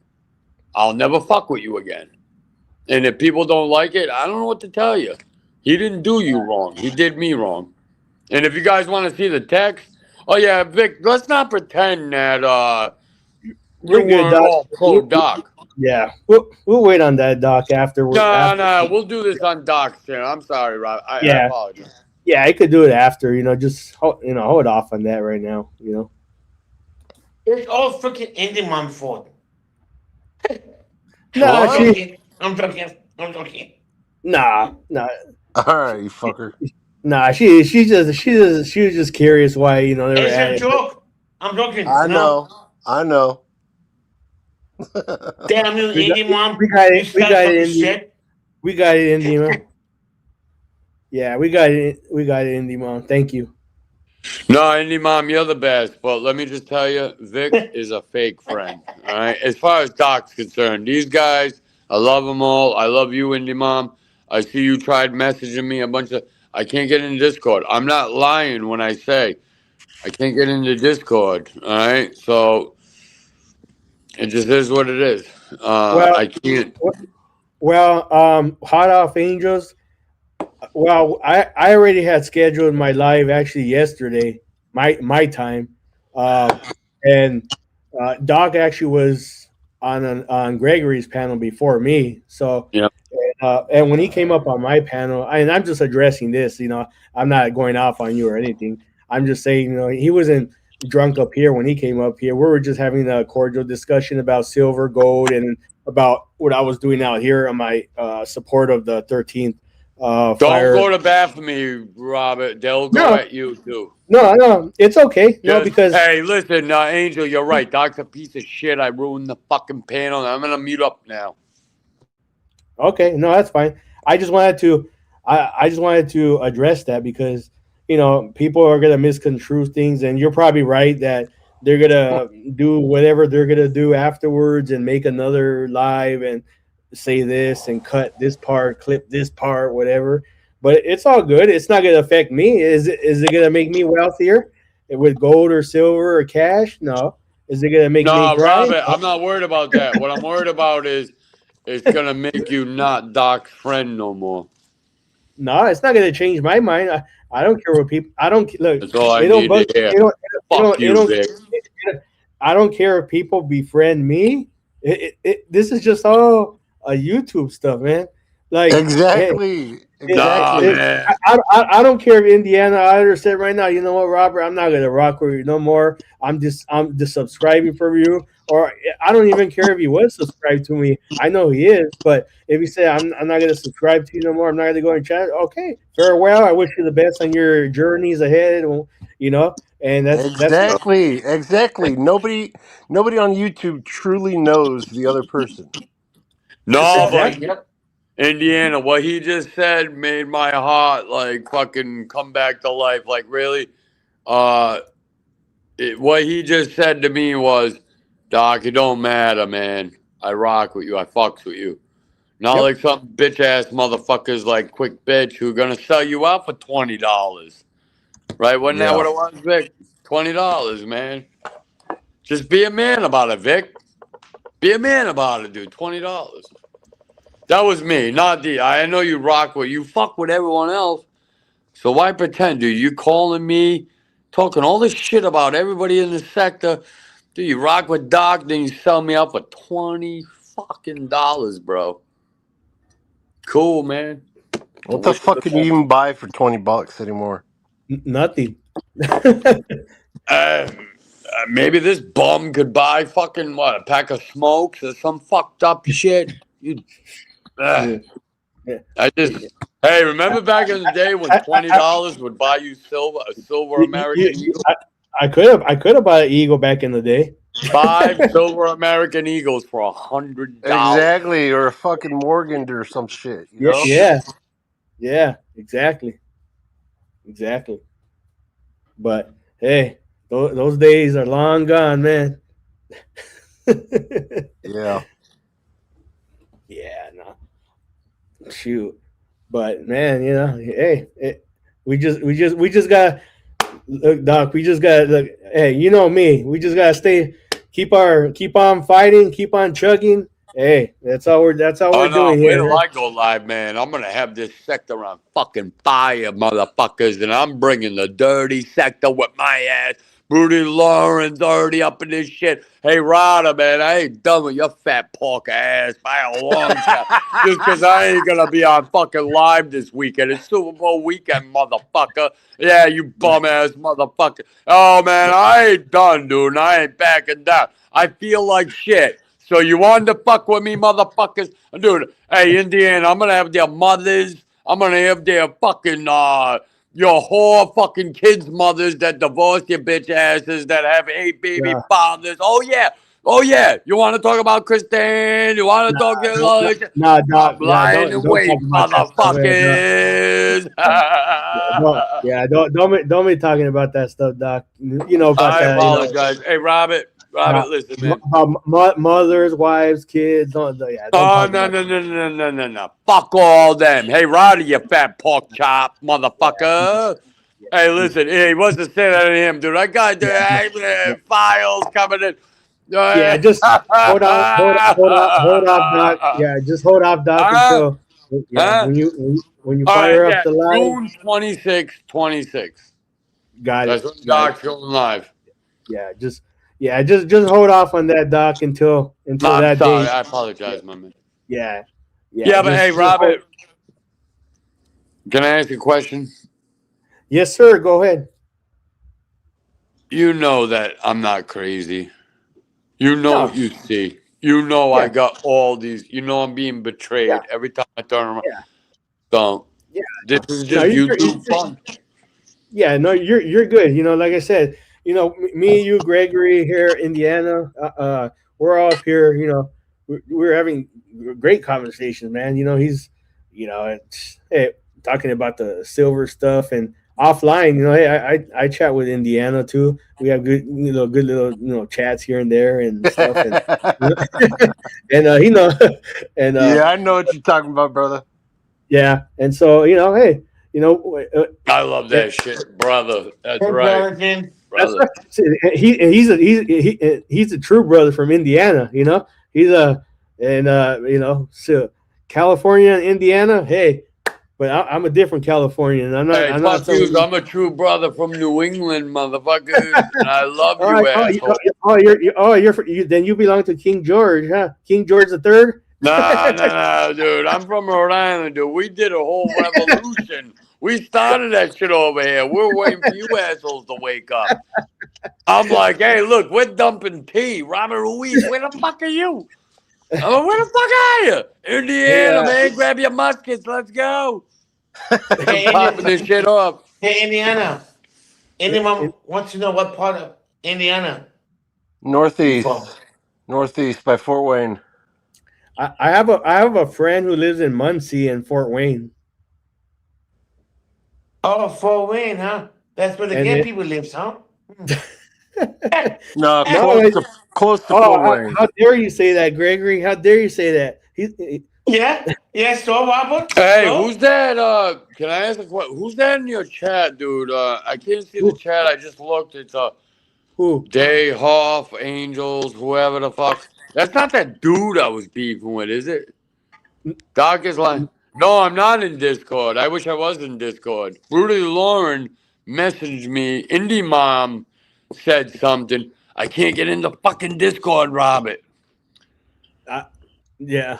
I'll never fuck with you again. And if people don't like it, I don't know what to tell you. He didn't do you wrong. He did me wrong. And if you guys want to see the text, oh yeah, Vic, let's not pretend that you We're good, weren't Doc. all pro Doc. Yeah, we'll wait on that, Doc. Afterward. No, we'll do this on Doc's channel. I'm sorry, Rob. I Yeah. apologize. Yeah, I could do it after. Just hold off on that right now. It's all freaking Indian mom fault. Nah, What? I'm joking. nah. All right, you fucker. Nah, she was just curious why they were It's at a it. joke. I'm joking. I know. Damn you, We got- Indian mom. we got You it. We start got fucking it in the. shit. We got it, Indie Mom. Yeah, we got it. We got it, Indie Mom. Thank you. No, Indy Mom, you're the best. But let me just tell you, Vic is a fake friend. All right. As far as Doc's concerned, these guys, I love them all. I love you, Indy Mom. I see you tried messaging me a bunch of. I can't get into Discord. I'm not lying when I say I can't get into Discord. All right. So it just is what it is. Well, I can't. Hot Off Angels. Well, I already had scheduled my live actually yesterday, my time, uh, and Doc actually was on Gregory's panel before me. So, Yeah. and when he came up on my panel, and I'm just addressing this, I'm not going off on you or anything. I'm just saying, he wasn't drunk up here when he came up here. We were just having a cordial discussion about silver, gold, and about what I was doing out here on my support of the 13th Don't fire. go to bat for me, Robert. They'll go No, at you too. no, it's okay. No, Just because hey, listen, Angel, you're right. Doc's a piece of shit. I ruined the fucking panel. I'm gonna mute up now. okay, no, that's fine. I just wanted to, I just wanted to address that because people are gonna misconstrue things, and you're probably right that they're gonna do whatever they're gonna do afterwards and make another live and say this and cut this part, clip this part, whatever. But it's all good. It's not gonna affect me. Is it gonna make me wealthier with gold or silver or cash? No. Is it gonna make me No, cry? Robert, I'm not worried about that. What I'm worried about is it's gonna make you not Doc's friend no more. No, it's not going to change my mind. I don't care what people. I don't look. That's all I It don't need bug. to hear. It don't. It Fuck don't. It you, don't. Vic. I don't care if people befriend me. This is just all a YouTube stuff, man. Like, hey, Exactly. Nah, it, Exactly. man. I don't care if Indiana Auditor said right now, you know what, Robert, I'm not gonna rock with you no more. I'm just subscribing for you, or I don't even care if he was subscribed to me. I know he is, but if he said I'm not gonna subscribe to you no more, I'm not gonna go and chat. Okay, farewell. I wish you the best on your journeys ahead. And that's Exactly. Exactly. Nobody on YouTube truly knows the other person. No, but exactly. Indiana, what he just said made my heart like fucking come back to life. Like really, uh, what he just said to me was, Doc, it don't matter, man. I rock with you. I fucks with you. Not Yep. like some bitch ass motherfuckers like Quick Bitch who gonna sell you out for $20. Right? Wasn't that Yeah. what it was, Vic? $20, man. Just be a man about it, Vic. Be a man about it, dude. $20. That was me, not the. I know you rock with you fuck with everyone else. So why pretend, dude? You calling me, talking all this shit about everybody in the sector. Dude, you rock with Doc, then you sell me out for $20 fucking, bro. Cool, man. I What the wish you fuck the can you best. even buy for $20 anymore? Nothing. Uh, maybe this bum could buy fucking what, a pack of smokes or some fucked up shit. You, Yeah. uh, Yeah. I just, hey, remember back in the day when I, $20 would buy you a silver American Eagle? I could have bought an eagle back in the day. 5 silver American Eagles for $100. Exactly, or a fucking Morgan or some shit, you Yeah, know? yeah, exactly. But hey, those days are long gone, man. Yeah. Yeah, no, shoot. But man, hey, we just got look, Doc. We just got look. Hey, you know me. We just gotta keep on fighting, keep on chugging. Hey, that's all we're Oh no! doing Wait here, till man. I go live, man. I'm gonna have this sector on fucking fire, motherfuckers, and I'm bringing the dirty sector with my ass. Rudy Lawrence already up in this shit. Hey, Ryder, man, I ain't done with your fat pork ass by a long time. Just because I ain't gonna be on fucking live this weekend. It's Super Bowl weekend, motherfucker. Yeah, you bum ass motherfucker. Oh man, I ain't done, dude. And I ain't backing down. I feel like shit. So you wanted to fuck with me, motherfuckers? Dude, hey, Indiana, I'm gonna have their mothers. I'm gonna have their fucking your whore fucking kids' mothers that divorce your bitch asses that have 8 baby Yeah. fathers. Oh yeah. Oh yeah. You wanna talk about Christine? You wanna talk Nah, I'm Doc. Yeah, lying don't in don't talk wait, about that stuff, man, Doc. motherfuckers. Don't be talking about that stuff, Doc. You know about I that. apologize. Hey Robert, About, listen, man. about mothers, wives, kids. Don't Oh, talk no, about no, no, no, no, no, no. Fuck all them. Hey, Roddy, you fat pork chop, motherfucker. Hey, that. listen, he wasn't saying that to him, dude. I got Yeah, the files coming in. Yeah, just hold off, Doc. Yeah, just hold off, Doc, Huh? until yeah, Huh? when you All right, fire up yeah, the live. June 26th, 26. Got That's it, when got it. Doc's going live. Yeah, just hold off on that, Doc, until I'm that sorry. date. I Yeah, apologize, my man. yeah, yeah. Yeah, but hey, Just hold. Robert, can I ask you a question? Yes, sir. Go ahead. You know that I'm not crazy. You know No, what you see. You know I yeah, got all these. You know I'm being yeah, betrayed every time I turn around. yeah, So yeah. this is No, just YouTube fun. yeah, no, you're good. Like I said, me, you, Gregory here, Indiana, we're all up here. We're having great conversations, man. Hey, talking about the silver stuff and offline. Hey, I chat with Indiana too. We have good little chats here and there and stuff, and and and Yeah, I know what you're talking about, brother. yeah, and so hey, you know. I love that shit, brother. That's Hey, right, Jonathan. That's brother. right. See, he's a true brother from Indiana. He's a and so California and Indiana. Hey, but I'm a different Californian. Hey, I'm not fuck some. you. I'm a true brother from New England, motherfuckers, and I love All you, right. asshole. Then you belong to King George, huh? King George the Third. Nah, nah, nah, dude. I'm from Rhode Island, dude. We did a whole revolution. We started that shit over here. We're waiting for you assholes to wake up. I'm like, hey, look, we're dumping tea. Robert Ruiz, where the fuck are you? I'm like, where the fuck are you? Hey, Indiana, man, grab your muskets. Let's go. I'm Hey, popping this shit off. hey, Indiana. it, Anyone wants to know what part of Indiana you from? Northeast, northeast by Fort Wayne. I have a friend who lives in Muncie and Fort Wayne, Oh, Fort Wayne, huh? That's where the and gay it, people lives, huh? No, no. close to Oh, Fort Wayne. how dare you say that, Gregory? How dare you say that? Yeah, yeah. So, Robert. Hey, who's So, that? Can I ask a question? Who's that in your chat, dude? I can't see the Who? chat. I just looked. It's Who? Day Hoff, Angels, whoever the fuck. That's not that dude I was beefing with, is it? Doc is like, no, I'm not in Discord. I wish I was in Discord. Rudy Lauren messaged me. Indie Mom said something. I can't get into fucking Discord, Robert. Uh, yeah.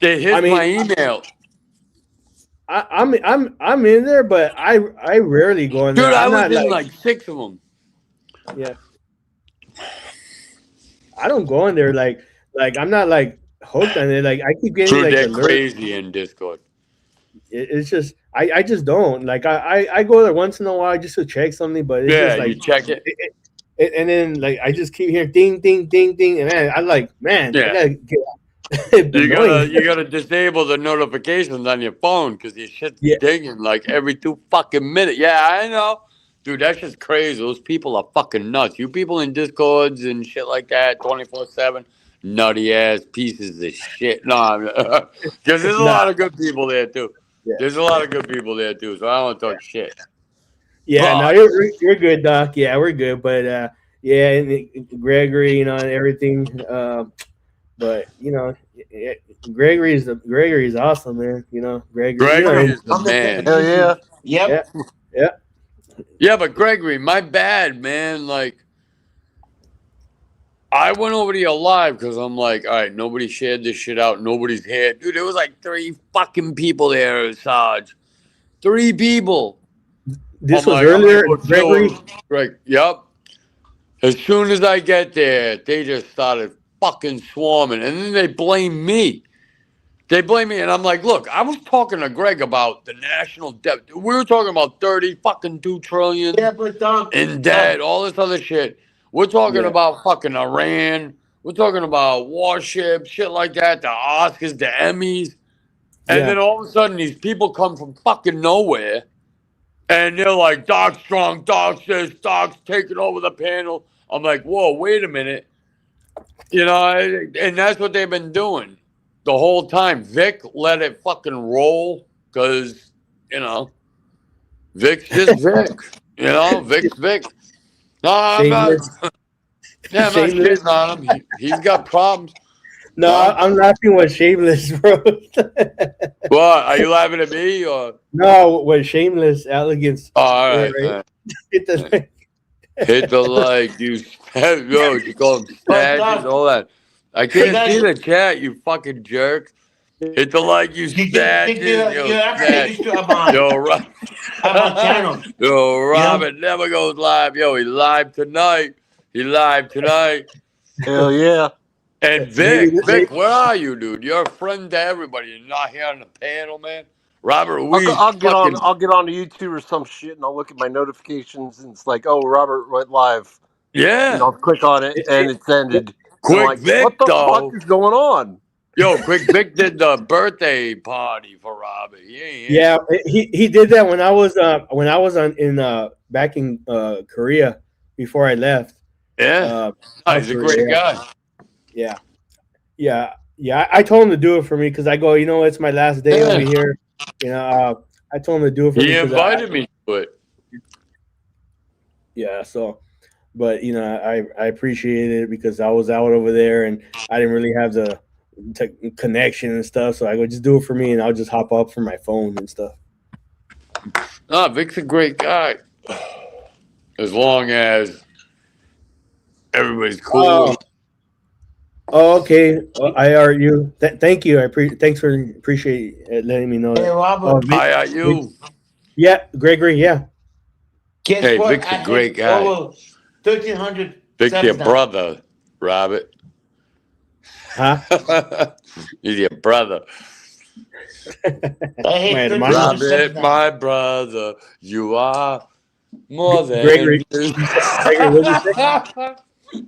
I Here's mean, my email. I'm in there, but I rarely go in there. Dude, I I'm was not in like like 6 of them. yeah. I don't go in there like I'm not like hooked on it. Like I keep getting Dude, like they're alerts. crazy in Discord. It's just I just don't like I go there once in a while just to check something, but it's Yeah, just you like check it. and then like I just keep hearing ding ding ding ding, and I like man I Yeah. gotta get You annoying. gotta disable the notifications on your phone because your shit's Yeah, dinging like every 2 fucking minutes. Yeah, I know. Dude, that's just crazy. Those people are fucking nuts. You people in Discords and shit like that, 24/7, nutty ass pieces of shit. No, because there's a nah, lot of good people there too. yeah, There's a lot of good people there too. So I don't want to talk shit. yeah. No, But you're good, Doc. Yeah, we're good, but yeah, and Gregory, and everything. But Gregory's awesome, man. Gregory. Gregory is the I'm gonna take it man. Hell yeah. easy. Yeah, Yep. yeah, Yeah, but Gregory, my bad, man. Like, I went over to your live because I'm like, all right, nobody shared this shit out. Nobody's here. Dude, there was like 3 fucking people there, Sarge. 3 people. this was earlier, I'm gonna go Gregory. chill. Greg, yep. As soon as I get there, they just started fucking swarming. And then they blame me. They blame me. And I'm like, look, I was talking to Greg about the national debt. We were talking about 30 fucking 2 trillion Yeah, but Doc, in debt, all this other shit. We're talking Yeah, about fucking Iran. We're talking about warships, shit like that, the Oscars, the Emmys. And yeah, then all of a sudden, these people come from fucking nowhere. And they're like, Doc's strong, Doc's this, Doc's taking over the panel. I'm like, whoa, wait a minute. And that's what they've been doing the whole time. Vic let it fucking roll because, you know, Vic's just Vic. Vic's Vic. No, I'm same not. here. Yeah, I'm not Shameless. shitting on him. He's got problems. No, Huh? I'm laughing with Shameless, bro. What? Are you laughing at me or? No, with Shameless elegance. Oh, all Right, right. right. Hit the Hit the like, you. Yo, you call them But statues, all that. I hey can't see guys, the chat, you fucking jerks. Hit the like, you statues, yo, you have to get snatch. used to Yo, Rob. my channel. Yo, You know, Robert never goes live. Yo, he live tonight. He live tonight. Hell yeah. And maybe, Vic, where are you, dude? You're a friend to everybody. You're not here on the panel, man. Robert Ruiz, I'll get on. fucking I'll get on to YouTube or some shit, and I'll look at my notifications, and it's like, oh, Robert went live. And yeah. I'll click on it, and it's ended. And I'm Quick like, what Vic the fuck though. is going on? Yo, Quick Vic did the birthday party for Robert. He ain't here. yeah, he did that when I was on in back in Korea before I left. Yeah. Oh, South he's a great Korea. guy. Yeah, yeah. I told him to do it for me because I go, it's my last day over here. I told him to do it for me He because invited me to it. yeah. So, but I appreciated it because I was out over there and I didn't really have the connection and stuff. So I go, just do it for me, and I'll just hop up from my phone and stuff. No, Vic's a great guy. As long as everybody's cool. Oh, okay. I are you. Thank you. Thanks for appreciate letting me know hey that. Robert, IIU. Yeah, Gregory. Yeah. guess Hey, what? Vic's I a great hit guy. over 1,300 Vic's your subs now. brother, Robert. Huh? He's your brother. I hit My 1,300 subs Robert, now. my brother, you are more than Gregory. Gregory, what did you say?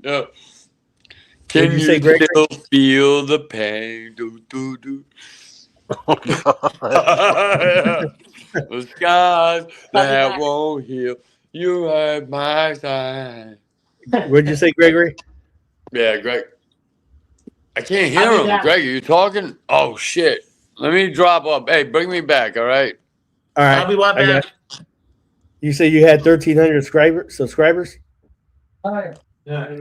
Yeah. What did Can you you say, Gregory? still feel the pain? Do, do, do. Oh god. The scars that won't heal. You hurt my side. What did you say, Gregory? Yeah, Greg. I can't I'll hear be him. back. Greg, are you talking? Oh, shit. Let me drop up. Hey, bring me back, all right? All I'll right. be right I got. back. You say you had 1,300 subscribers? Yeah.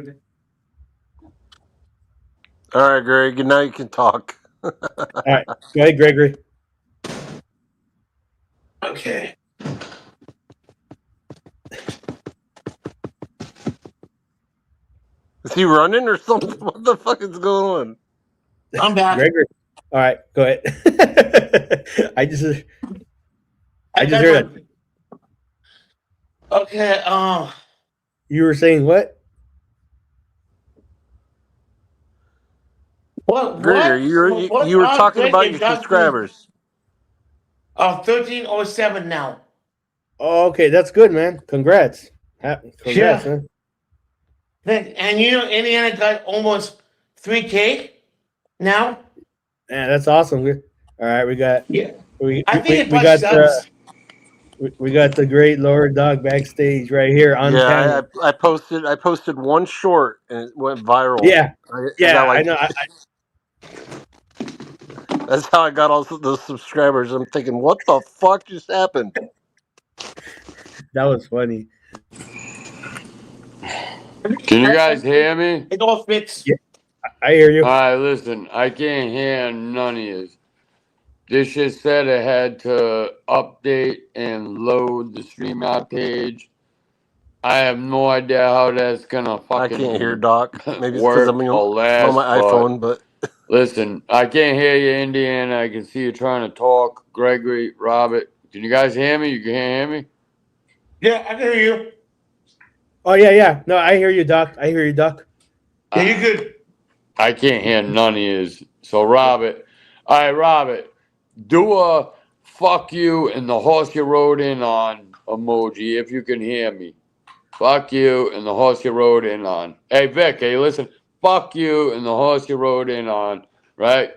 All right, Greg. Now you can talk. All right. Go ahead, Gregory. Okay. Is he running or something? What the fuck is going on? I'm back. Gregory. All right. Go ahead. I just heard that. Okay. You were saying what? What? Gregory, you were talking about your subscribers. 1307 now. Oh, okay. That's good, man. Congrats. Congrats, Yeah. man. And Indiana got almost 3K now. Yeah, that's awesome. All right, we got Yeah. we I we, think it we plus got subs. we got the great Lord Dog backstage right here on Yeah, panel. I posted one short and it went viral. Yeah, I got I like know. that's how I got all those subscribers. I'm thinking, what the fuck just happened? That was funny. Can you guys hear me? It all fits. Yeah, I hear you. All right, listen. I can't hear none of you. This just said it had to update and load the StreamYard page. I have no idea how that's gonna I fucking can't hear Doc. Maybe it's because work I'm or on last. my iPhone, but Listen, I can't hear you, Indiana. I can see you trying to talk. Gregory, Robert, can you guys hear me? You can hear me? Yeah, I can hear you. Oh yeah. No, I hear you, Doc. I hear you, Doc. Yeah, you're good. I can't hear none of yous. So, Robert, all right, Robert, do a fuck you and the horse you rode in on emoji if you can hear me. Fuck you and the horse you rode in on. Hey, Vic, hey, listen. Fuck you and the horse you rode in on, right?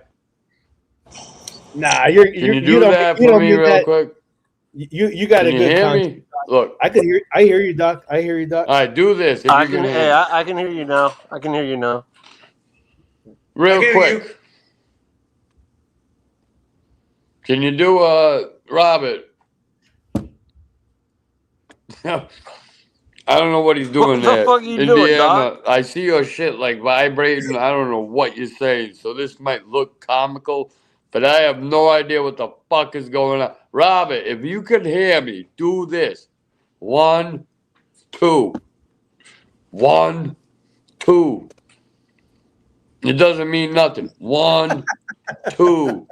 Nah, Can you do that for me real quick? You got Can a you good hear concept. me? Look. I hear you, Doc. I hear you, Doc. All right, do this if I you can. can hear Hey, me. I can hear you now. I can hear you now. Real hear quick. you. Can you do Robert? I don't know what he's What doing the there. fuck are you doing, Indiana, dog? I see your shit like vibrating. I don't know what you're saying. So this might look comical, but I have no idea what the fuck is going on. Robert, if you could hear me, do this. 1, 2. 1, 2. It doesn't mean nothing. 1, 2.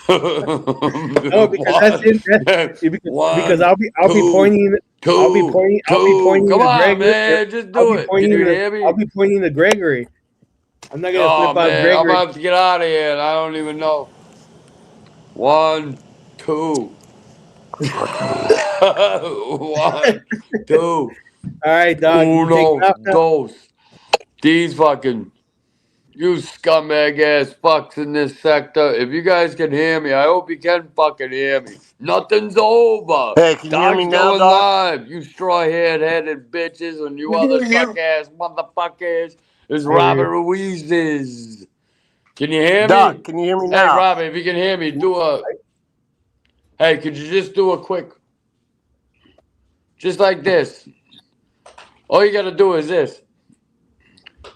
No, because that's One, it. Because one, I'll be two, pointing two, I'll be two. pointing Come to on, Gregory. man. Just do it. Can you hear I'll me? be pointing to Gregory. I'm not gonna Oh, flip out man. I'm Gregory. going to have to get out of here. And I don't even know. 1, 2. 1, 2. All right, dog. You taking Uno, off now? dos. These fucking you scumbag ass fucks in this sector. If you guys can hear me, I hope you can fucking hear me. Nothing's over. Hey, can you hear me Dog's now, going Doc? live. You straw haired headed bitches and you We can other hear suck you. ass motherfuckers. Is I hear Robert you. Ruiz's. Can you hear Doc, me? can you hear me Hey, now? Robert, if you can hear me, do a. Hey, could you just do a quick. Just like this. All you gotta do is this.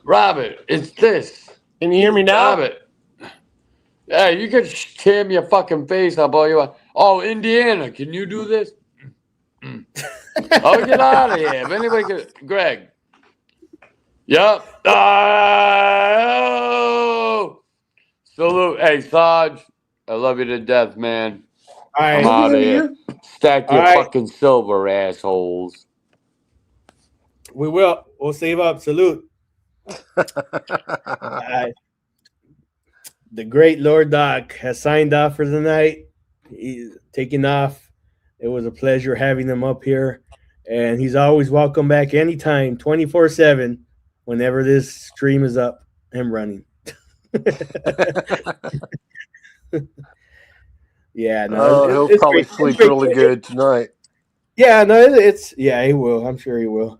Robert, it's this. Can you hear me now? Robert. Yeah, you can cam your fucking face up all you want. Oh, Indiana, can you do this? Oh, get out of here. If anybody can. Greg. Yep. Oh! Salute. Hey, Sarge. I love you to death, man. All I'm right. We can out of hear here. you. Stack All your right. fucking silver, assholes. We will. We'll save up. Salute. All right. The great Lord Doc has signed off for the night. He's taking off. It was a pleasure having him up here. And he's always welcome back anytime, 24/7, whenever this stream is up, him running. Yeah, no, Oh, he'll it's probably great. It's sleep great. really good tonight. Yeah, no, it's yeah, he will. I'm sure he will.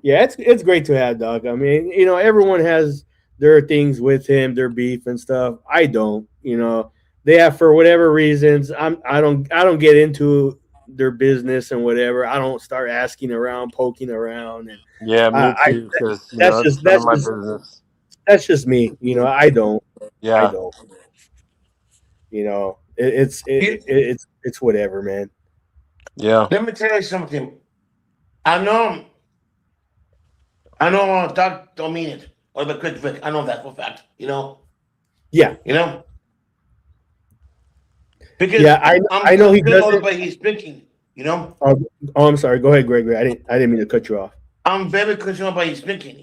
Yeah, it's great to have Doc. I mean, everyone has their things with him, their beef and stuff. I don't. They have for whatever reasons. I don't get into their business and whatever. I don't start asking around, poking around, and Yeah, I, me I too. Because that's it's just none of that's my just business. that's just me. I don't. I Yeah, don't. It's whatever, man. yeah. Let me tell you something. I know. I know. Doc don't mean it. Or the quick Vic. I know that for a fact. Yeah, You know. Because yeah. I I'm know he controlled doesn't. by his thinking. Oh, I'm sorry. Go ahead, Gregory. I didn't mean to cut you off. I'm very controlled by his thinking.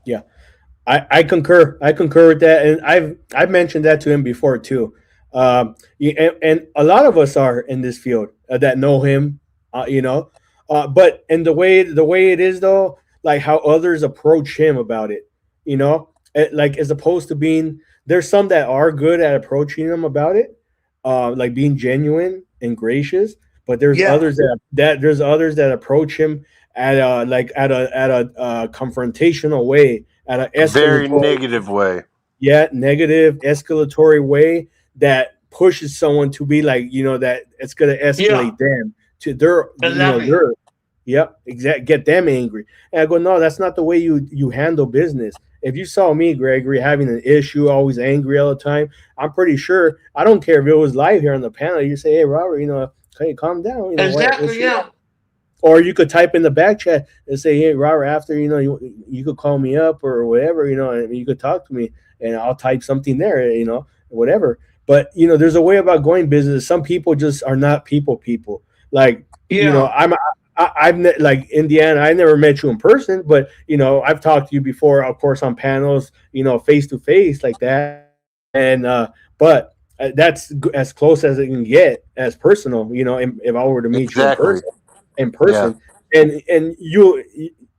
Yeah. I concur. I concur with that, and I've mentioned that to him before too. And a lot of us are in this field that know him, but and the way it is though, like how others approach him about it, like as opposed to being there's some that are good at approaching him about it, like being genuine and gracious, but Yeah. there's others that approach him at a confrontational way, at an Very escalatory, negative way. yeah, negative escalatory way that pushes someone to be like, that it's going to Yeah. escalate them to their, Exactly. their, yep, exact, get them angry. And I go, no, that's not the way you handle business. If you saw me, Gregory, having an issue, always angry all the time, I'm pretty sure, I don't care if it was live here on the panel, you say, hey, Robert, hey, calm down, what's Exactly. your, Yeah. or you could type in the back chat and say, "Hey, Robert, after you could call me up or whatever, and you could talk to me, and I'll type something there, whatever." But there's a way about going business. Some people just are not people. Like Yeah. like Indiana. I never met you in person, but I've talked to you before, of course, on panels, face to face like that, and but that's as close as it can get as personal. If I were to meet you in Exactly. person in Yeah. person, and you,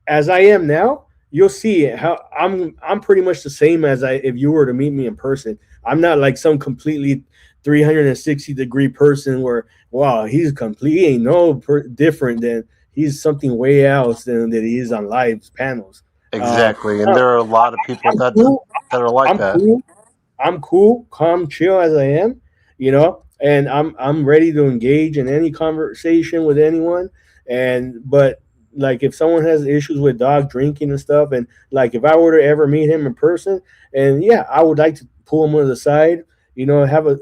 as I am now, you'll see how I'm pretty much the same as if you were to meet me in person. I'm not like some completely 360-degree person where, wow, he's complete, he ain't different than, he's something way else than that he is on live panels. Exactly. And No, there are a lot of people I'm that cool. are like I'm that. cool. I'm cool, calm, chill as I am, and I'm ready to engage in any conversation with anyone. And but like if someone has issues with dog drinking and stuff, and like if I were to ever meet him in person, and yeah, I would like to pull him to the side, have a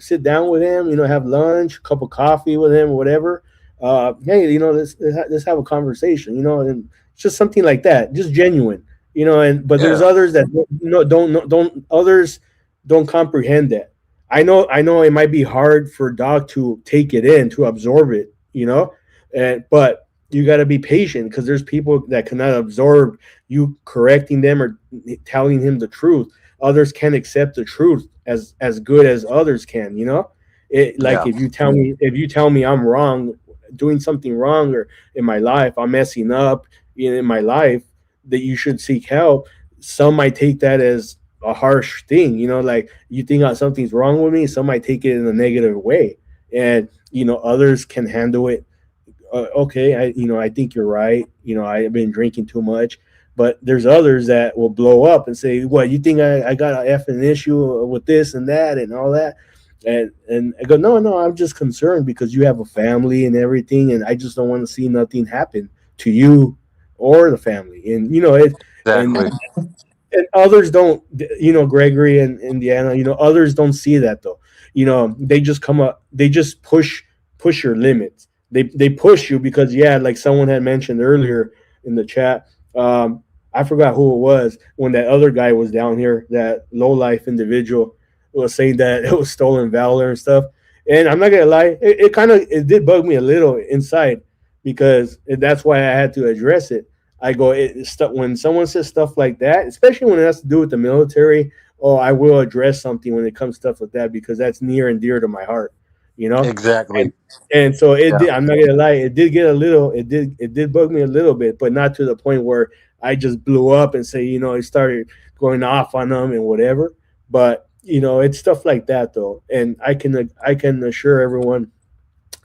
sit down with him, have lunch, a cup of coffee with him, whatever. Hey, let's have a conversation, and just something like that, just genuine, and but there's Yeah. others that don't others don't comprehend that. I know it might be hard for a dog to take it in, to absorb it, and but you got to be patient because there's people that cannot absorb you correcting them or telling him the truth. Others can accept the truth as good as others can, it, like Yeah. if you tell me I'm wrong, doing something wrong, or in my life I'm messing up in my life, that you should seek help. Some might take that as a harsh thing, like you think something's wrong with me. Some might take it in a negative way, and others can handle it. Okay, I think you're right. I've been drinking too much. But there's others that will blow up and say, "What, you think I got a effing issue with this and that and all that?" And I go, "No, no, I'm just concerned because you have a family and everything, and I just don't want to see nothing happen to you or the family." And and Exactly. and others don't, Gregory and Indiana, others don't see that though. They just come up, they just push your limits. They push you because, yeah, like someone had mentioned earlier in the chat. I forgot who it was when that other guy was down here, that low life individual was saying that it was stolen valor and stuff. And I'm not gonna lie, it did bug me a little inside, because that's why I had to address it. I go, when someone says stuff like that, especially when it has to do with the military. Oh, I will address something when it comes to stuff like that, because that's near and dear to my heart, you know. And Exactly. and so it Yeah. did. I'm not gonna lie, it did bug me a little bit, but not to the point where I just blew up and say, it started going off on them and whatever. But it's stuff like that though, and I can assure everyone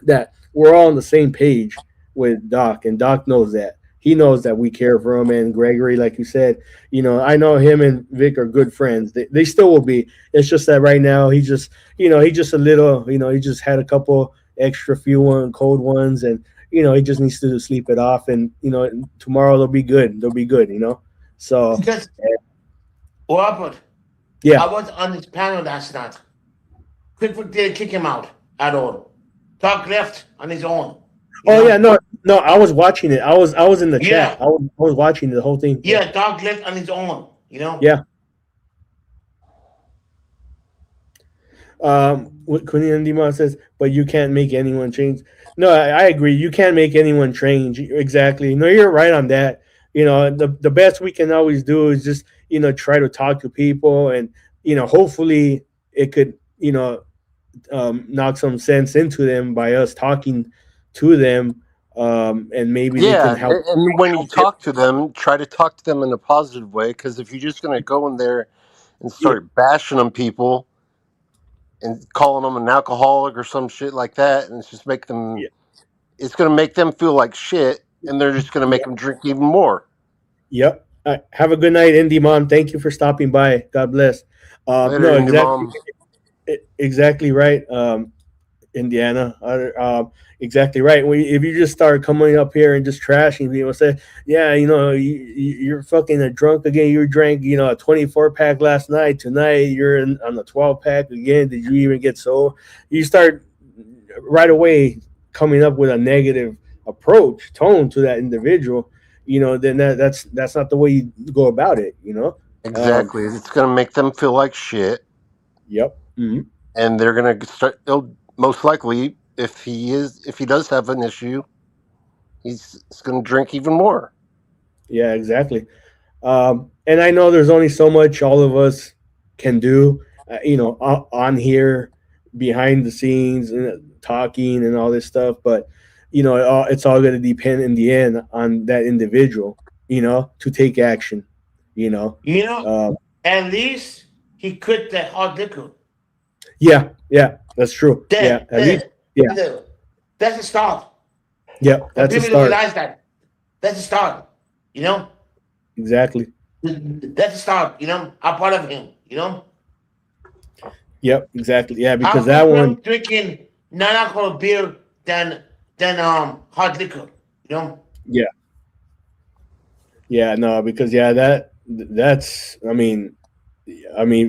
that we're all on the same page with Doc, and Doc knows that. He knows that we care for him. And Gregory, like you said, I know him and Vic are good friends. They still will be. It's just that right now he just a little, he just had a couple extra few cold ones, and he just needs to sleep it off. And tomorrow they'll be good. They'll be good. So Because Robert, yeah. I was on this panel last night. Quick didn't kick him out at all. Doc left on his own. You Oh yeah, know? no, I was watching it. I was in the chat. Yeah, I was watching the whole thing. Yeah. yeah. Doc left on his own. Yeah. What Quinion Dima says, but you can't make anyone change. No, I agree. You can't make anyone change. Exactly. No, you're right on that. The best we can always do is just, try to talk to people, and, hopefully it could, knock some sense into them by us talking to them. And maybe they can Yeah, help. and when you help it. talk to them, try to talk to them in a positive way. Because if you're just going to go in there and Yeah. start bashing on people and calling them an alcoholic or some shit like that, and it's just make them, Yeah. it's going to make them feel like shit, and they're just going to make them drink even more. Yep. Have a good night, Indy Mom. Thank you for stopping by. God bless. Later, No, indie mom. exactly right, Indiana. Exactly right. If you just start coming up here and just trashing people, say, yeah, you're fucking a drunk again. You drank, a 24 pack last night. Tonight you're on the 12 pack again. Did you even get sober? You start right away coming up with a negative approach tone to that individual. Then that's not the way you go about it. Um, Exactly. It's going to make them feel like shit, yep. Hmm. and they're going to start. They'll most likely, if he does have an issue, he's going to drink even more. Yeah, exactly. And I know there's only so much all of us can do, on here, behind the scenes, and talking and all this stuff. But it's all going to depend in the end on that individual, to take action. You know, You know, uh, at least he quit the hard liquor. yeah, yeah, that's true. Yeah, That, at least, that, yeah, that that's a start. yeah, For that's a people to start. realize that, that's a start. You know, Exactly. that's a start. I'm part of him. Yep, exactly. Yeah, I because that prefer one, drinking non-alcoholic beer than hard liquor. You know? Yeah, yeah, no, because yeah, that's I mean,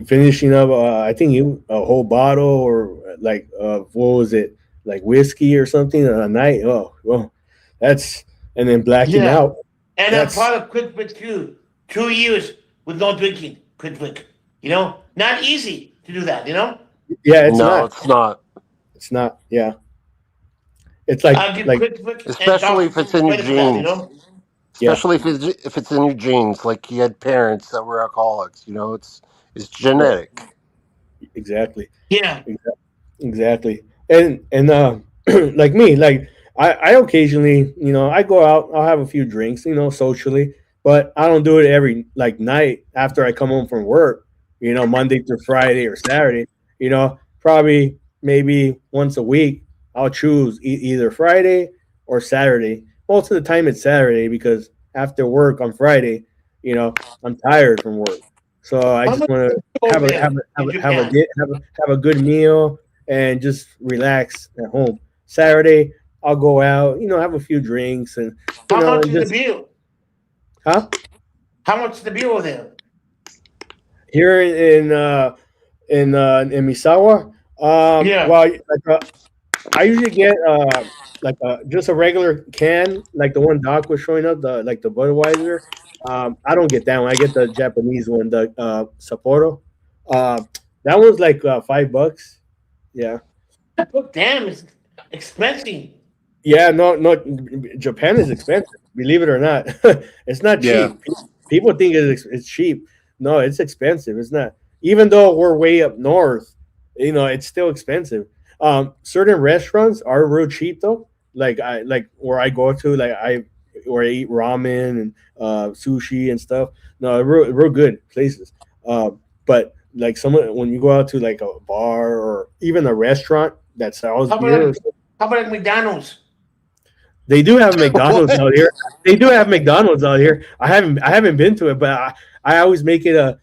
finishing up. I think you a whole bottle or like what was it, like whiskey or something a night. Oh, well, that's and then blacking Yeah. out. And I'm That's part of Quick Quick too. 2 years with no drinking. Quick Quick. You know? Not easy to do that, you know? yeah, it's No, not. it's not. It's not. Yeah, it's I'll give like Quick Quick and Especially Dr. if it's Pepper in your credit for that, you genes. know? yeah, Especially if it's in your genes. Like you had parents that were alcoholics. You know, it's right, genetic. exactly. Yeah. Exactly. And like me, like I occasionally, I go out, I'll have a few drinks, socially, but I don't do it every like night after I come home from work, Monday through Friday or Saturday, probably maybe once a week I'll choose either Friday or Saturday. Most of the time it's Saturday because after work on Friday, I'm tired from work. So I How just much want to over have a have there a have in a have a Japan? di- have a good meal and just relax at home. Saturday, I'll go out, have a few drinks and How much and is the just bill? huh How much is the bill over there? here in Misawa. Yeah. Well, like I usually get like just a regular can, like the one Doc was showing up, the like the Budweiser. I don't get that one. I get the Japanese one, the Sapporo. Uh, that one's like $5. Yeah. Damn, it's expensive. Yeah, no, no. Japan is expensive. Believe it or not, it's not Yeah. cheap. People think it's cheap. No, it's expensive. It's not. Even though we're way up north, it's still expensive. Certain restaurants are real cheap though. Like where I go to, where I eat ramen and sushi and stuff. No, real good places. But like when you go out to like a bar or even a restaurant that sells How about beer, like, how about like McDonald's? they do have McDonald's What? out here. They do have McDonald's out here. I haven't been to it, but I always make it a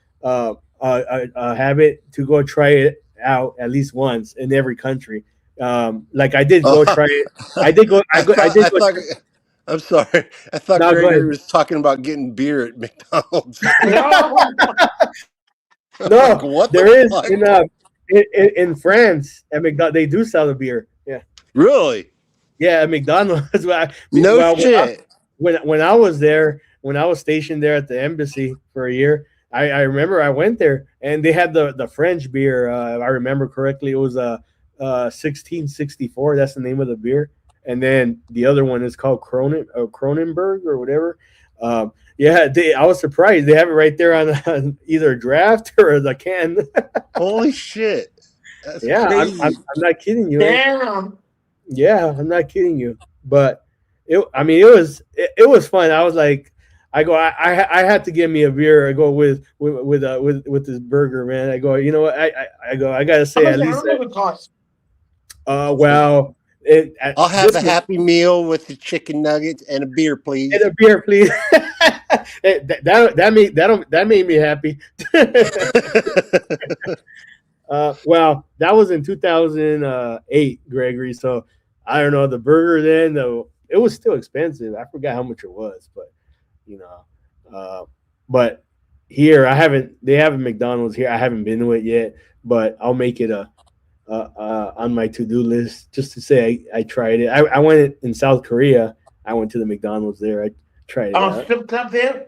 habit to go try it out at least once in every country. Like I did go Oh, try it. I did go. I I did go. thought. I'm sorry. I thought No, go Gregory ahead. was talking about getting beer at McDonald's. No. I'm like, No, what the there is fuck? in France at McDonald's. They do sell the beer. Yeah, Really? yeah. At McDonald's. No Well, shit. when I was there, when I was stationed there at the embassy for a year, I remember I went there and they had the French beer. If I remember correctly, it was a 1664. That's the name of the beer. And then the other one is called Cronenberg or whatever. Yeah, I was surprised they have it right there on either a draft or the can. Holy shit. That's Yeah, I'm crazy. not kidding you. Damn. Yeah, I'm not kidding you. But I mean, it was fun. I was like, I go, I had to get me a beer. I go with this burger, man. I go, you know what? I go, I gotta How say much at the least that. hamburger cost? Well, I'll have this a was Happy Meal with the chicken nuggets and a beer, and please. a beer, please. That made me happy. Well, that was in 2008, Gregory. So I don't know the burger then, though it was still expensive. I forgot how much it was, but you know, but here I haven't. They have a McDonald's here. I haven't been to it yet, but I'll make it on my to do list just to say I tried it. I went in South Korea. I went to the McDonald's there. I tried it out. Strip club there?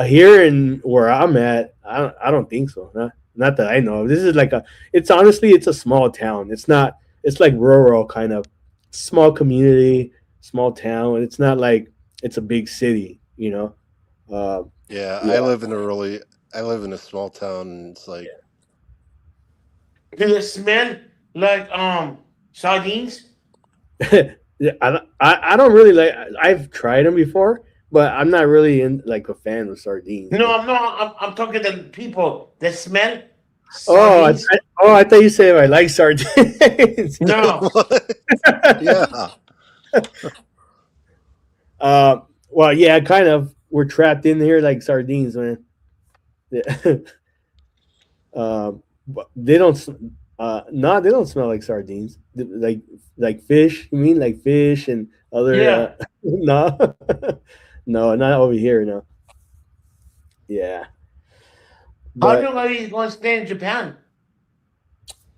Here in where I'm at, I don't think so. Not that I know of. This is like it's honestly, it's a small town. It's not, it's like rural kind of small community, small town. It's not like it's a big city. Yeah, Yeah. I live in a small town and it's like, Do they smell like sardines? Yeah, I don't really like, I've tried them before, but I'm not really in like a fan of sardines. No, But I'm talking to people that smell oh, sardines. I thought you said I like sardines. No. what? Yeah. Well, yeah, kind of. We're trapped in here like sardines, man. Yeah. But they don't. No, they don't smell like sardines. Like fish. You mean like fish and other? Yeah. No, no, not over here. No. Yeah, How but long are you going to stay in Japan?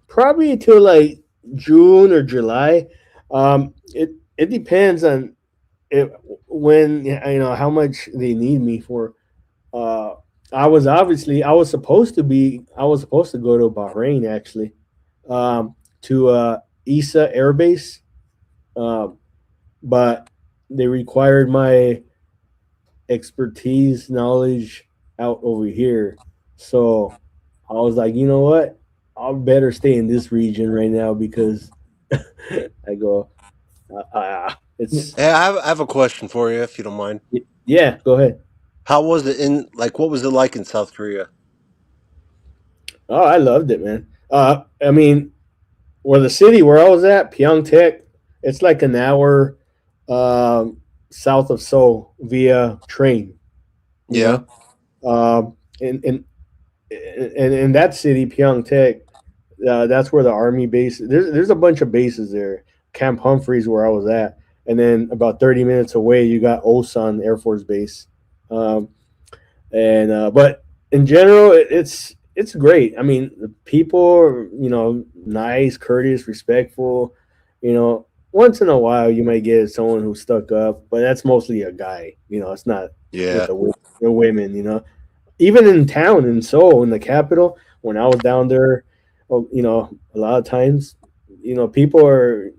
probably until like June or July. It depends on it, when how much they need me for. Uh, I was supposed to go to Bahrain actually, to Isa Air Base, um, but they required my expertise knowledge out over here, so I was like, you know what, I'll better stay in this region right now because I go, it's Hey, I have a question for you, if you don't mind. yeah, go ahead. How was it in like? What was it like in South Korea? Oh, I loved it, man. I mean, where the city where I was at, Pyeongtaek, it's like an hour um, south of Seoul via train. You Yeah. know, and in that city, Pyeongtaek, that's where the army base. There's a bunch of bases there. Camp Humphreys, where I was at, and then about 30 minutes away, you got Osan Air Force Base. Um, and but in general, it's great. I mean, the people are, nice, courteous, respectful. Once in a while you might get someone who's stuck up, but that's mostly a guy. It's not with Yeah. the women. Even in town in Seoul, in the capital, when I was down there, well, a lot of times, people are,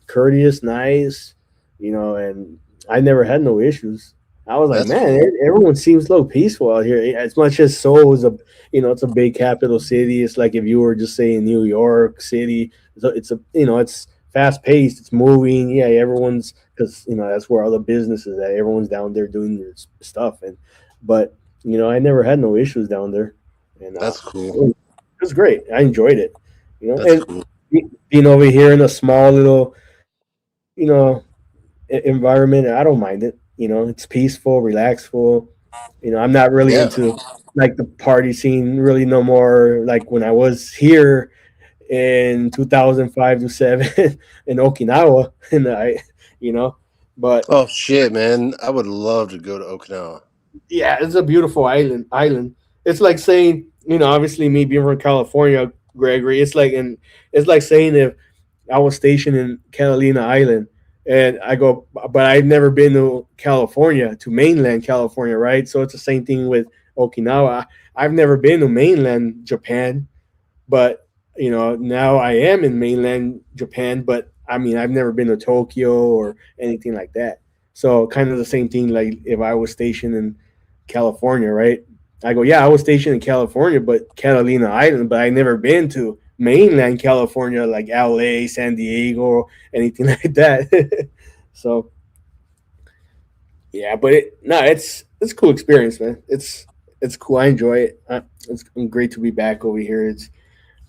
courteous, nice, and I never had no issues. I was like, That's man, cool. everyone seems so peaceful out here. As much as Seoul is it's a big capital city. It's like if you were just saying New York City. It's fast paced. It's moving. Yeah, everyone's because that's where all the business is at. Everyone's down there doing their stuff, but I never had no issues down there, and That's cool. it was great. I enjoyed it. That's And cool. being over here in a small little, you know, environment, I don't mind it. It's peaceful, relaxful. I'm not really Yeah. into like the party scene really no more. Like when I was here in 2005 to seven in Okinawa, and you know, but Oh shit, man! I would love to go to Okinawa. yeah, it's a beautiful island. It's like saying, obviously me being from California, Gregory, it's like saying if I was stationed in Catalina Island and I go, but I've never been to California, to mainland California, right? So it's the same thing with Okinawa. I've never been to mainland Japan, but now I am in mainland Japan, but I mean I've never been to Tokyo or anything like that. So kind of the same thing like if I was stationed in California, right? I go, yeah, I was stationed in California, but Catalina Island, but I never been to mainland California like LA, San Diego, anything like that. So yeah, but it's a cool experience, man. It's cool. I enjoy it. It's great to be back over here. It's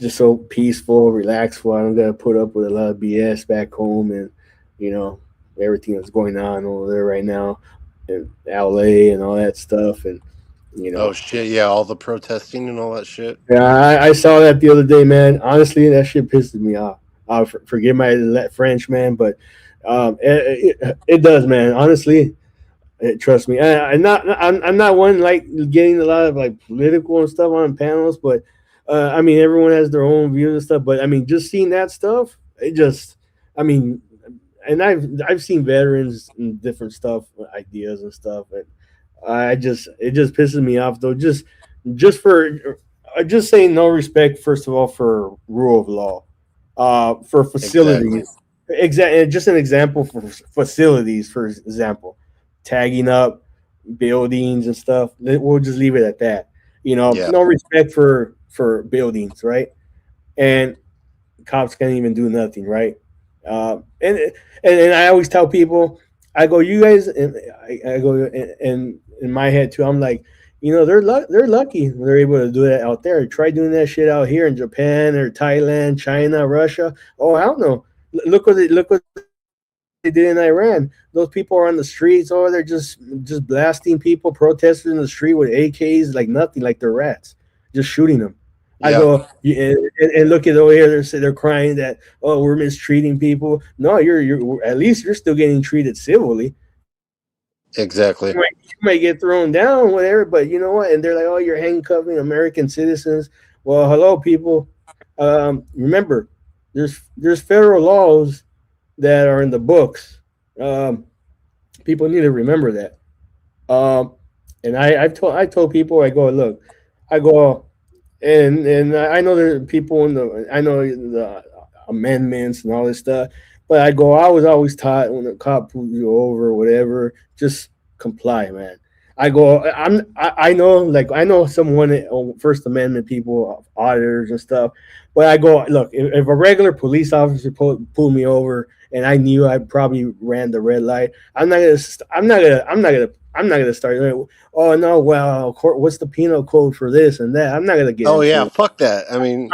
just so peaceful, relaxful. I don't gotta put up with a lot of BS back home and you know everything that's going on over there right now in LA and all that stuff. And you Oh know, shit, yeah, all the protesting and all that shit. yeah, I saw that the other day, man. Honestly, that shit pisses me off. Forgive my French, man, but it does, man. Honestly, trust me. I'm not one like getting a lot of like political and stuff on panels, but I mean everyone has their own views and stuff. But I mean, just seeing that stuff, I mean, and I've seen veterans and different stuff, ideas and stuff, and it just pisses me off though. Just for just saying no respect first of all for rule of law, for Exactly. facilities. Just an example for facilities, for example, tagging up buildings and stuff. We'll just leave it at that. Yeah. No respect for buildings, right? And cops can't even do nothing, right? And I always tell people, I go, you guys, and I go, and in my head too, I'm like, they're lucky they're able to do that out there. Try doing that shit out here in Japan or Thailand, China, Russia. Oh, I don't know. Look what they did in Iran. Those people are on the streets, or they're just blasting people, protesting in the street with AKs like nothing, like they're rats, just shooting them. I Yeah, go and look at over here. They're crying that, oh, we're mistreating people. No, you're at least you're still getting treated civilly. exactly. You might get thrown down, whatever. But you know what? And they're like, oh, you're handcuffing American citizens. Well, hello, people. Remember, there's federal laws that are in the books. Um, People need to remember that. Um, and I told people, I go, look, I go, and I know there are people in the I know the amendments and all this stuff, but I go, I was always taught when a cop pulls you over or whatever, just comply, man. I go, I know, like I know someone First Amendment people, auditors and stuff, but I go, look, if a regular police officer pulled me over and I knew I probably ran the red light, I'm not gonna start. Oh no, well, what's the penal code for this and that? I'm not gonna get Oh into yeah, it. fuck that. I mean,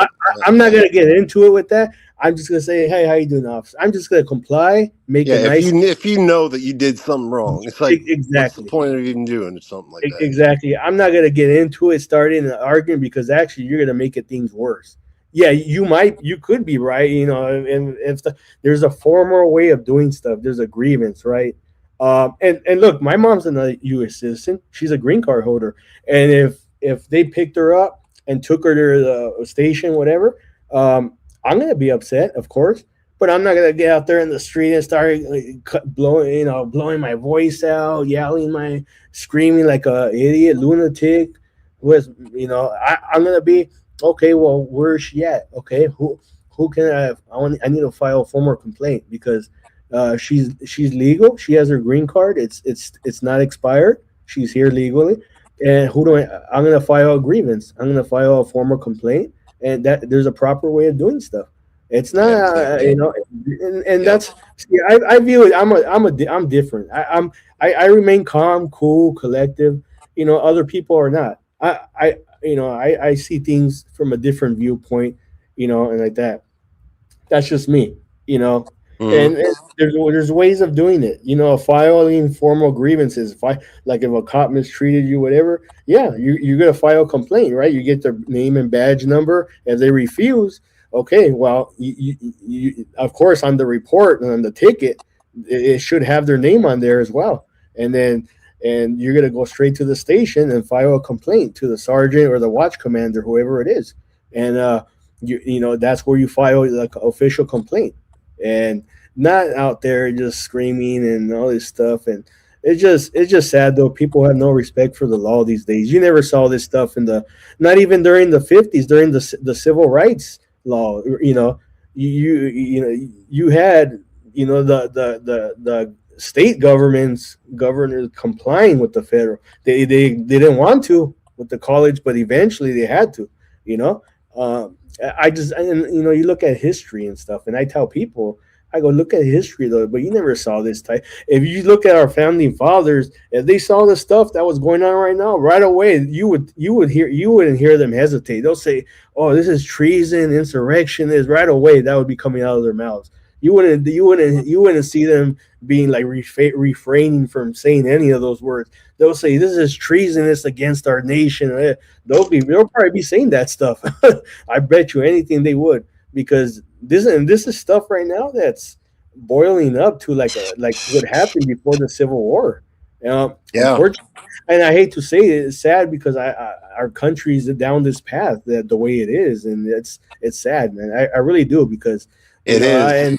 I'm not gonna get into it with that. I'm just gonna say, hey, how you doing, officer? I'm just gonna comply, make yeah. a nice. If you know that you did something wrong, it's like, what's the Exactly. point of even doing something like that? Exactly. I'm not gonna get into it, starting an argument because actually you're gonna make it things worse. Yeah, you could be right. And if there's a formal way of doing stuff, there's a grievance, right? And look, my mom's a U.S. citizen. She's a green card holder, and if they picked her up and took her to the station, whatever, I'm gonna be upset, of course. But I'm not gonna get out there in the street and start blowing my voice out, yelling my screaming like a idiot lunatic. I'm gonna be okay. Well, where's she at? Okay, who can I need to file a formal complaint because she's legal. She has her green card. It's not expired. She's here legally. And who do I'm gonna file a grievance. I'm gonna file a formal complaint, and that there's a proper way of doing stuff. It's not, Yeah, exactly. and Yep. that's see, I view it. I'm different. I remain calm, cool, collective. Other people are not. I see things from a different viewpoint. And like that. That's just me. You know, Hmm. and there's ways of doing it. Filing formal grievances. If a cop mistreated you, whatever. Yeah, you're gonna file a complaint, right? You get their name and badge number. If they refuse, okay, well, of course on the report and on the ticket, it should have their name on there as well. And you're gonna go straight to the station and file a complaint to the sergeant or the watch commander, whoever it is, and that's where you file like an official complaint, and not out there just screaming and all this stuff. And it's just sad though. People have no respect for the law these days. You never saw this stuff not even during the 50s, during the civil rights law. You had the state governors complying with the federal. They didn't want to with the college, but eventually they had to. You know, I just and you look at history and stuff, and I tell people, I go look at history though, but you never saw this type. If you look at our founding fathers, if they saw the stuff that was going on right now, right away you wouldn't hear them hesitate. They'll say, "Oh, this is treason, insurrection." Is right away that would be coming out of their mouths. You wouldn't see them being like refraining from saying any of those words. They'll say this is treasonous against our nation. They'll probably be saying that stuff. I bet you anything they would, because this is stuff right now that's boiling up to like what happened before the Civil War. Yeah, Unfortunately, and I hate to say it, it's sad because our country's down this path that the way it is, and it's sad, man. I really do because it I is.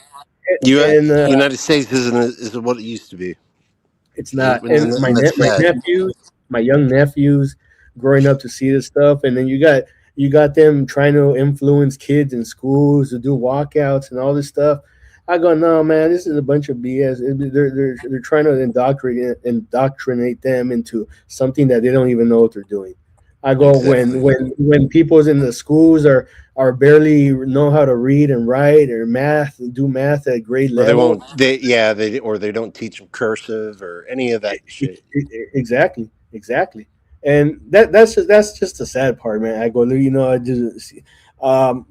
You and United States isn't what it used to be, it's not. And and that's my sad. nephews, my young nephews, growing up to see this stuff, and then you got them trying to influence kids in schools to do walkouts and all this stuff. I go, no, man, this is a bunch of BS. They're trying to indoctrinate them into something that they don't even know what they're doing. I go, when Exactly. when people's in the schools are barely know how to read and write or do math at grade Or they level. won't. They don't teach them cursive or any of that shit. Exactly, exactly, and that's just the sad part, man. I go, I just,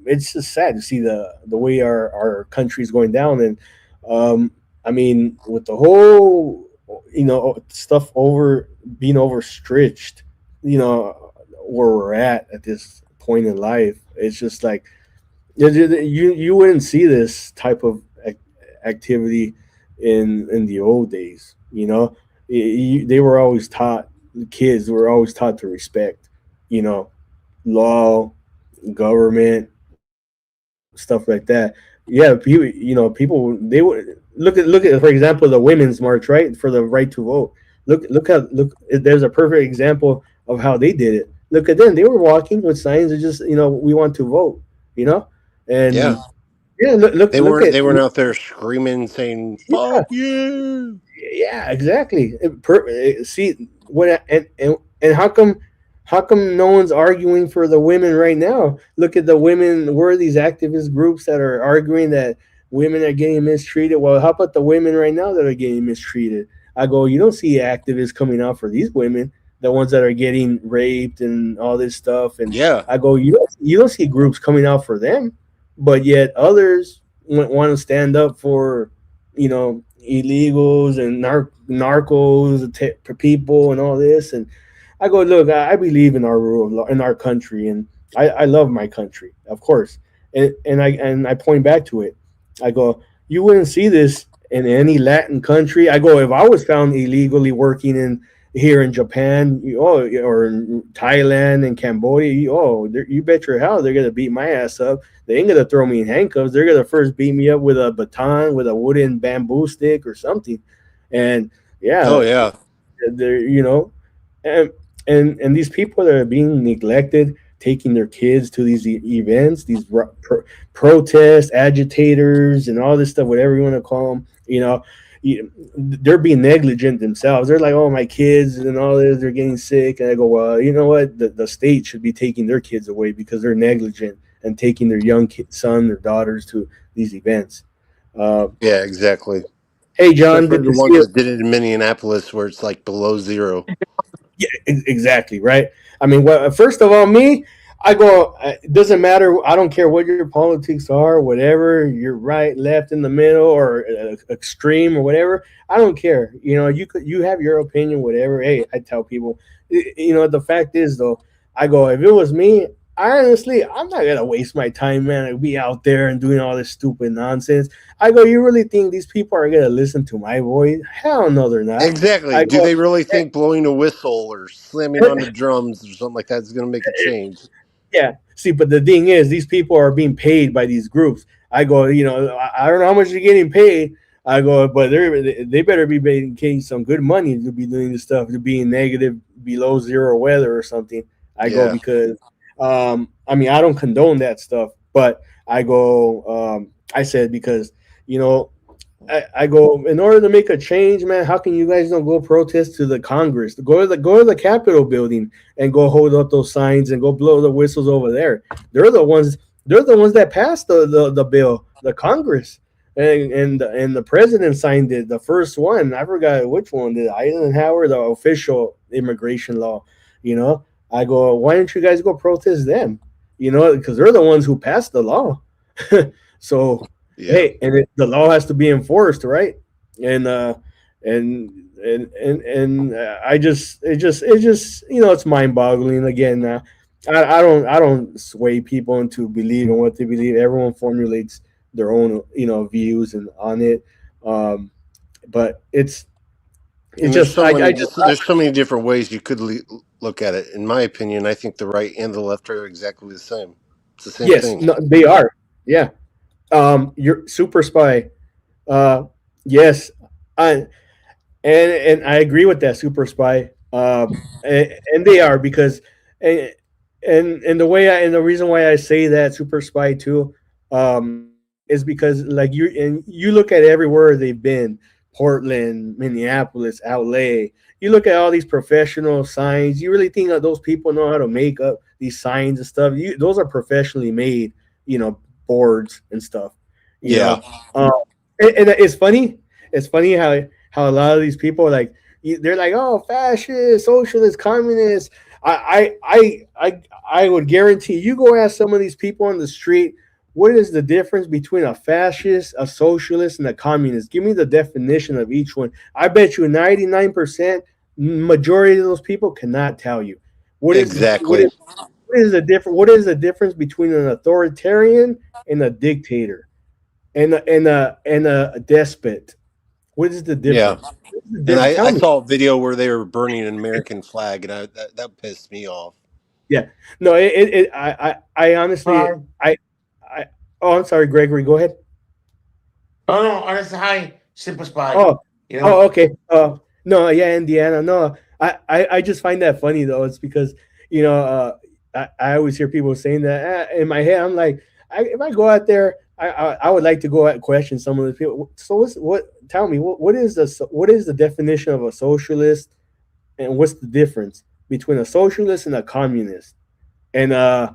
it's just sad to see the way our country's going down, and I mean, with the whole stuff being overstretched, where we're at this point in life. It's just like you wouldn't see this type of activity in the old days. They were always taught. The kids were always taught to respect. You know, law, government, stuff like that. Yeah, people they would look at for example the women's march, right, for the right to vote. Look. There's a perfect example of how they did it. Look at them; they were walking with signs that just we want to vote. You know, Yeah, and yeah, look at they weren't out there screaming saying yeah, "fuck you." yeah, exactly. See what and how come no one's arguing for the women right now? Look at the women. Where are these activist groups that are arguing that women are getting mistreated? Well, how about the women right now that are getting mistreated? I go, you don't see activists coming out for these women, the ones that are getting raped and all this stuff. And Yeah, I go, you don't see groups coming out for them, but yet others want to stand up for illegals and narcos people and all this. And I go, look, I believe in our rule of law, in our country, and I love my country, of course. And I point back to it. I go, you wouldn't see this in any Latin country. I go, if I was found illegally working in here in Japan, or in Thailand and Cambodia, you bet your hell they're gonna beat my ass up. They ain't gonna throw me in handcuffs. They're gonna first beat me up with a baton, with a wooden bamboo stick or something. And oh yeah, yeah, they're and and these people that are being neglected, taking their kids to these events, these protest agitators and all this stuff, whatever you want to call them, they're being negligent themselves. They're like, oh, my kids and all this, they're getting sick. And I go, well, you know what? The state should be taking their kids away because they're negligent and taking their young son or daughters to these events. Uh, yeah, exactly. hey, John, Especially good the to see ones you. that did it in Minneapolis, where it's like below zero. Yeah, exactly, right. I mean, well, first of all, me, I go. It doesn't matter. I don't care what your politics are, whatever. You're right, left, in the middle, or extreme, or whatever. I don't care. You have your opinion, whatever. Hey, I tell people. The fact is, though, I go. If it was me, honestly, I'm not gonna waste my time, man. I'd be out there and doing all this stupid nonsense. I go. You really think these people are gonna listen to my voice? Hell no, they're not. Exactly. I Do go. they really think blowing a whistle or slamming on the drums or something like that is going to make a change? Yeah. See, but the thing is, these people are being paid by these groups. I go, I don't know how much they're getting paid. I go, but they better be getting some good money to be doing this stuff, to be in negative, below zero weather or something. I go Yeah. because, I mean, I don't condone that stuff, but I go, I said because, you know, I go, in order to make a change, man. How can you guys don't go protest to the Congress? Go to the Capitol building and go hold up those signs and go blow the whistles over there. They're the ones. They're the ones that passed the bill. The Congress and the president signed it. The first one, I forgot which one. The Eisenhower, the official immigration law. I go, why don't you guys go protest them? Because they're the ones who passed the law. So Yeah. hey, and the law has to be enforced, right? And I just it just it's mind boggling again. I don't sway people into believing what they believe. Everyone formulates their own views and on it. Um, but it's And there's just so I many just there's so many different ways you could look at it. In my opinion, I think the right and the left are exactly the same. It's the same yes, thing. no, they are. Yeah. You're super spy. Uh, yes. I and I agree with that, super spy. And they are because and and the reason why I say that, super spy too, is because like you look at everywhere they've been, Portland, Minneapolis, LA. You look at all these professional signs. You really think that those people know how to make up these signs and stuff? Those are professionally made, you know, boards and stuff. You Yeah. know, um, and it's funny. It's funny how a lot of these people like they're like, oh, fascist, socialist, communist. I would guarantee you go ask some of these people on the street, what is the difference between a fascist, a socialist, and a communist? Give me the definition of each one. I bet you 99% majority of those people cannot tell you what is Exactly. what is the difference? What is the difference between an authoritarian and a dictator and a despot? What is the Yeah. difference? What is the And I Tell me. saw a video where they were burning an American flag, and that pissed me off. Yeah. No. I honestly. Hi. I. Oh, I'm sorry, Gregory. Go ahead. Oh no, honest hi, simple spy. Oh, You oh, know, okay. No, yeah, Indiana. No, I just find that funny though. It's because you know, I always hear people saying that in my head. I'm like, if I go out there, I would like to go out and question some of the people. So what? Tell me what is the definition of a socialist, and what's the difference between a socialist and a communist, and uh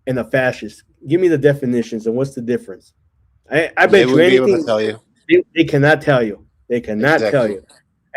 and a fascist? Give me the definitions and what's the difference. I They bet you wouldn't be able to anything. tell you They cannot tell you. They cannot tell exactly. you.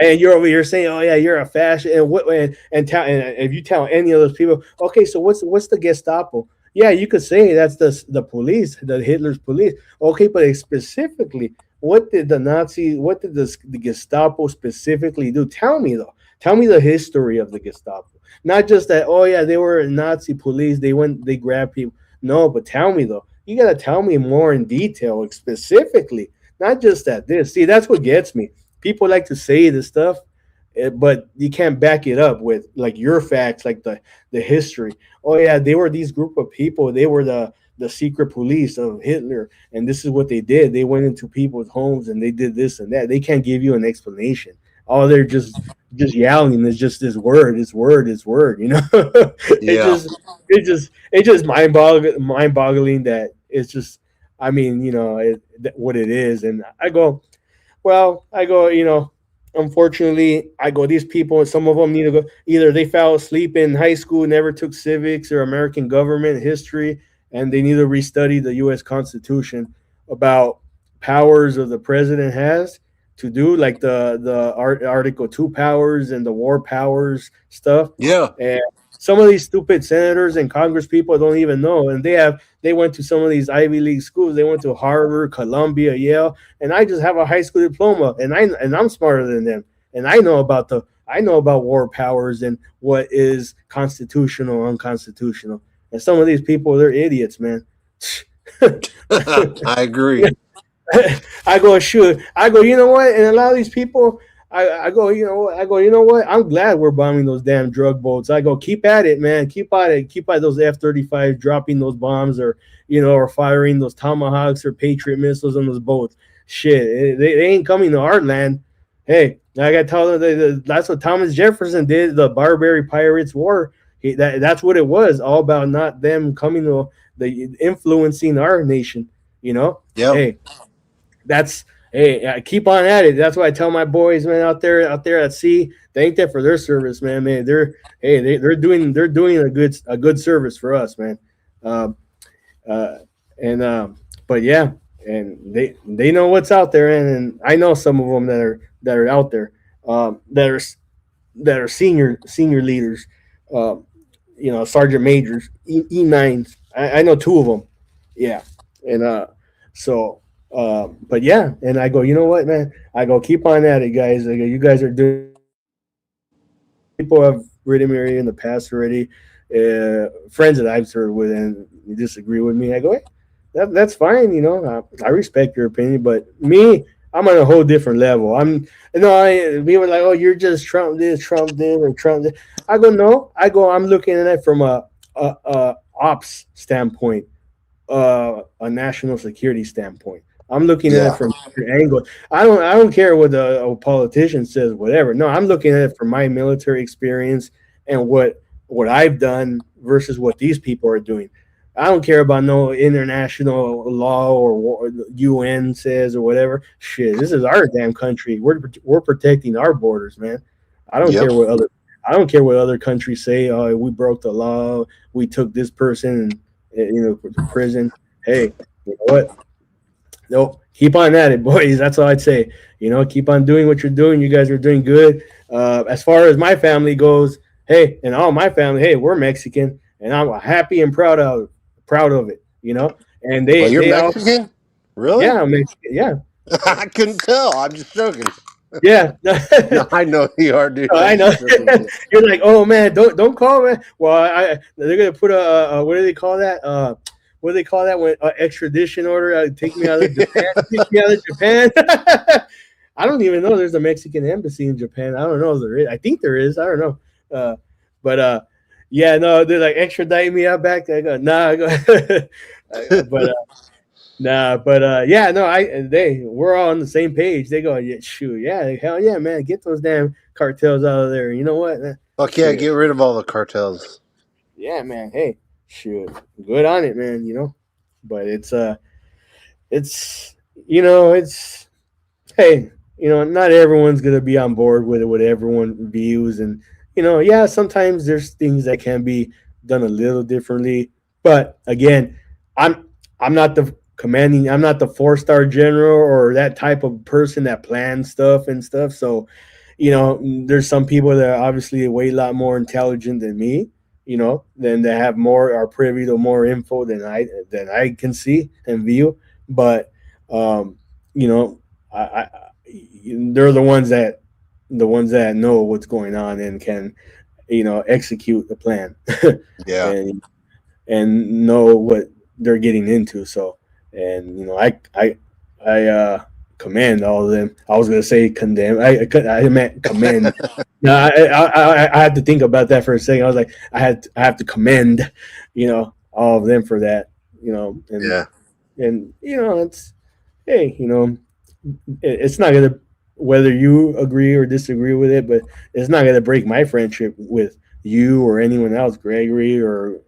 And you're over here saying, "Oh yeah, you're a fascist," and if you tell any of those people, okay, so what's the Gestapo? Yeah, you could say that's the police, the Hitler's police. Okay, but specifically, what did the Gestapo specifically do? Tell me though. Tell me the history of the Gestapo. Not just that. Oh yeah, they were Nazi police. They grabbed people. No, but tell me though. You gotta tell me more in detail, specifically, not just that. This see, that's what gets me. People like to say this stuff, but you can't back it up with like your facts, like the history. Oh yeah, they were these group of people. They were the secret police of Hitler, and this is what they did. They went into people's homes and they did this and that. They can't give you an explanation. All they're just yelling is just this word, this word, this word. You know, it Yeah. just it's just mind boggling that it's just. I mean, you know what it is, and I go, unfortunately, I go, these people, some of them need to go, either they fell asleep in high school, never took civics or American government history, and they need to restudy the U.S. Constitution about powers of the president has to do, like Article 2 powers and the war powers stuff. Yeah. And some of these stupid senators and Congress people don't even know. And they went to some of these Ivy League schools. They went to Harvard, Columbia, Yale, and I just have a high school diploma, and I'm smarter than them, and I know about war powers and what is constitutional, unconstitutional. And some of these people, they're idiots, man. I agree. I go, shoot. I go, you know what? And a lot of these people, I go, you know what? I go, you know what? I'm glad we're bombing those damn drug boats. I go, keep at it, man. Keep at it. Keep at those F-35 dropping those bombs, or or firing those Tomahawks or Patriot missiles on those boats. Shit, they ain't coming to our land. Hey, I got to tell them that's what Thomas Jefferson did. The Barbary Pirates War. That's what it was. All about not them coming to the influencing our nation. Yep. Hey, that's hey, keep on at it. That's what I tell my boys, man, out there at sea. Thank them for their service, man. Man, they're doing a good service for us, man. Um, uh, and but yeah, and they know what's out there, and I know some of them that are out there, that are senior leaders, um, sergeant majors, E9s. I know two of them. Yeah, and so but yeah, and I go, you know what, man? I go, keep on at it, guys. I go, you guys are doing. People have written me in the past already. Friends that I've served with and disagree with me. I go, hey, that's fine. I respect your opinion, but me, I'm on a whole different level. We were like, oh, you're just Trump this, Trump this, or Trump this. I go, no. I'm looking at it from a ops standpoint, a national security standpoint. I'm looking at it Yeah. from an angle. I don't care what a politician says, whatever. No, I'm looking at it from my military experience and what I've done versus what these people are doing. I don't care about no international law or what UN says or whatever. Shit, this is our damn country. We're protecting our borders, man. I don't Yep. care what other I don't care what other countries say. Oh, we broke the law. We took this person to prison. Hey, you know what? Nope. Keep on at it, boys. That's all I'd say. Keep on doing what you're doing. You guys are doing good. As far as my family goes, hey, and all my family, hey, we're Mexican, and I'm happy and proud of it. And Well, you're they all, Mexican? Really? yeah, I'm Mexican, yeah. I couldn't tell. I'm just joking. Yeah. No, I know you are, dude. I I'm know. just joking with you. You're like, oh man, don't call man. Well, they're gonna put a what do they call that? What do they call that when extradition order? Take me out of Japan. Take me out of Japan. I don't even know there's a Mexican embassy in Japan. I don't know if there is. I think there is. I don't know. But yeah, no, they're like extradite me out back. I go, nah, I go, but nah, but yeah, no, we're all on the same page. They go, yeah, shoot, yeah, hell yeah, man, get those damn cartels out of there. You know what? Fuck yeah, Shoot, get rid of all the cartels. yeah, man. Hey, shoot, good on it, man. But it's it's hey, not everyone's gonna be on board with it, what everyone views, and yeah, sometimes there's things that can be done a little differently. But again, I'm I'm not the commanding, I'm not the 4-star general or that type of person that plans stuff and stuff. So, there's some people that are obviously way a lot more intelligent than me, than that have more are privy to more info than I can see and view. But you know, I they're the ones that know what's going on and can execute the plan Yeah. and know what they're getting into. So, and I commend all of them. I was gonna say condemn. I meant commend. No, I had to think about that for a second. I was like, I have to commend, all of them for that. And Yeah. it's hey, it's not gonna, whether you agree or disagree with it, but it's not gonna break my friendship with you or anyone else, Gregory or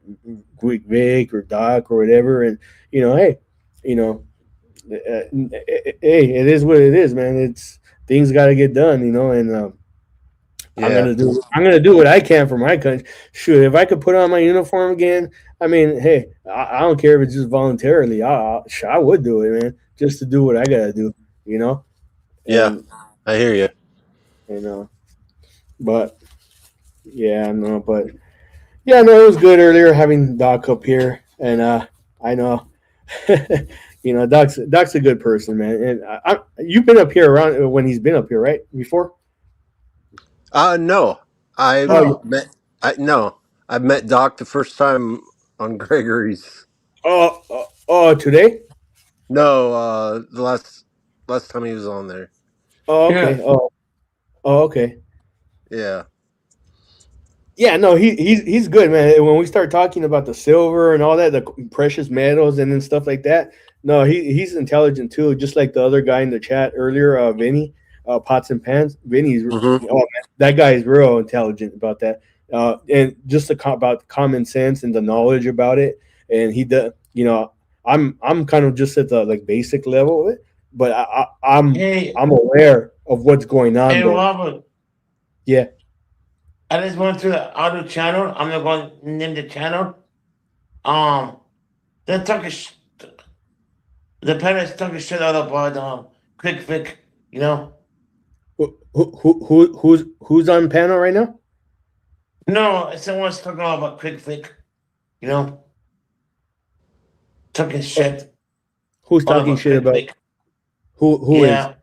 Quick Vic or Doc or whatever. And hey, you know, hey, it is what it is, man. It's things got to get done, and Yeah. I'm gonna do what I can for my country. Shoot, if I could put on my uniform again, I mean, hey, I don't care if it's just voluntarily. I would do it, man, just to do what I gotta do, you know. Yeah. And I hear you. you know, but yeah, no, but yeah, no, it was good earlier having Doc up here, and I know, Doc's a good person, man. And you've been up here around when he's been up here, right? Before? No. I Oh, No, met no. I met Doc the first time on Gregory's. today? No, the last time he was on there. Oh, yeah, okay. Oh, okay. Yeah. Yeah, no, he's good, man. And when we start talking about the silver and all that, the precious metals and then stuff like that, no, he's intelligent too, just like the other guy in the chat earlier, Vinny, Pots and Pans. Vinny's Mm-hmm. oh man, that guy is real intelligent about that, and just about common sense and the knowledge about it. And he does, I'm kind of just at the like basic level of it, but hey, I'm aware of what's going on hey, though. Robert. Yeah. I just went to the auto channel. I'm not going to name the channel. Um, they're talking. The parents talking shit out about Quick Vic. You know. Who's on panel right now? No, someone's talking about Quick Vic. You know, talking shit Who's all talking about shit Quick about Vic. who is? Yeah,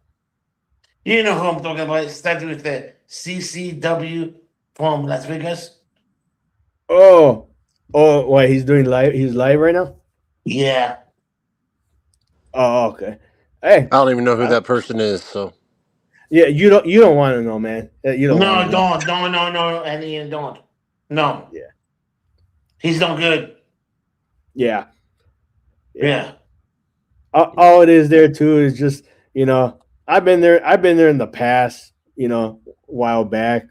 you know who I'm talking about. It started with the CCW from Las Vegas. Oh, why he's doing live? He's live right now. Yeah. Oh, okay. Hey, I don't even know who uh, that person is. So yeah, you don't want to know, man. You don't want No, to know. don't, no, and you don't. No, Yeah, he's not good. yeah, yeah. Yeah. All it is there too is just I've been there. I've been there in the past. A while back.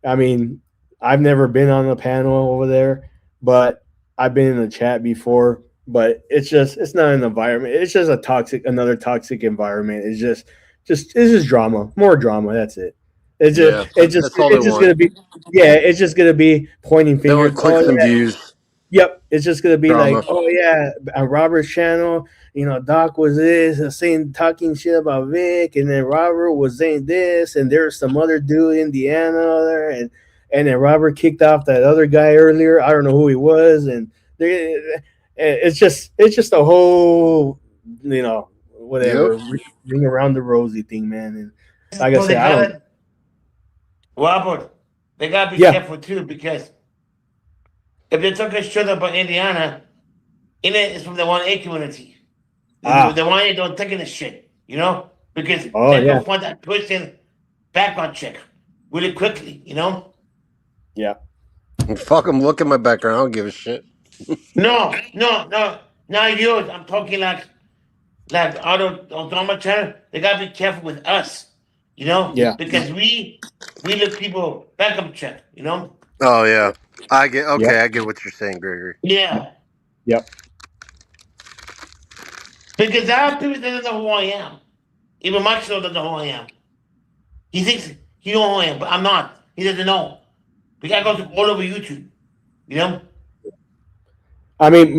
I mean, I've never been on a panel over there, but I've been in the chat before. But it's not an environment. It's just another toxic environment. It's just drama, more drama. That's it. yeah, that's all they It's just want. gonna be, yeah. It's just gonna be pointing They fingers. want Oh clicks and yeah, views, yep. It's just gonna be like, drama. oh yeah, on Robert's channel, Doc was saying talking shit about Vic, and then Robert was saying this, and there's some other dude, Indiana, there, and then Robert kicked off that other guy earlier. I don't know who he was, and they, it's just a whole, Yep. whatever ring around the rosy thing, man. like I So they said, I don't. gotta, Robert, they gotta be Yeah. careful too because if they took a shit about Indiana, in it is from the 1A community. The Ah. 1A don't taking the shit, because Oh they yeah. go find that person background check really quickly, Yeah. Fuck them. Look at my background. I don't give a shit. No, no, no, not yours. I'm talking like auto channel. They gotta be careful with us, Yeah. because we look people background check. Oh yeah. I get. Yep. Okay, I get what you're saying, Gregory. Yeah, Yep. because there are people that don't know who I am. Even Mike doesn't know who I am. He thinks he know who I am, but I'm not. He doesn't know. Because I go to all over YouTube, you know. I mean,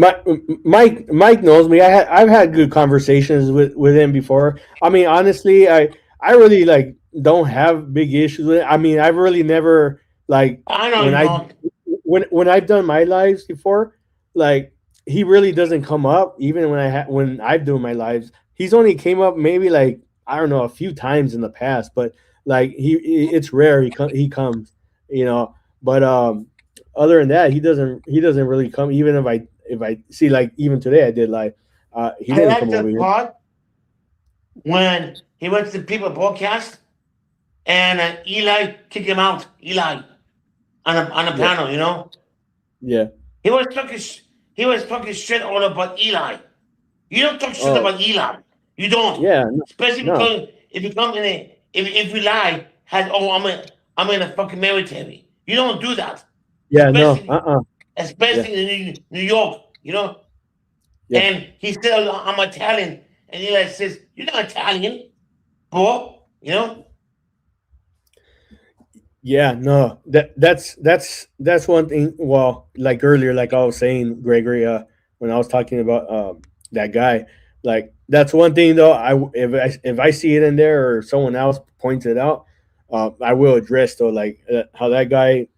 Mike knows me. I've had good conversations with him before. I mean, honestly, I really like don't have big issues with it. I mean, I've really never like I know when you I don't. when I've done my lives before, like he really doesn't come up. Even when I've done my lives, he's only came up maybe like I don't know a few times in the past, but like it's rare he comes, you know. But other than that, he doesn't really come. Even if I see like even today I did like he I didn't like come over the here. part when he went to the people broadcast and Eli kicked him out. Eli on a Yeah, panel, yeah. He was talking he was talking shit all about Eli. You don't talk shit Oh about Eli. You don't. yeah, no, Especially no. because if you come in a if you lie has I'm in a fucking military. You don't do that. Yeah, no. Especially Yeah, especially in New York. yeah. And he said I'm Italian. And Eli says, you're not Italian, bro. Yeah, no, that's one thing. Well, like earlier, like I was saying, Gregory, when I was talking about that guy, like that's one thing though. If I see it in there or someone else points it out, I will address though, like how that guy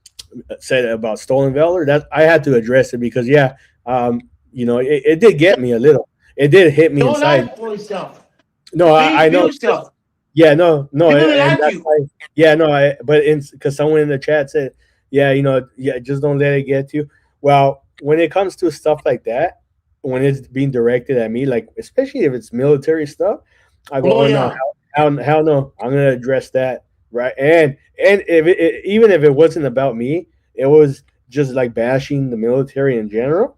said about stolen valor. That I had to address it because yeah, it did get me a little. It did hit me Don't lie inside. for yourself. No, I Be know. yourself. Yeah, no, no, People will and like that's you. why. Yeah, no, but in because someone in the chat said, yeah, yeah, just don't let it get to you. Well, when it comes to stuff like that, when it's being directed at me, like especially if it's military stuff, I go, Oh oh no, yeah. hell no, I'm gonna address that right. And if even if it wasn't about me, it was just like bashing the military in general.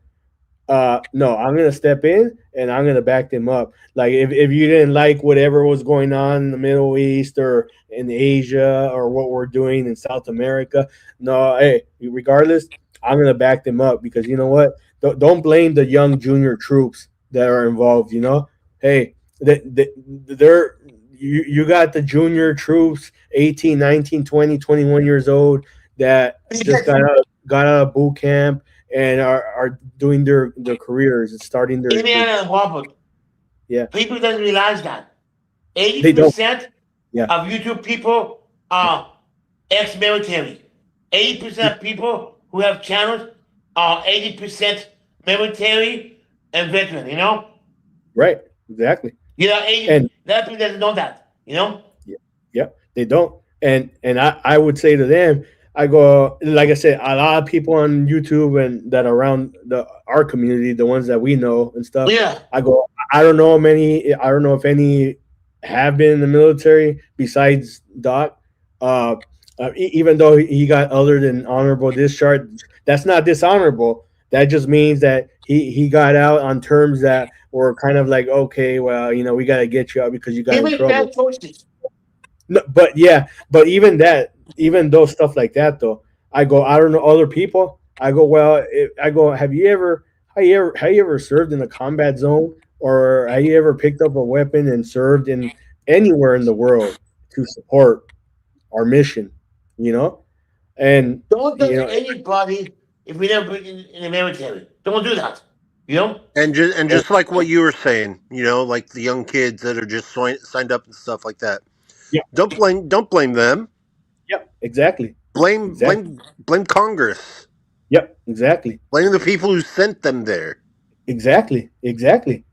No, I'm gonna step in and I'm gonna back them up. Like if you didn't like whatever was going on in the Middle East or in Asia or what we're doing in South America, no, hey, regardless, I'm gonna back them up because you know what? Don't blame the young junior troops that are involved. Hey, they're you got the junior troops 18 19 20 21 years old that just Because got out of boot camp and are doing their careers and starting their Indiana and Harvard, yeah, people don't realize that they don't 80% yeah, of YouTube people are ex-military. 80% of people who have channels are 80% military and veteran. right, exactly. 80. And That people doesn't know that. yeah, yeah, they don't. And I would say to them, I go like I said, a lot of people on YouTube and that are around our community, the ones that we know and stuff. Yeah. I go, I don't know many. I don't know if any have been in the military besides Doc. Uh, Even though he got other than honorable discharge, that's not dishonorable. That just means that he got out on terms that were kind of like, okay, well, we got to get you out because you got They in make bad trouble. choices. No, but yeah, but even that, even though stuff like that, though, I go, I don't know other people. I go, well, I go, have you ever served in a combat zone, or have you ever picked up a weapon and served in anywhere in the world to support our mission? You know, and Don't you touch know, anybody if we never been in the military. Don't do that. You know? and, And just like what you were saying, like the young kids that are just signed up and stuff like that. yeah, Don't blame them. yeah, exactly, Blame exactly, blame blame Congress. yep, exactly. Blame the people who sent them there. Exactly, exactly.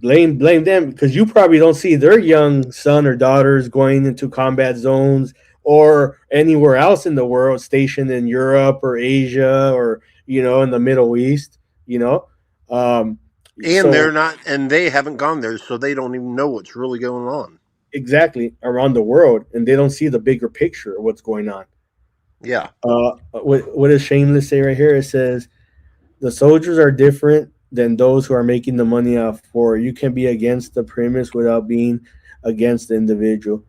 Blame them because you probably don't see their young son or daughters going into combat zones or anywhere else in the world, stationed in Europe or Asia or in the Middle East. You know, um, And they're so not, and they haven't gone there, so they don't even know what's really going on. exactly around the world, and they don't see the bigger picture of what's going on. Yeah, What does Shameless say right here? It says the soldiers are different than those who are making the money off war. You can be against the premise without being against the individual.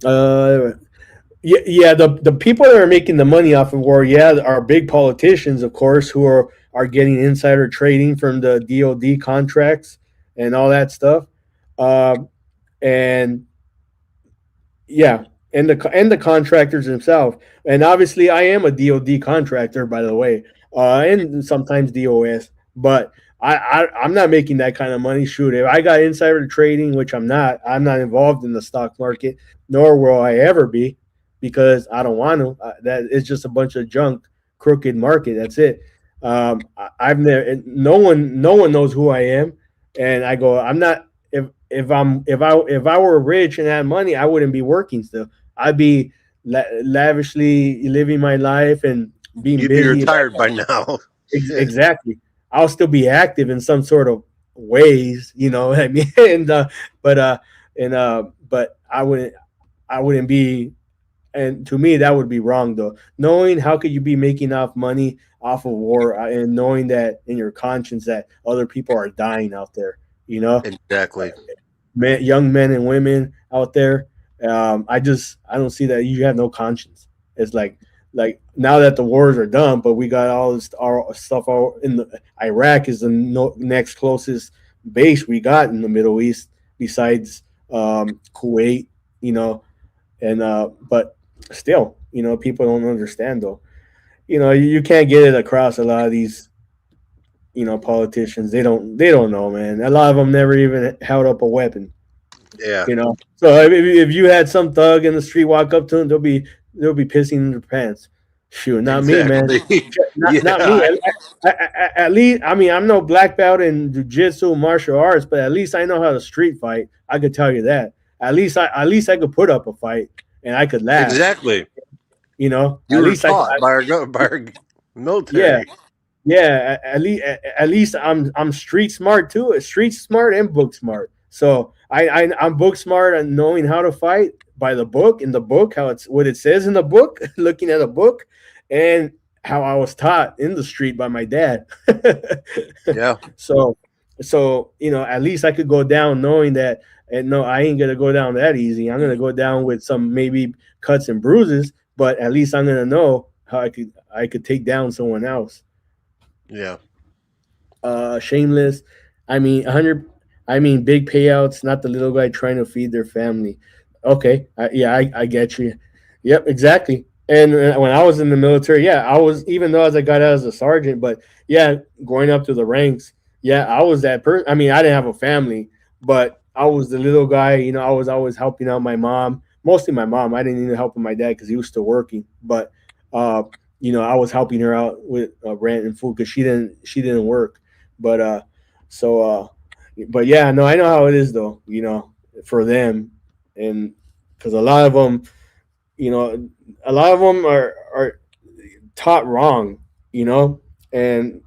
Uh, yeah. The people that are making the money off of war, yeah, are big politicians, of course, who are getting insider trading from the DoD contracts and all that stuff. Um, and yeah, and the contractors themselves. And obviously, I am a DoD contractor, by the way, and sometimes DOS. But I'm not making that kind of money. Shoot, if I got insider trading, which I'm not involved in the stock market, nor will I ever be, because I don't want to. That it's just a bunch of junk, crooked market. That's it. I've never. No one knows who I am, and I go. I'm not if I were rich and had money, I wouldn't be working still. I'd be lavishly living my life and being you'd be busy. retired by now. Shit. Exactly. I'll still be active in some sort of ways, you know what I mean? But but I wouldn't be, and to me that would be wrong though. Knowing how could you be making off money off of war, and knowing that in your conscience that other people are dying out there, you know? Exactly. Young men and women out there. I don't see that you have no conscience. It's like now that the wars are done, but we got all this our stuff all in the Iraq is the next closest base we got in the Middle East besides Kuwait, you know, and but still, people don't understand though. You can't get it across a lot of these politicians. They don't know, man. A lot of them never even held up a weapon. Yeah, So if you had some thug in the street walk up to them, they'll be pissing in their pants. Shoot, not me, man. exactly. Not me. Yeah, At least, I mean, I'm no black belt in jujitsu, martial arts, but at least I know how to street fight. I could tell you that. At least I could put up a fight and I could last. exactly. You At were least taught by our yeah. military. Yeah, at least I'm street smart too. Street smart and book smart. So I'm book smart and knowing how to fight by the book, in the book, how it's what it says in the book, looking at a book, and how I was taught in the street by my dad. Yeah, so at least I could go down knowing that, and no, I ain't gonna go down that easy. I'm gonna go down with some maybe cuts and bruises, but at least I'm gonna know how I could take down someone else. yeah, Shameless. I mean, 100. I mean, big payouts, not the little guy trying to feed their family. Okay, yeah, I get you. Yep, exactly. And when I was in the military, yeah, I was, even though as I got out as a sergeant, but yeah, going up to the ranks, yeah, I was that person. I mean, I didn't have a family, but I was the little guy. I was always helping out my mom, mostly my mom. I didn't even help my dad because he was still working, but uh, I was helping her out with rent and food because she didn't work. But so but yeah, no, I know how it is though. For them, and because you know, a lot of them are taught wrong, you know, and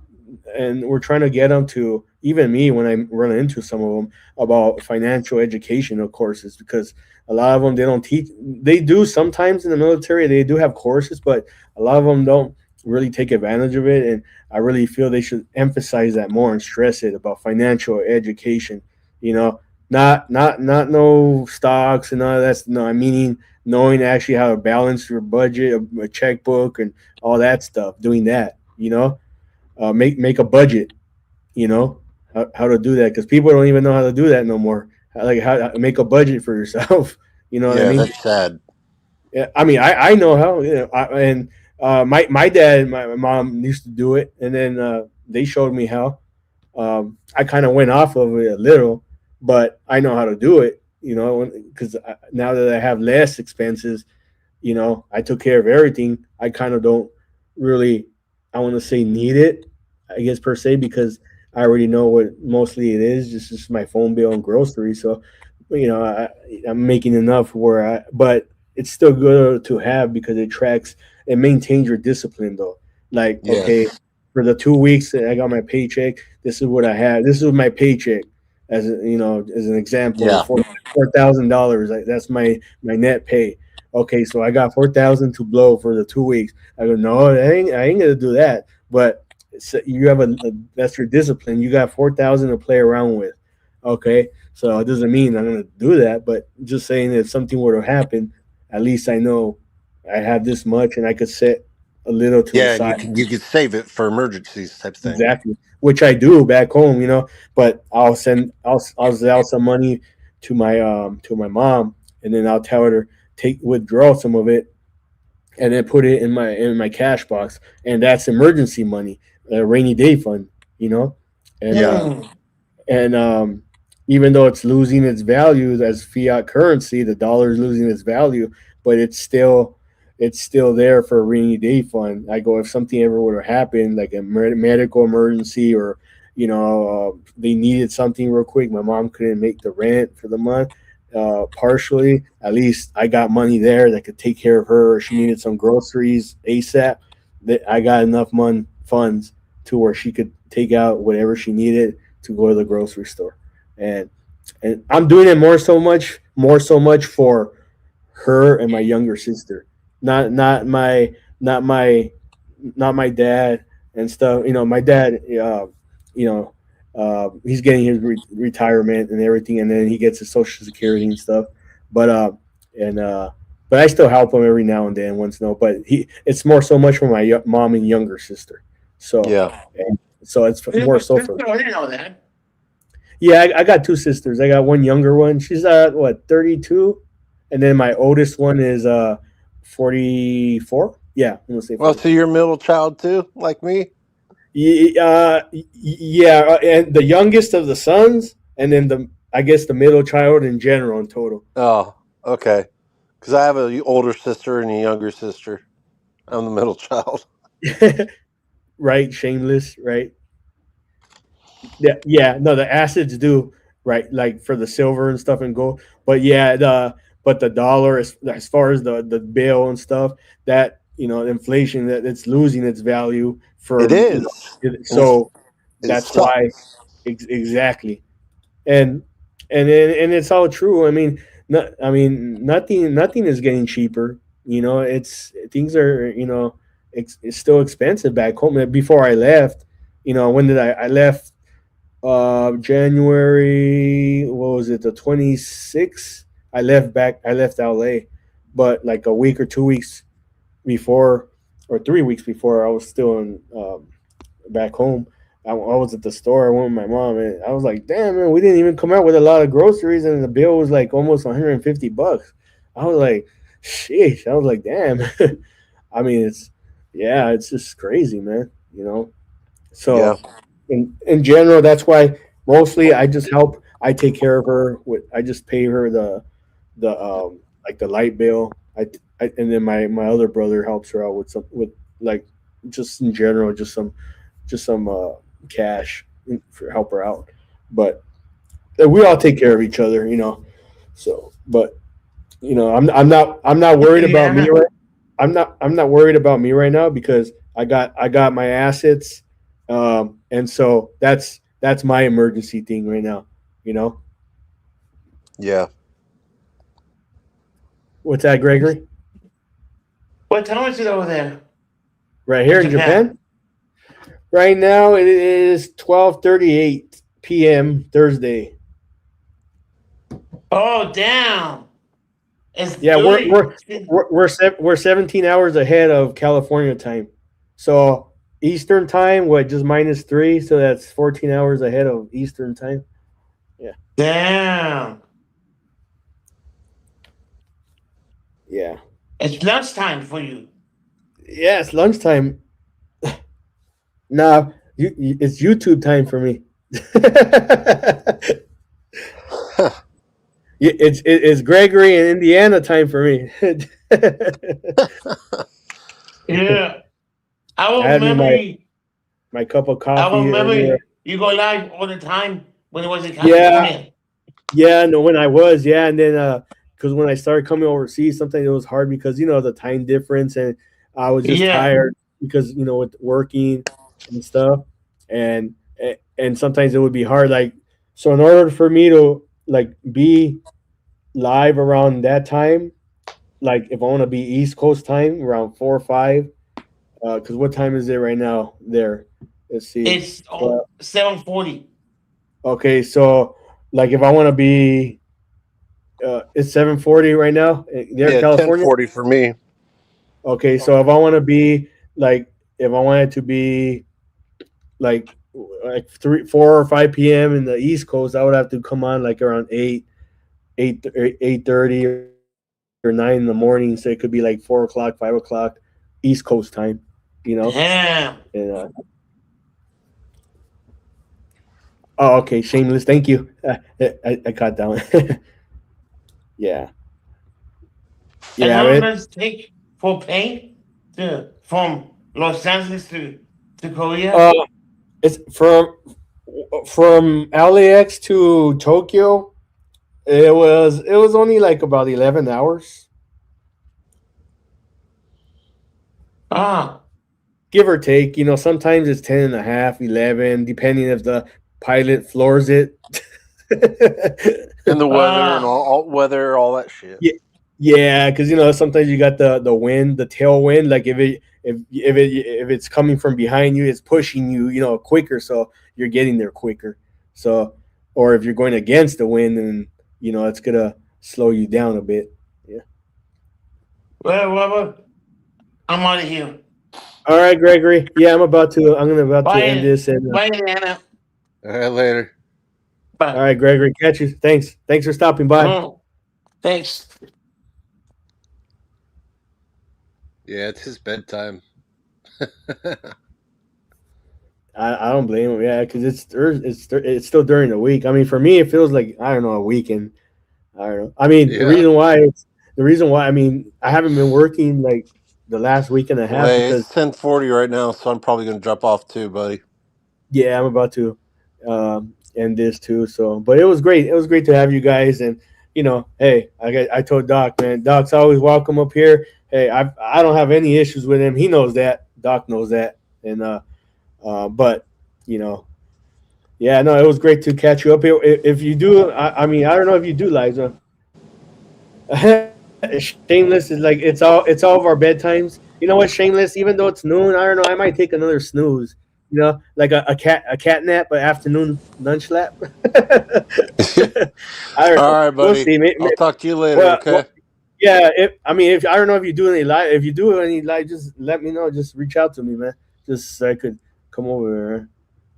we're trying to get them to, even me when I run into some of them, about financial educational courses, because a lot of them they don't teach. They do sometimes in the military. They do have courses, but a lot of them don't really take advantage of it. And I really feel they should emphasize that more and stress it about financial education. You know, not no stocks and all of that. No, I mean knowing actually how to balance your budget, a checkbook, and all that stuff. Doing that, make a budget. How to do that, because people don't even know how to do that no more. Like how to make a budget for yourself. You know what I yeah. mean? That's sad. Yeah, I mean, I know how. And my dad and my mom used to do it, and then they showed me how. I kind of went off of it a little, but I know how to do it. Because now that I have less expenses, I took care of everything. I kind of don't really, I want to say, need it, I guess, per se, because I already know what mostly it is. Just my phone bill and groceries. So, I'm making enough but it's still good to have because it maintains your discipline though. Like, okay, Yes. for the 2 weeks that I got my paycheck, this is what I had. This is my paycheck, as an example, Yeah. $4,000. That's my net pay. Okay, so I got 4,000 to blow for the 2 weeks. I go, no, I ain't gonna do that. But you have that's your discipline. You got 4,000 to play around with. Okay, so it doesn't mean I'm gonna do that, but just saying if something were to happen, at least I know I have this much and I could set a little to the Yeah, and side. you could save it for emergencies type thing. Exactly, which I do back home, But I'll sell some money to my mom, and then I'll tell her take withdraw some of it, and then put it in my cash box, and that's emergency money, a rainy day fund, and Yeah. and even though it's losing its value as fiat currency, the dollar is losing its value, but it's still there for a rainy day fund. I go if something ever would have happened, like a medical emergency, or they needed something real quick. My mom couldn't make the rent for the month. Partially, at least I got money there that could take care of her. Or she needed some groceries ASAP. That I got enough funds to where she could take out whatever she needed to go to the grocery store, and I'm doing it more so much for her and my younger sister, not my not my dad and stuff. My dad, you know, he's getting his retirement and everything, and then he gets his social security and stuff. But and but I still help him every now and then, once in a while. But it's more so much for my mom and younger sister. So Yeah. and so it's You have more a so sister? for. I didn't know that. Yeah, I got two sisters. I got one younger one. She's 32, and then my oldest one is 44. Yeah, I'm gonna say Well, so 44. you're a middle child too, like me? Yeah, and the youngest of the sons, and then I guess the middle child in general in total. Oh, okay. Because I have a older sister and a younger sister. I'm the middle child. Right, shameless, right? Yeah, yeah. No, the acids do, right, like for the silver and stuff and gold. But yeah, the dollar, as far as the bill and stuff, that inflation, that it's losing its value It for is. And so it that's why, sucks. exactly. and and it's all true. I mean, nothing is getting cheaper. It's things are it's still expensive back home. Before I left, when did I left? January, what was it, the 26th? I left LA, but like a week or 2 weeks before, or 3 weeks before, I was still in back home. I was at the store. I went with my mom, and I was like, "Damn, man, we didn't even come out with a lot of groceries, and the bill was like almost $150." I was like, "Sheesh!" I was like, "Damn." I mean, it's just crazy, man. Yeah. So in general, that's why mostly I just help. I take care of her. I just pay her the like the light bill. And then my other brother helps her out with like just in general, just some cash for help her out. But we all take care of each other. So, but I'm not worried about me Yeah. right. I'm not worried about me right now because I got my assets, and so that's my emergency thing right now. You know Yeah. what's that, Gregory? What time is it over there Right in here in Japan? Japan. Right now it is 12:38 p.m. Thursday. Oh, damn. It's Yeah, we're dirty. we're we're 17 hours ahead of California time. So Eastern time, what, just -3, so that's 14 hours ahead of Eastern time. Yeah, Damn. yeah, It's lunchtime for you. yeah. It's lunchtime. Nah, it's YouTube time for me. It's Gregory and Indiana time for me. I Yeah. I will had me remember my you. my cup of I will coffee remember earlier. you. You go live all the time when it was in Yeah, California. yeah, no, when I was, yeah, and then because when I started coming overseas, sometimes it was hard because the time difference, and I was just Yeah. tired because with working and stuff, and and sometimes it would be hard. Like, so in order for me to like be live around that time, like if I want to be East Coast time around 4 or 5, because what time is it right now? There, let's see. It's Well, 7:40. okay, so like if I want to be it's 7:40 right now there in Yeah, ten California. forty for me. Okay, so if I want to be like if I wanted to be like 3, 4 or 5 p.m. in the East Coast, I would have to come on like around 8:30 or 9 in the morning. So it could be like 4 o'clock, 5 o'clock East Coast time, you know. Damn. And oh, okay, shameless. Thank you. I caught that one. Yeah, And yeah, how long man. does it take for plane to from Los Angeles to Korea? Uh, it's from LAX to Tokyo. It was only like about 11 hours, Ah, give or take. Sometimes it's 10 and a half, 11, depending if the pilot floors it. And the weather and ah. all weather, all that shit. Yeah, yeah, because sometimes you got the wind, the tailwind. Like if it's coming from behind you, it's pushing you, quicker, so you're getting there quicker. So, or if you're going against the wind, then it's gonna slow you down a bit. Yeah. Well, I'm out of here. All right, Gregory. Yeah, I'm about to end Bye. this. And Bye, Anna. All right, later. all Bye. right, Gregory, catch you. Thanks for stopping by. Oh, thanks. Yeah, it's his bedtime. I don't blame him. Yeah, because it's still during the week. I mean, for me, it feels like I don't know a weekend. I don't know. I mean, the Yeah. reason why I mean I haven't been working like the last week and a Well, half hey, it's because 10:40 right now, so I'm probably gonna drop off too, buddy. yeah, I'm about to end this too. So, but it was great. It was great to have you guys, and hey, I told Doc, man, Doc's always welcome up here. Hey, I don't have any issues with him. He knows that. Doc knows that, and but you know, yeah, no, it was great to catch you up here. If you do, I mean, I don't know if you do, Liza. Shameless is like it's all of our bedtimes. You know what, Shameless? Even though it's noon, I don't know. I might take another snooze. Like a cat nap, but afternoon lunch lap. I don't All know. right, We'll buddy. see. I'll talk to you later. Well, Okay. yeah. If I mean, if I don't know if you do any live, if you do any live, just let me know. Just reach out to me, man. Just so I could come over.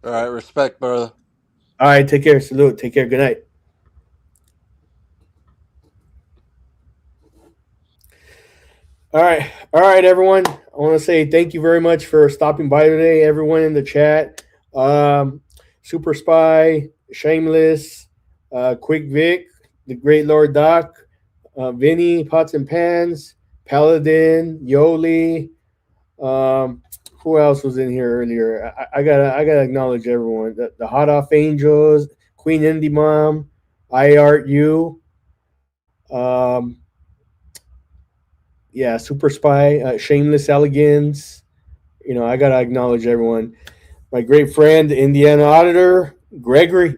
All right. Respect, brother. All right. Take care. Salute. Take care. Good night. All right, everyone. I want to say thank you very much for stopping by today. Everyone in the chat, Super Spy, Shameless, Quick Vic, the Great Lord Doc, Vinny, Pots and Pans, Paladin, Yoli. Um, who else was in here earlier? I gotta acknowledge everyone. The Hot Off Angels, Queen Indie Mom, I Art You. Um, yeah, Super Spy, Shameless Elegance. I gotta acknowledge everyone. My great friend, the Indiana auditor, Gregory.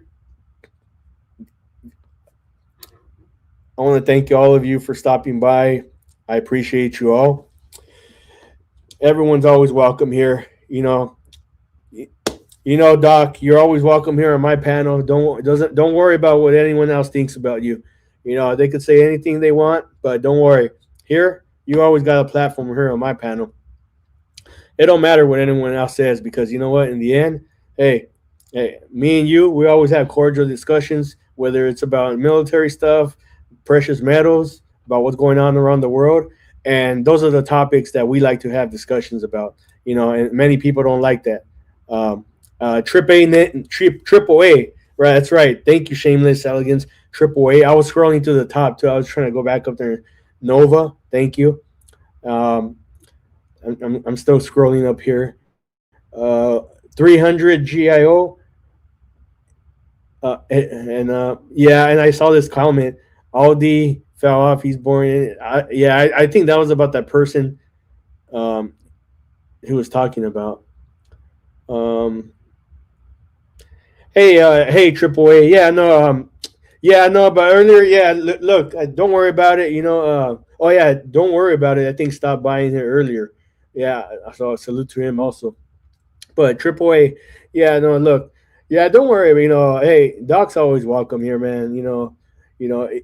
I want to thank all of you for stopping by. I appreciate you all. Everyone's always welcome here. Doc, you're always welcome here on my panel. Don't worry about what anyone else thinks about you. They could say anything they want, but don't worry. Here, you always got a platform here on my panel. It don't matter what anyone else says because you know what? In the end, hey, me and you, we always have cordial discussions, whether it's about military stuff, precious metals, about what's going on around the world, and those are the topics that we like to have discussions about. And many people don't like that. Triple A, right? That's right. Thank you, Shameless Elegance. Triple A. I was scrolling to the top too. I was trying to go back up there. Nova, thank you. Um, I'm still scrolling up here. 300 GIO. Yeah, and I saw this comment. Aldi fell off. He's born in. I think that was about that person um, who was talking about. Um, hey, Triple A. Yeah, no, but earlier, yeah. Look, don't worry about it. Oh yeah, don't worry about it. I think stopped buying here earlier. Yeah, so salute to him also. But Triple A, yeah, no, look, yeah, don't worry. Hey, Doc's always welcome here, man.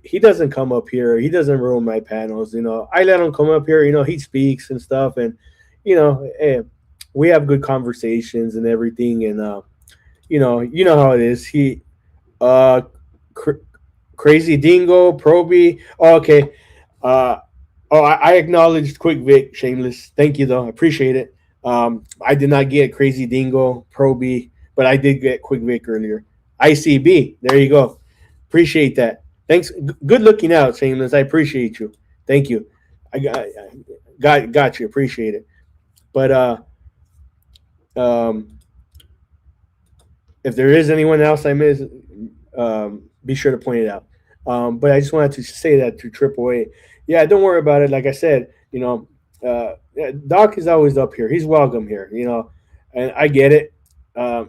He doesn't come up here. He doesn't ruin my panels. I let him come up here. He speaks and stuff, and hey, we have good conversations and everything. And you know how it is. Uh, cr- Crazy Dingo, Proby. Oh, okay. Uh, I acknowledged Quick Vic, Shameless. Thank you, though. I appreciate it. I did not get Crazy Dingo, Proby, but I did get Quick Vic earlier. ICB. There you go. Appreciate that. Thanks. Good looking out, Shameless. I appreciate you. Thank you. I got you. Appreciate it. But um, if there is anyone else I miss, be sure to point it out. But I just wanted to say that to Triple A. Yeah, don't worry about it. Like I said, yeah, Doc is always up here. He's welcome here. And I get it.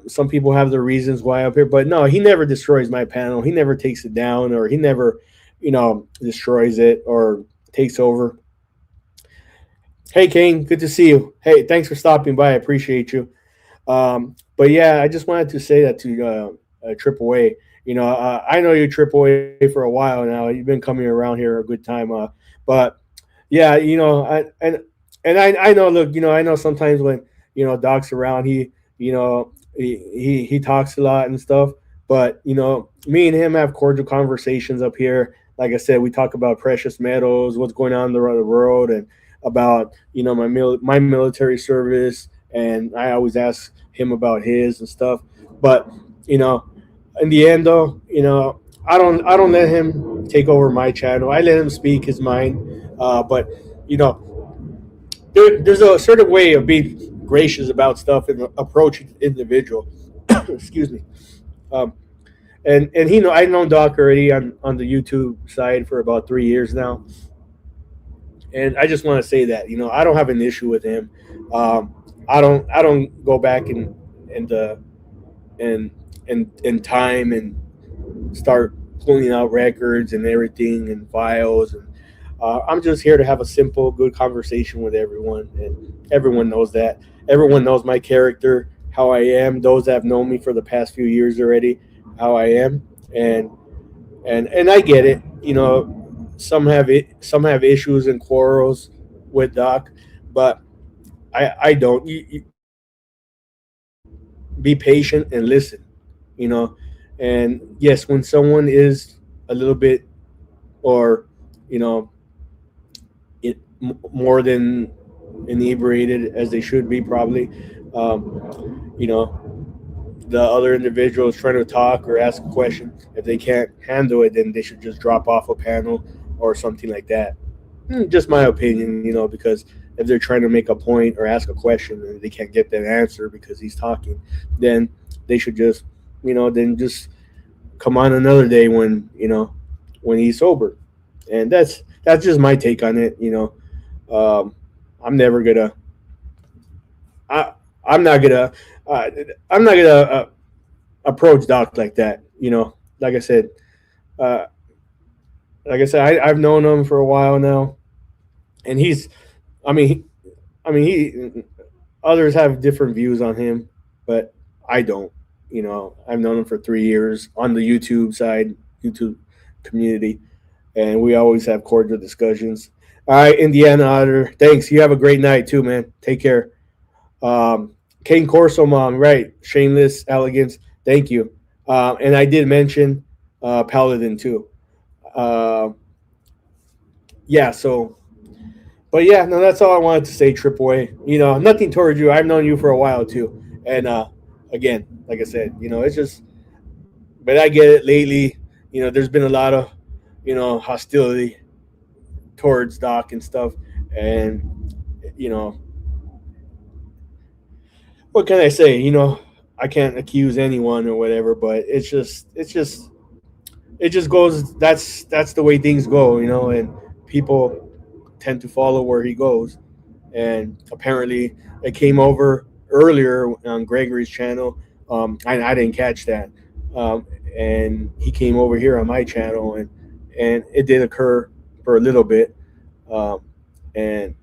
Some people have their reasons why up here, but no, he never destroys my panel. He never takes it down, or he never, destroys it or takes over. Hey, Kane, good to see you. Hey, thanks for stopping by. I appreciate you. But yeah, I just wanted to say that to Triple A. I know you Triple A for a while now. You've been coming around here a good time. But yeah, I know. Look, I know sometimes when Doc's around, he talks a lot and stuff. But me and him have cordial conversations up here. Like I said, we talk about precious metals, what's going on in the world, and about my military service, and I always ask him about his and stuff. But you know, in the end, though, I don't let him take over my channel. I let him speak his mind. But you know, there's a certain way of being gracious about stuff and approaching the individual. Excuse me. Um, and I've known Doc already on the YouTube side for about 3 years now, and I just want to say that I don't have an issue with him. I don't go back and and and time and start pulling out records and everything and files. And I'm just here to have a simple, good conversation with everyone, and everyone knows that. Everyone knows my character, how I am. Those that have known me for the past few years already, how I am, and and I get it. Some have issues and quarrels with Doc, but I don't. Be patient and listen. You know, and yes, when someone is a little bit or you know more than inebriated as they should be, probably. You know, the other individual is trying to talk or ask a question. If they can't handle it, then they should just drop off a panel or something like that. Just my opinion, because if they're trying to make a point or ask a question and they can't get that answer because he's talking, then they should just come on another day when he's sober. And that's just my take on it. Um, I'm never gonna. I I'm not gonna. Uh, I'm not gonna approach Doc like that. Like I said, uh, I've known him for a while now, and he's. I mean, he. Others have different views on him, but I don't. I've known him for 3 years on the YouTube side, YouTube community, and we always have cordial discussions. All right, Indiana Otter. Thanks. You have a great night too, man. Take care. Kane Corso Mom, right? Shameless Elegance. Thank you. And I did mention Paladin too. Uh, yeah. So, but yeah, no, that's all I wanted to say. Triple A. Nothing towards you. I've known you for a while too, and again, like I said, it's just. But I get it. Lately, there's been a lot of, hostility towards Doc and stuff, and you know, what can I say? I can't accuse anyone or whatever, but it just goes. That's the way things go, you know, and people tend to follow where he goes. And apparently, it came over earlier on Gregory's channel. I didn't catch that, and he came over here on my channel, and it did occur for a little bit, um, and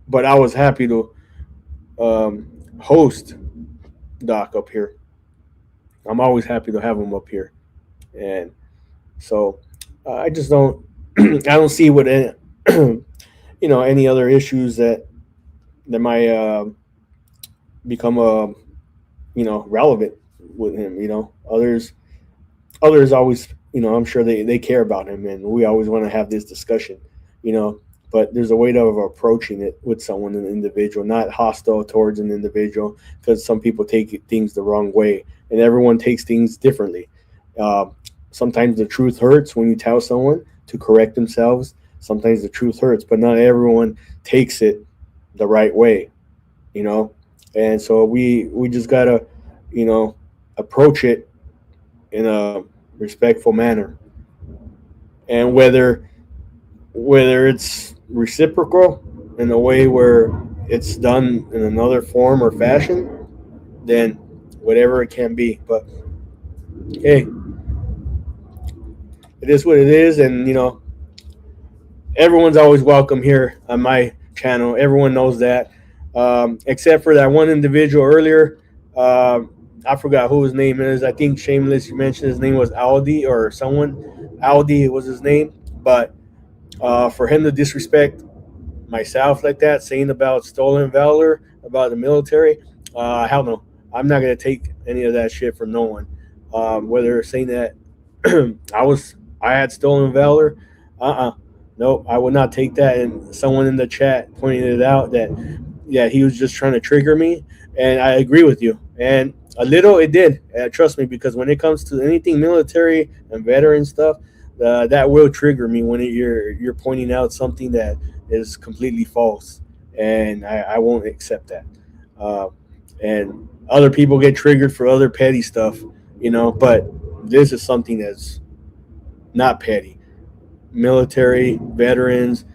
but I was happy to host Doc up here. I'm always happy to have him up here, and so I just don't I don't see what any other issues that might become relevant with him. Others always, I'm sure they care about him, and we always want to have this discussion, you know. But there's a way of approaching it with someone, an individual, not hostile towards an individual, because some people take things the wrong way, and everyone takes things differently. Uh, Sometimes the truth hurts when you tell someone to correct themselves. Sometimes the truth hurts, but not everyone takes it the right way, you know. And so we just gotta, you know, approach it in a respectful manner, and whether it's reciprocal in a way where it's done in another form or fashion, then whatever it can be. But hey, it is what it is, and everyone's always welcome here on my channel. Everyone knows that, except for that one individual earlier. I forgot who his name is. I think Shameless, you mentioned his name was Aldi or someone. Aldi was his name. But for him to disrespect myself like that, saying about stolen valor, about the military, hell no. I'm not going to take any of that shit from no one. Whether saying that I had stolen valor, nope, I would not take that. And someone in the chat pointed it out that yeah, he was just trying to trigger me, and I agree with you. And a little it did, trust me, because when it comes to anything military and veteran stuff, that will trigger me when you're pointing out something that is completely false, and I won't accept that. Uh, and other people get triggered for other petty stuff, but this is something that's not petty. Military, veterans,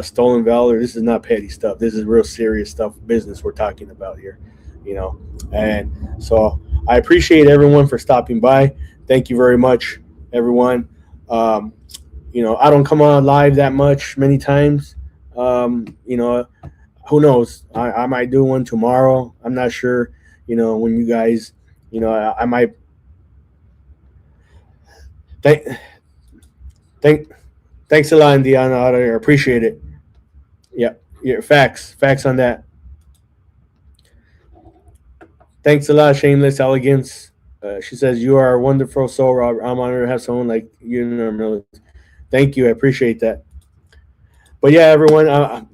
stolen valor. This is not petty stuff. This is real serious stuff, business we're talking about here, you know. And so I appreciate everyone for stopping by. Thank you very much, everyone. Um, I don't come on live that much, many times. You know, who knows? I might do one tomorrow. I'm not sure. When you guys, I might thank thank thanks a lot, Indiana. I appreciate it. Yeah, yeah, facts on that. Thanks a lot, Shameless Elegance. She says you are a wonderful soul, Robert. I'm honored to have someone like you in our military. Thank you, I appreciate that. But yeah, everyone,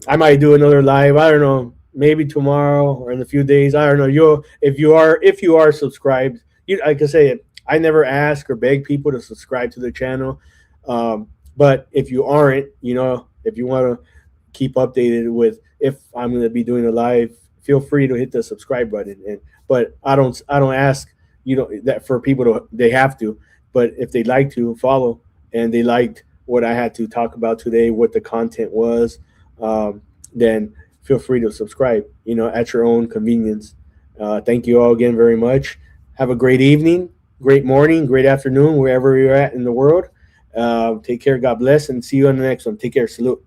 I might do another live. I don't know, maybe tomorrow or in a few days. I don't know. If you are subscribed, like I say, I never ask or beg people to subscribe to the channel. But if you aren't, if you want to keep updated with if I'm going to be doing a live, feel free to hit the subscribe button. But I don't ask that for people to they have to, but if they'd like to follow and they liked what I had to talk about today, what the content was, then feel free to subscribe. At your own convenience. Thank you all again very much. Have a great evening, great morning, great afternoon, wherever you're at in the world. Take care. God bless, and see you on the next one. Take care. Salute.